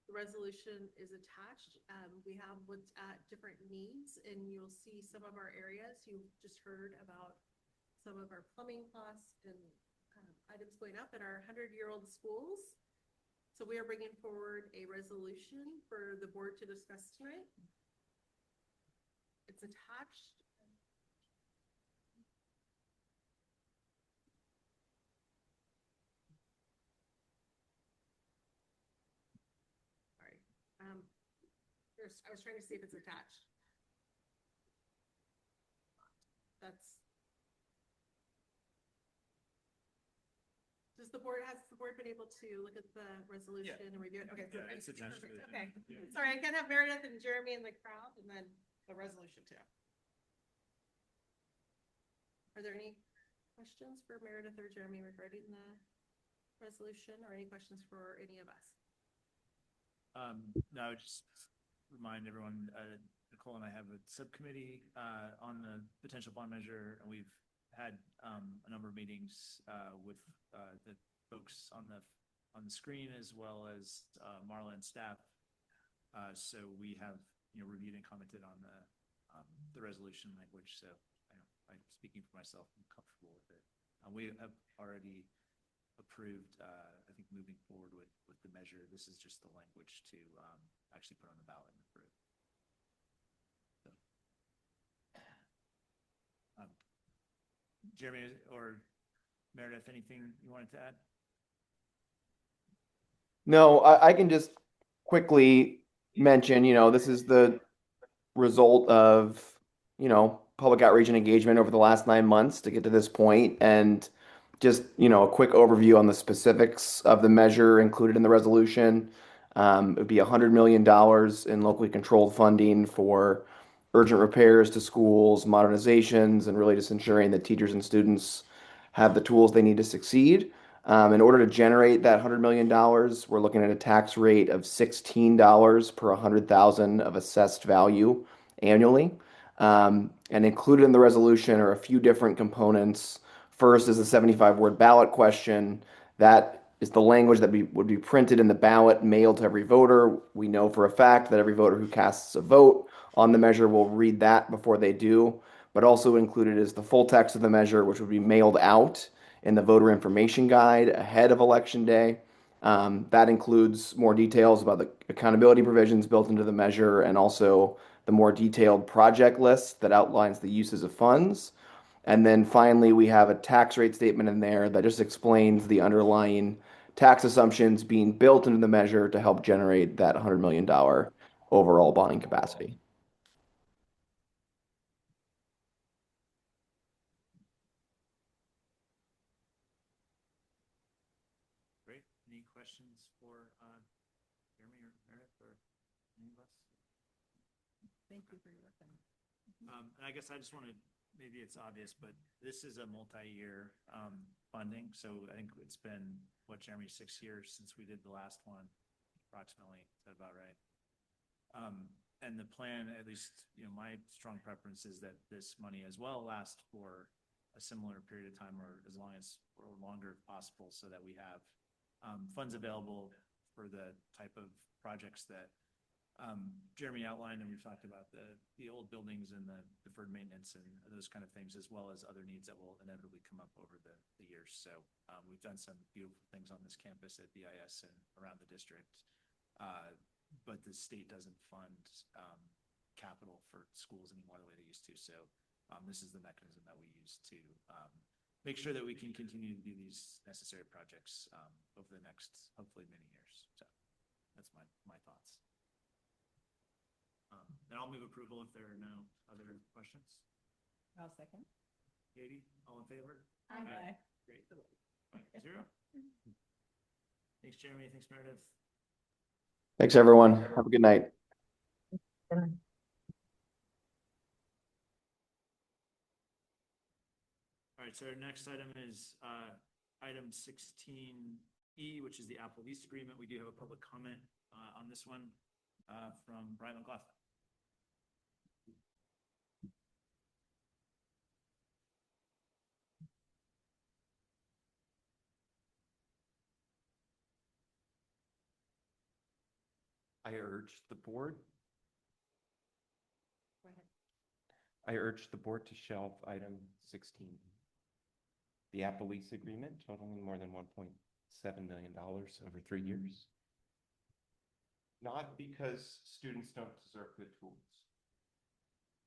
The resolution is attached. We have looked at different needs, and you'll see some of our areas. You've just heard about some of our plumbing costs and items going up in our 100-year-old schools. So we are bringing forward a resolution for the board to discuss tonight. It's attached. All right. I was trying to see if it's attached. Has the board been able to look at the resolution and review it? Okay. Yeah, it's attached to Perfect. it. Okay. Yeah. Sorry, I can't have Meredith and Jeremy in the crowd and then the resolution too. Are there any questions for Meredith or Jeremy regarding the resolution, or any questions for any of us? No, just remind everyone, Nicole and I have a subcommittee on the potential bond measure, and we've had a number of meetings with the folks on the screen, as well as Marla and staff. So we have reviewed and commented on the resolution language. So I'm speaking for myself. I'm comfortable with it. We have already approved, I think, moving forward with the measure. This is just the language to actually put on the ballot and approve. So, Jeremy or Meredith, anything you wanted to add? No, I can just quickly mention, this is the result of, public outreach and engagement over the last 9 months to get to this point. And just, a quick overview on the specifics of the measure included in the resolution. It would be $100 million in locally controlled funding for urgent repairs to schools, modernizations, and really just ensuring that teachers and students have the tools they need to succeed. In order to generate that $100 million, we're looking at a tax rate of $16 per 100,000 of assessed value annually. And included in the resolution are a few different components. First is a 75-word ballot question. That is the language that would be printed in the ballot, mailed to every voter. We know for a fact that every voter who casts a vote on the measure will read that before they do. But also included is the full text of the measure, which would be mailed out in the voter information guide ahead of Election Day. That includes more details about the accountability provisions built into the measure, and also the more detailed project list that outlines the uses of funds. And then finally, we have a tax rate statement in there that just explains the underlying tax assumptions being built into the measure to help generate that $100 million overall bonding capacity. Great. Any questions for Jeremy or Meredith or any of us? Thank you for your work. And I guess I just want to, maybe it's obvious, but this is a multi-year funding. So I think it's been, Jeremy, 6 years since we did the last one, approximately. Is that about right? And the plan, at least, my strong preference is that this money as well lasts for a similar period of time, or as long as, or longer if possible, so that we have funds available for the type of projects that Jeremy outlined, and we've talked about the old buildings and the deferred maintenance and those kind of things, as well as other needs that will inevitably come up over the years. So we've done some beautiful things on this campus at BIS and around the district, but the state doesn't fund capital for schools any more the way they used to. So this is the mechanism that we use to make sure that we can continue to do these necessary projects over the next, hopefully, many years. So that's my thoughts. And I'll move approval if there are no other questions. I'll second. Katie, all in favor? Aye. Great. 5-0. Thanks, Jeremy. Thanks, Meredith. Thanks, everyone. Have a good night. All right, so our next item is item 16E, which is the Apple lease agreement. We do have a public comment on this one from Brian McLaughlin. I urge the board Go ahead. I urge the board to shelve item 16. The Apple lease agreement totaling more than $1.7 million over 3 years. Not because students don't deserve good tools,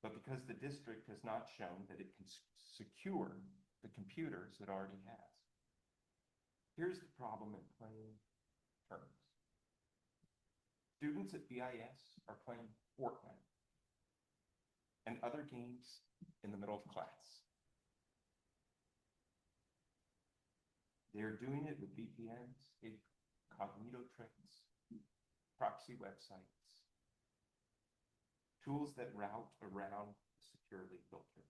but because the district has not shown that it can secure the computers it already has. Here's the problem in plain terms. Students at BIS are playing Fortnite and other games in the middle of class. They're doing it with VPNs, incognito tricks, proxy websites, tools that route around the security filter.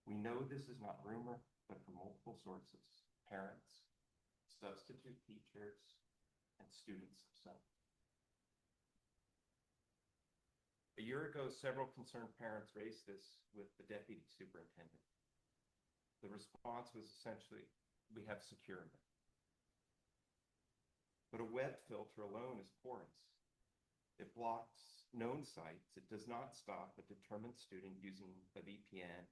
We know this is not rumor, but from multiple sources, parents, substitute teachers, and students themselves. A year ago, several concerned parents raised this with the deputy superintendent. The response was essentially, we have security. But a web filter alone is porous. It blocks known sites. It does not stop a determined student using a VPN.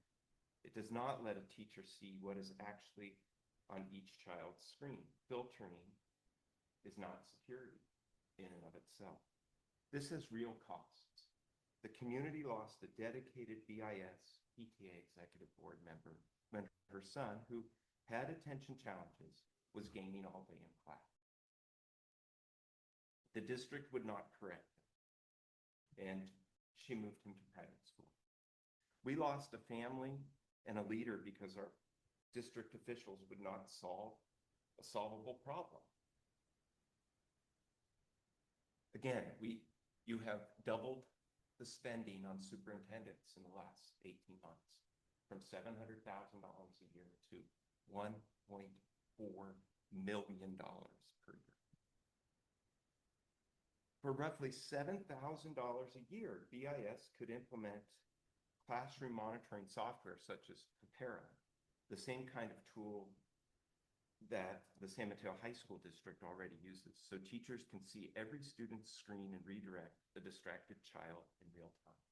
It does not let a teacher see what is actually on each child's screen. Filtering is not security in and of itself. This has real costs. The community lost a dedicated BIS PTA executive board member when her son, who had attention challenges, was gaming all day in class. The district would not correct it, and she moved him to private school. We lost a family and a leader because our district officials would not solve a solvable problem. Again, you have doubled the spending on superintendents in the last 18 months, from $700,000 a year to $1.4 million per year. For roughly $7,000 a year, BIS could implement classroom monitoring software such as Compara, the same kind of tool that the San Mateo High School district already uses, so teachers can see every student's screen and redirect the distracted child in real time.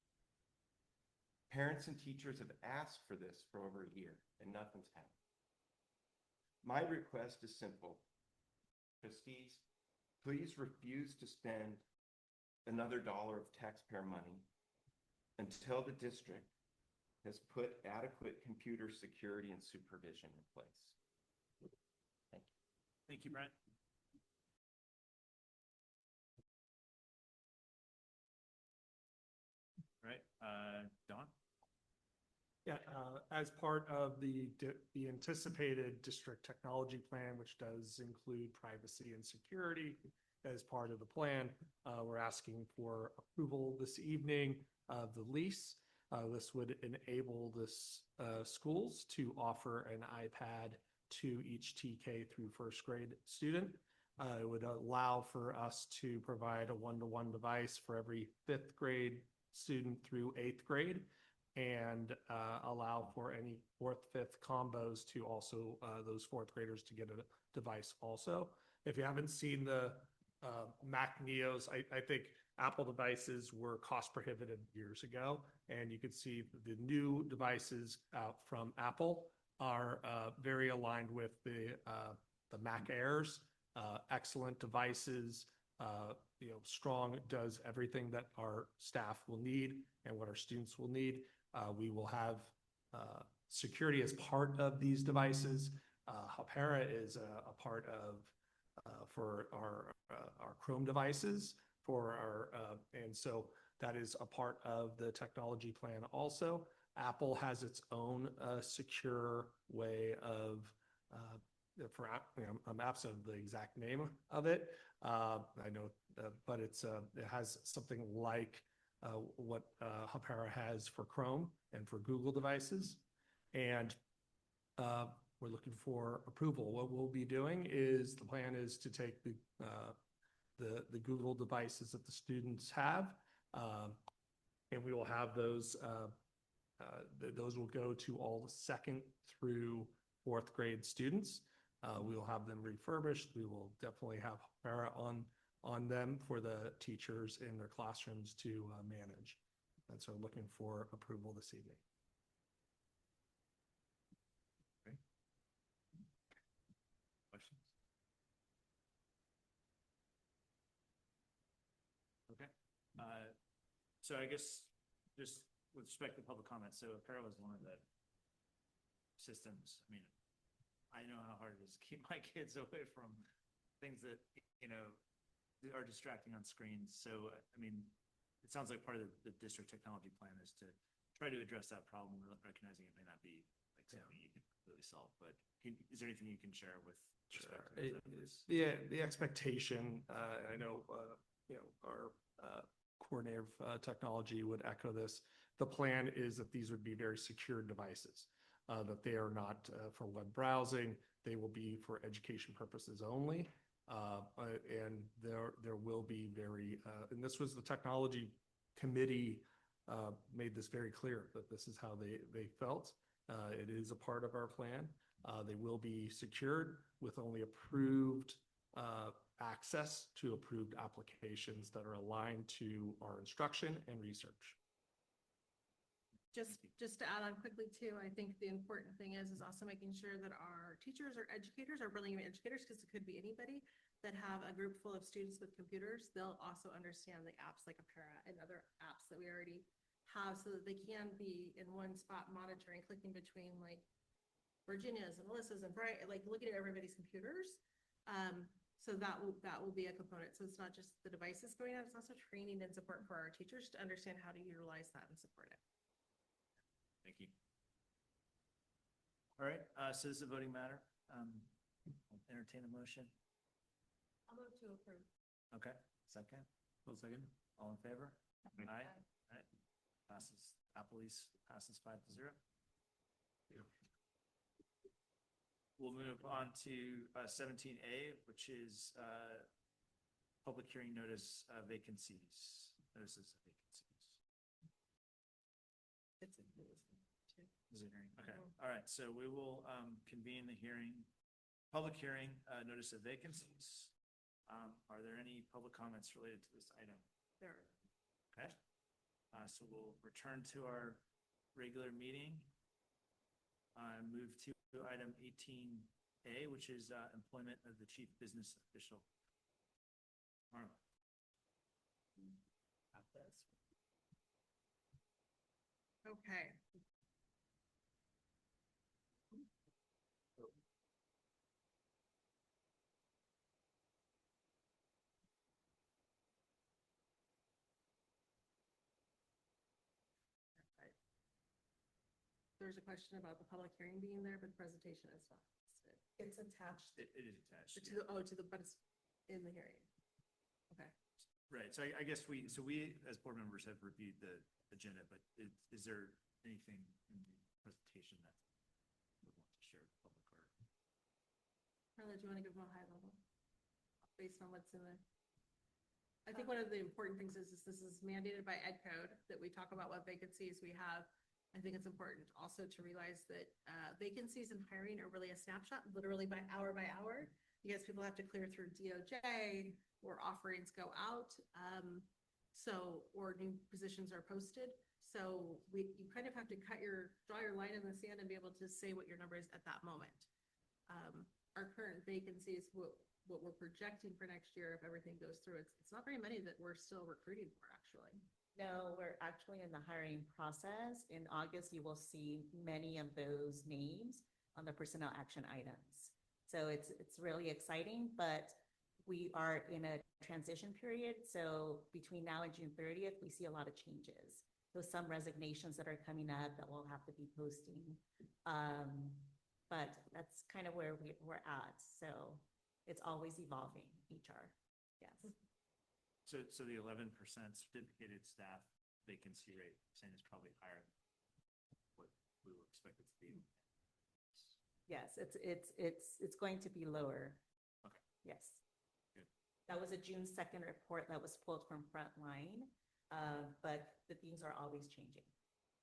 Parents and teachers have asked for this for over a year, and nothing's happened. My request is simple. Trustees, please refuse to spend another dollar of taxpayer money until the district has put adequate computer security and supervision in place. Thank you. Thank you, Brent. All right, Don? Yeah, as part of the anticipated district technology plan, which does include privacy and security as part of the plan, we're asking for approval this evening of the lease. This would enable this schools to offer an iPad to each TK through first grade student. It would allow for us to provide a one-to-one device for every fifth grade student through eighth grade, and allow for any fourth, fifth combos to also those fourth graders to get a device also. If you haven't seen the Mac Neos, I think Apple devices were cost prohibitive years ago, and you could see the new devices out from Apple are very aligned with the Mac Airs, excellent devices, Strong does everything that our staff will need and what our students will need. We will have security as part of these devices. Hapera is a part of for our Chrome devices and so that is a part of the technology plan also. Apple has its own secure way of I'm absent of the exact name of it. I know, but it has something like what Hapera has for Chrome and for Google devices. And we're looking for approval. What we'll be doing is the plan is to take the Google devices that the students have, and we will have those. Those will go to all the 2nd through 4th grade students. We will have them refurbished. We will definitely have Hapera on them for the teachers in their classrooms to manage. And so looking for approval this evening. Okay. Questions? Okay. So I guess just with respect to public comment, so Hapera was one of the systems. I mean, I know how hard it is to keep my kids away from things that, are distracting on screens. So, I mean, it sounds like part of the district technology plan is to try to address that problem, recognizing it may not be like something you can completely solve, but is there anything you can share with? Sure. The expectation, I know, our coordinator of technology would echo this. The plan is that these would be very secure devices, that they are not for web browsing. They will be for education purposes only. And there will be and this was the technology committee made this very clear that this is how they felt. It is a part of our plan. They will be secured with only approved access to approved applications that are aligned to our instruction and research. Just to add on quickly too, I think the important thing is also making sure that our teachers or educators, our Burlingame educators, because it could be anybody that have a group full of students with computers, they'll also understand the apps like Hapera and other apps that we already have so that they can be in one spot monitoring, clicking between like Virginia's and Melissa's and Bright, like looking at everybody's computers. So that will be a component. So it's not just the devices going out, it's also training and support for our teachers to understand how to utilize that and support it. Thank you. All right, so this is a voting matter. I'll entertain a motion. I'll move to approve. Okay, second. Full second. All in favor? Aye. Aye. Passes. Apple Lease passes 5-0. We'll move on to 17A, which is public hearing notice vacancies. Notices of vacancies. It's a Is it hearing? Okay. All right. So we will convene the hearing, public hearing, notice of vacancies. Are there any public comments related to this item? there. Okay. So we'll return to our regular meeting. Move to item 18A, which is employment of the chief business official. Marla. Okay. There's a question about the public hearing being there, but the presentation is not listed. It's attached. It is attached. But it's in the hearing. Okay. Right. So I guess we as board members have reviewed the agenda, but is there anything in the presentation that we want to share with the public? Carla, do you want to give them a high level based on what's in there? I think one of the important things is this is mandated by Ed Code that we talk about what vacancies we have. I think it's important also to realize that vacancies and hiring are really a snapshot, literally by hour, because people have to clear through DOJ or offerings go out. Or new positions are posted. So you kind of have to draw your line in the sand and be able to say what your number is at that moment. our current vacancies, what we're projecting for next year, if everything goes through, it's not very many that we're still recruiting for, actually. No, we're actually in the hiring process. In August, you will see many of those names on the personnel action items. So it's really exciting, but we are in a transition period. So between now and June 30th, we see a lot of changes. So some resignations that are coming up that we'll have to be posting. But that's kind of where we're at. So it's always evolving, HR. Yes. So the 11% certificated staff vacancy rate, saying is probably higher than what we were expected to be. Yes, it's going to be lower. Okay. Yes. Good. That was a June 2nd report that was pulled from Frontline, but the things are always changing.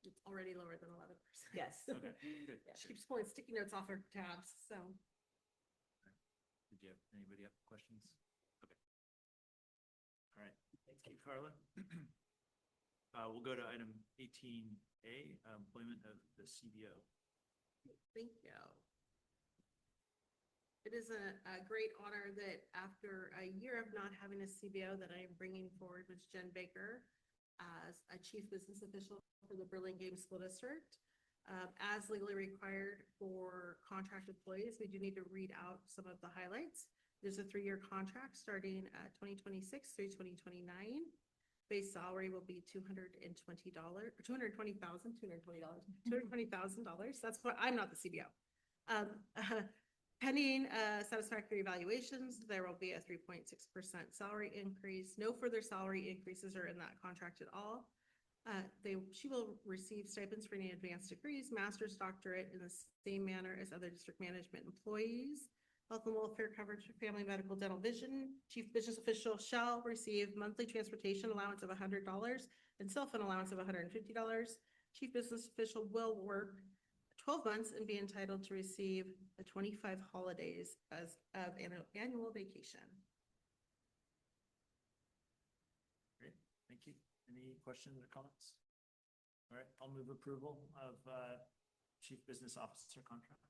It's already lower than 11%. Yes. Okay, good. Yeah. She keeps pulling sticky notes off her tabs, so. Did you have anybody have questions? Okay. All right, thank you, Carla. We'll go to item 18A, employment of the CBO. Thank you. It is a great honor that after a year of not having a CBO that I am bringing forward Ms. Jen Baker as a chief business official for the Burlingame School District. As legally required for contract employees, we do need to read out some of the highlights. There's a 3-year contract starting at 2026 through 2029. Base salary will be $220,000. That's what, I'm not the CBO. Pending satisfactory evaluations, there will be a 3.6% salary increase. No further salary increases are in that contract at all. She will receive stipends for any advanced degrees, master's, doctorate in the same manner as other district management employees. Health and welfare coverage, family, medical, dental, vision. Chief business official shall receive monthly transportation allowance of $100 and cell phone allowance of $150. Chief business official will work 12 months and be entitled to receive the 25 holidays as of annual vacation. Great, thank you. Any questions or comments? All right, I'll move approval of chief business officer contract.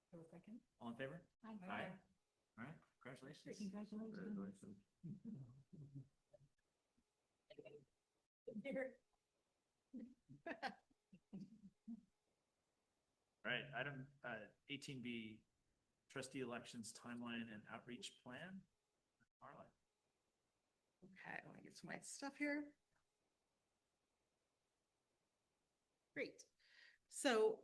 Second. All in favor? Aye. Aye. All right, congratulations. Congratulations. All right, item 18B, trustee elections timeline and outreach plan. Marla. Okay, let me get to my stuff here. Great. So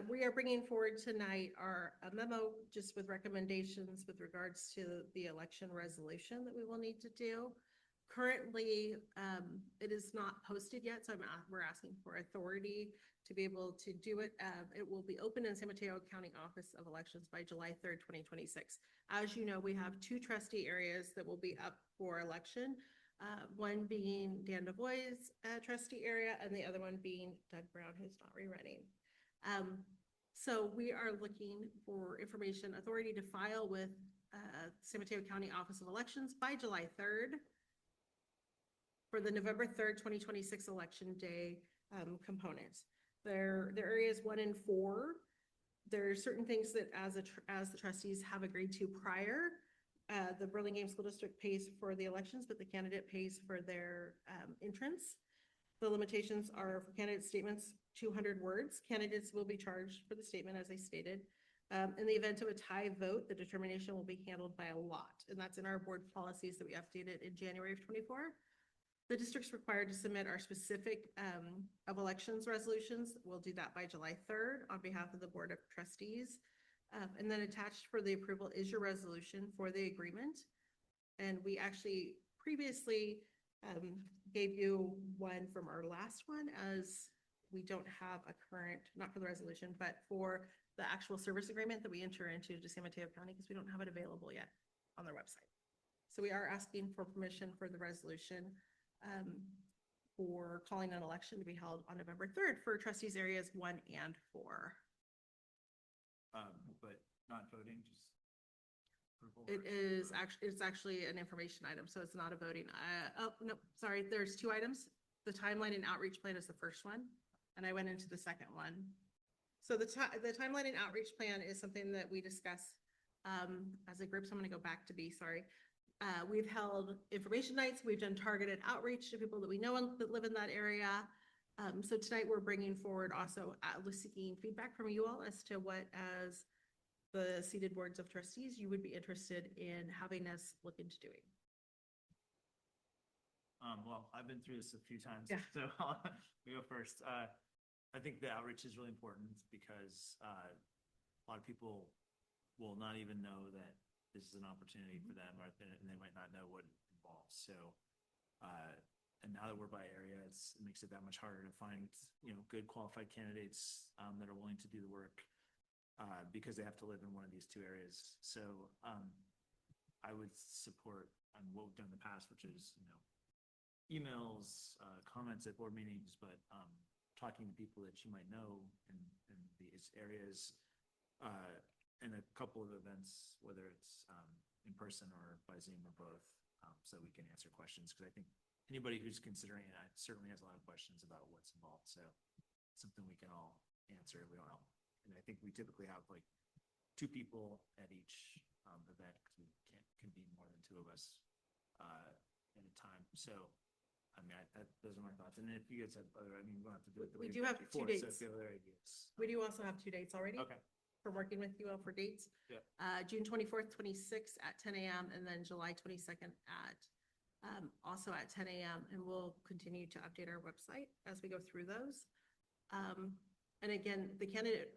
we are bringing forward tonight a memo just with recommendations with regards to the election resolution that we will need to do. Currently, it is not posted yet, so we're asking for authority to be able to do it. It will be open in San Mateo County Office of Elections by July 3rd, 2026. As you know, we have 2 trustee areas that will be up for election. One being Dan DeVoy's trustee area and the other one being Doug Brown, who's not rerunning. So we are looking for information authority to file with San Mateo County Office of Elections by July 3rd for the November 3rd, 2026 election day components. Their areas 1 and 4. There are certain things that as the trustees have agreed to prior. The Burlingame School District pays for the elections, but the candidate pays for their entrance. The limitations are for candidate statements, 200 words. Candidates will be charged for the statement as I stated. In the event of a tie vote, the determination will be handled by a lot. And that's in our board policies that we updated in January of 24. The district's required to submit our specific of elections resolutions. We'll do that by July 3rd on behalf of the Board of Trustees. And then attached for the approval is your resolution for the agreement. And we actually previously gave you one from our last one, as we don't have a current, not for the resolution, but for the actual service agreement that we enter into to San Mateo County, because we don't have it available yet on their website. So we are asking for permission for the resolution for calling an election to be held on November 3rd for trustees areas 1 and 4. But not voting, just approval. It's actually an information item, so it's not a voting. Oh, no, sorry, there's 2 items. The timeline and outreach plan is the first one, and I went into the second one. So the timeline and outreach plan is something that we discuss as a group. So I'm going to go back to B, sorry. We've held information nights. We've done targeted outreach to people that we know that live in that area. So tonight we're bringing forward also seeking feedback from you all as to what, as the seated boards of trustees, you would be interested in having us look into doing. Well, I've been through this a few times, Yeah. so we go first. I think the outreach is really important because a lot of people will not even know that this is an opportunity for them, or and they might not know what it involves. So, and now that we're by area, it makes it that much harder to find, good qualified candidates that are willing to do the work because they have to live in one of these two areas. So, I would support what we've done in the past, which is, emails, comments at board meetings, but talking to people that you might know in these areas, and a couple of events, whether it's in person or by Zoom or both, so we can answer questions. Because I think anybody who's considering it certainly has a lot of questions about what's involved. So something we can all answer. We don't know. And I think we typically have like 2 people at each event because we can't convene more than 2 of us at a time. So. I mean, those are my thoughts. And if you guys have other, we don't have to do it. We do have 2 So dates. if you have other ideas. We do also have 2 dates already. Okay. For working with you all for dates. Yeah. June 24th, 26th at 10 a.m. and then July 22nd at also at 10 a.m. And we'll continue to update our website as we go through those. And again, the candidate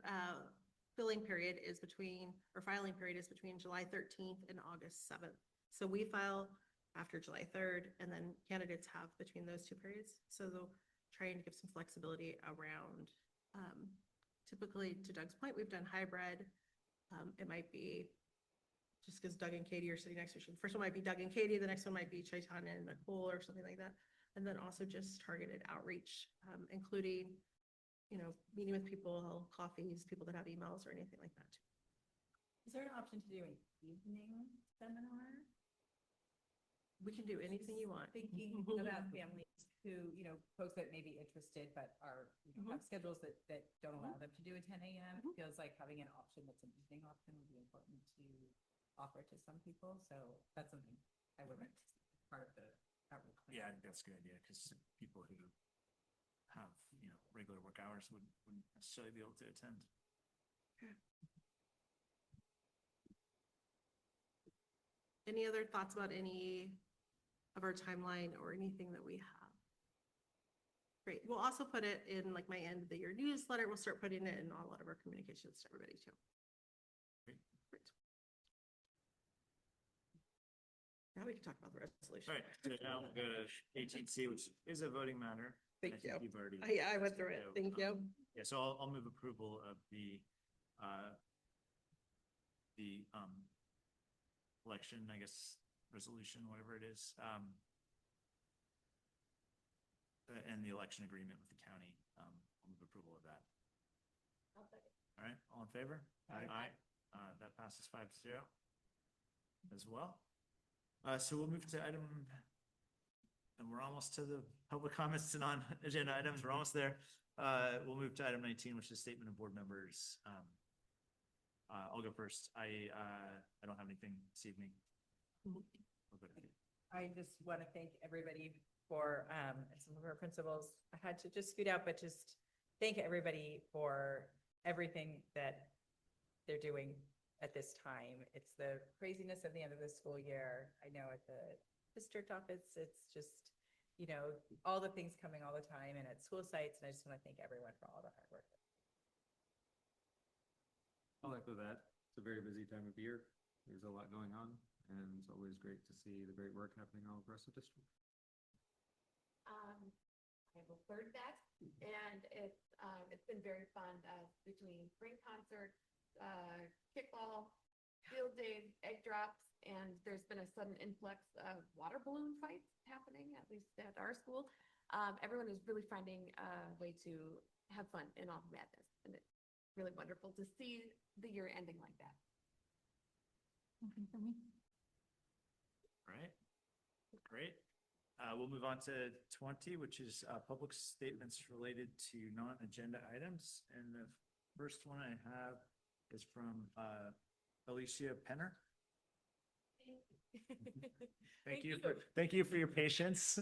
filing period is between July 13th and August 7th. So we file after July 3rd, and then candidates have between those 2 periods. So they'll try and give some flexibility around, typically to Doug's point, we've done hybrid. It might be just because Doug and Katie are sitting next to each other. The first one might be Doug and Katie, the next one might be Chaitanya and Nicole or something like that. And then also just targeted outreach, including, meeting with people, coffees, people that have emails or anything like that. Is there an option to do an evening seminar? We can do anything you want. Thinking about families who, folks that may be interested, but are, have schedules that don't allow them to do a 10 a.m. It feels like having an option that's an evening option would be important to offer to some people. So that's something I would like to see as part of the outreach. Yeah, I think that's a good idea because people who have, regular work hours wouldn't necessarily be able to attend. Any other thoughts about any of our timeline or anything that we have? Great. We'll also put it in like my end of the year newsletter. We'll start putting it in a lot of our communications to everybody too. Great. Great. Now we can talk about the resolution. All right, so now we'll go to 18C, which is a voting matter. Thank you. You've already. I went through it. Thank you. Yeah, so I'll move approval of the election, I guess, resolution, whatever it is, and the election agreement with the county. I'll move approval of that. All right, all in favor? Aye. That passes 5-0 as well. So we'll move to item, and we're almost to the public comments to non-agenda items. We're almost there. We'll move to item 19, which is statement of board members. I'll go first. I don't have anything this evening. I just want to thank everybody for some of our principals. I had to just scoot out, but just thank everybody for everything that they're doing at this time. It's the craziness of the end of the school year. I know at the district office, it's just, all the things coming all the time and at school sites. And I just want to thank everyone for all the hard work. I'll echo that. It's a very busy time of year. There's a lot going on, and it's always great to see the great work happening all across the district. I have a third bet, and it's been very fun between spring concerts, kickball, field days, egg drops, and there's been a sudden influx of water balloon fights happening, at least at our school. Everyone is really finding a way to have fun in all the madness, and it's really wonderful to see the year ending like that. Okay, for me. All right, great. We'll move on to 20, which is public statements related to non-agenda items. And the First one I have is from Alicia Penner. Thank you for your patience.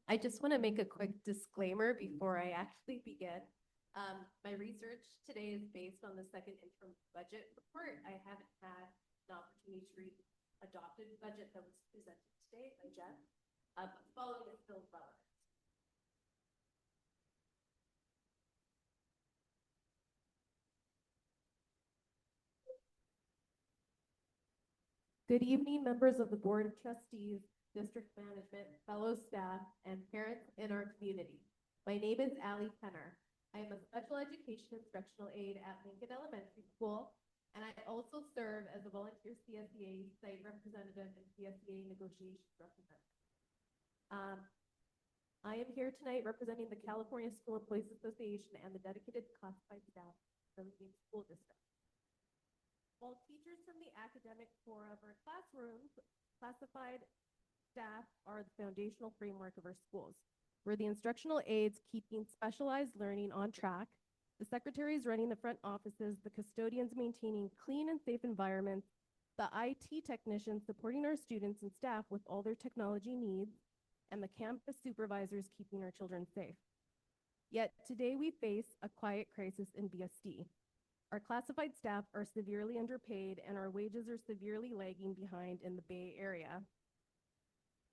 I just want to make a quick disclaimer before I actually begin. My research today is based on the second interim budget report. I haven't had an opportunity to read adopted budget that was presented today by Jeff. Following is still relevant. Good evening, members of the Board of Trustees, district management, fellow staff, and parents in our community. My name is Allie Penner. I am a special education instructional aide at Lincoln Elementary School, and I also serve as a volunteer CSEA site representative and CSEA negotiations representative. I am here tonight representing the California School Employees Association and the dedicated classified staff of the Burlingame School District. While teachers from the academic core of our classrooms, classified staff are the foundational framework of our schools. We're the instructional aides keeping specialized learning on track, the secretaries running the front offices, the custodians maintaining clean and safe environments, the IT technicians supporting our students and staff with all their technology needs, and the campus supervisors keeping our children safe. Yet today we face a quiet crisis in BSD. Our classified staff are severely underpaid and our wages are severely lagging behind in the Bay Area.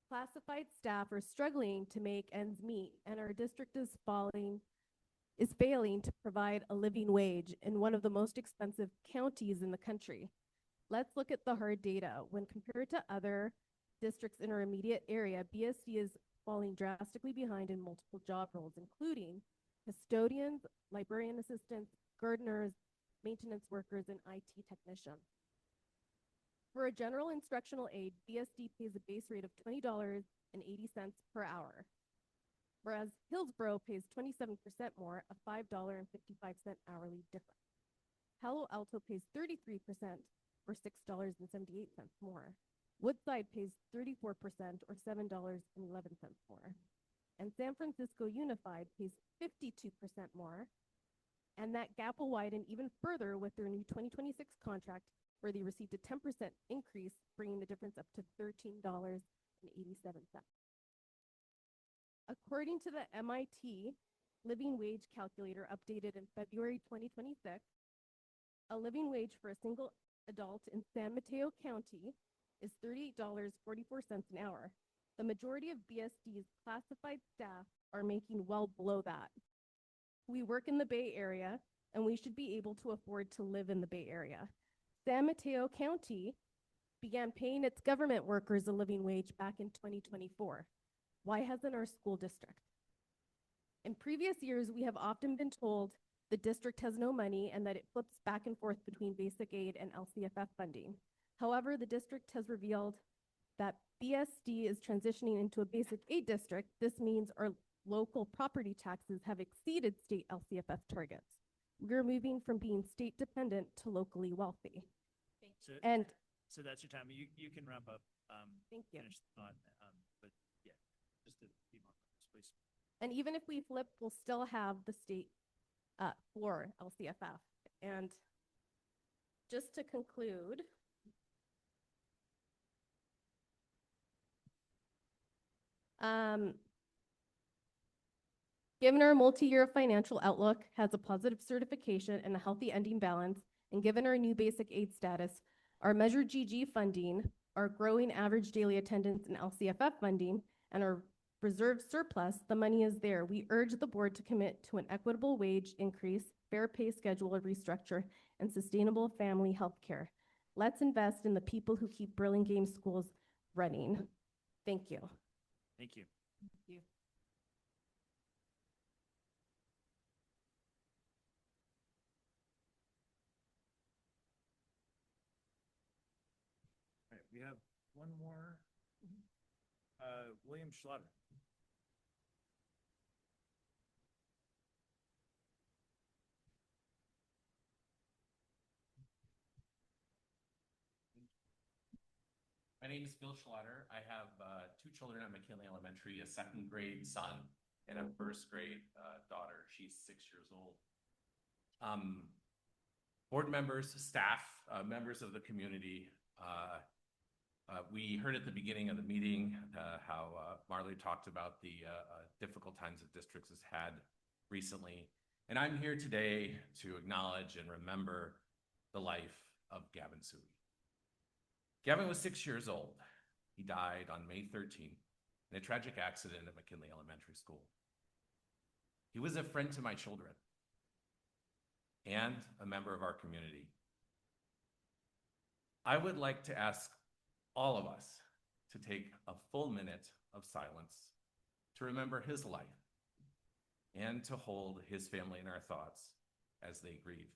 Classified staff are struggling to make ends meet, and our district is failing to provide a living wage in one of the most expensive counties in the country. Let's look at the hard data. When compared to other districts in our immediate area, BSD is falling drastically behind in multiple job roles, including custodians, librarian assistants, gardeners, maintenance workers, and IT technicians. For a general instructional aide, BSD pays a base rate of $20.80 per hour, whereas Hillsborough pays 27% more, a $5.55 hourly difference. Palo Alto pays 33% or $6.78 more. Woodside pays 34% or $7.11 more. And San Francisco Unified pays 52% more. And that gap will widen even further with their new 2026 contract, where they received a 10% increase, bringing the difference up to $13.87. According to the MIT Living Wage Calculator updated in February 2026, a living wage for a single adult in San Mateo County is $38.44 an hour. The majority of BSD's classified staff are making well below that. We work in the Bay Area, and we should be able to afford to live in the Bay Area. San Mateo County began paying its government workers a living wage back in 2024. Why hasn't our school district? In previous years, we have often been told the district has no money and that it flips back and forth between basic aid and LCFF funding. However, the district has revealed that BSD is transitioning into a basic aid district. This means our local property taxes have exceeded state LCFF targets. We're moving from being state dependent to locally wealthy. So that's your time. You can wrap up. Thank you. Finish the thought, but yeah, just to be more honest, please. And even if we flip, we'll still have the state for LCFF. And just to conclude, given our multi-year financial outlook has a positive certification and a healthy ending balance, and given our new basic aid status, our measured GG funding, our growing average daily attendance and LCFF funding, and our reserve surplus, the money is there. We urge the board to commit to an equitable wage increase, fair pay schedule restructure, and sustainable family health care. Let's invest in the people who keep Burlingame schools running. Thank you. Thank you. Thank you. All right, we have one more. William Schlatter. My name is Phil Schlatter. I have two children at McKinley Elementary, a second grade son and a first grade daughter. She's 6 years old. Board members, staff, members of the community, we heard at the beginning of the meeting how Marley talked about the difficult times that districts has had recently. And I'm here today to acknowledge and remember the life of Gavin Suey. Gavin was 6 years old. He died on May 13th in a tragic accident at McKinley Elementary School. He was a friend to my children and a member of our community. I would like to ask all of us to take a full minute of silence to remember his life and to hold his family in our thoughts as they grieve.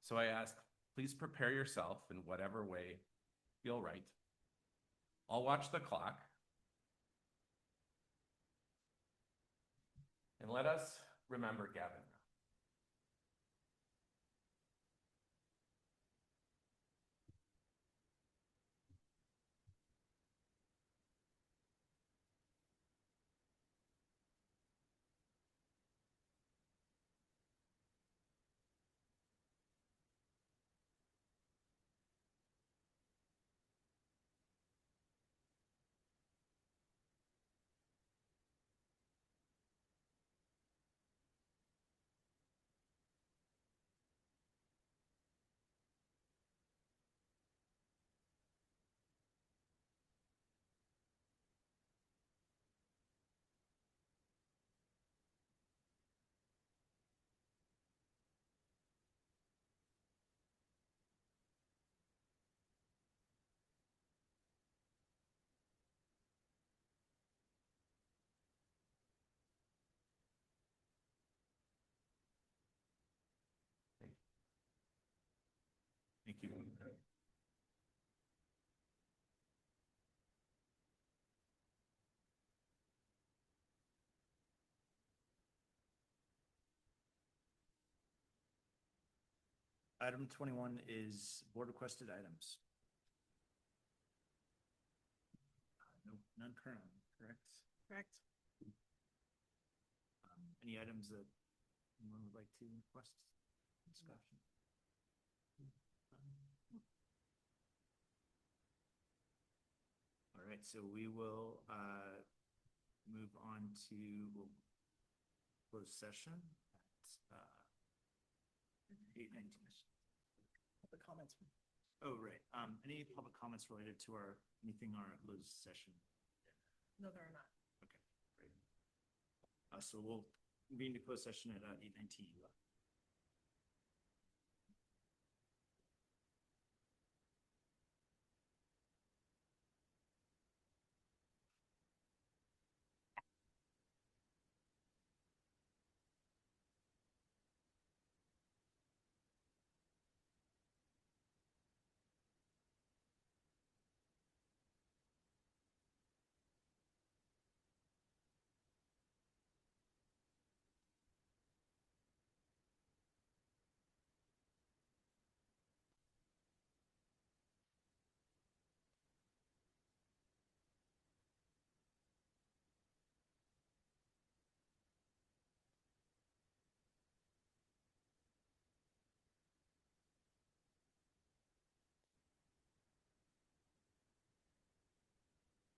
So I ask, please prepare yourself in whatever way you feel right. I'll watch the clock. And let us remember Gavin. Thank you. Item 21 is board requested items. No, none currently, correct? Correct. Any items that anyone would like to request discussion? All right, so we will move on to closed session at 8:19. Public comments. Oh, right. Any public comments related to anything on our closed session? No, there are not. Okay, great. So we'll convene to closed session at 8:19.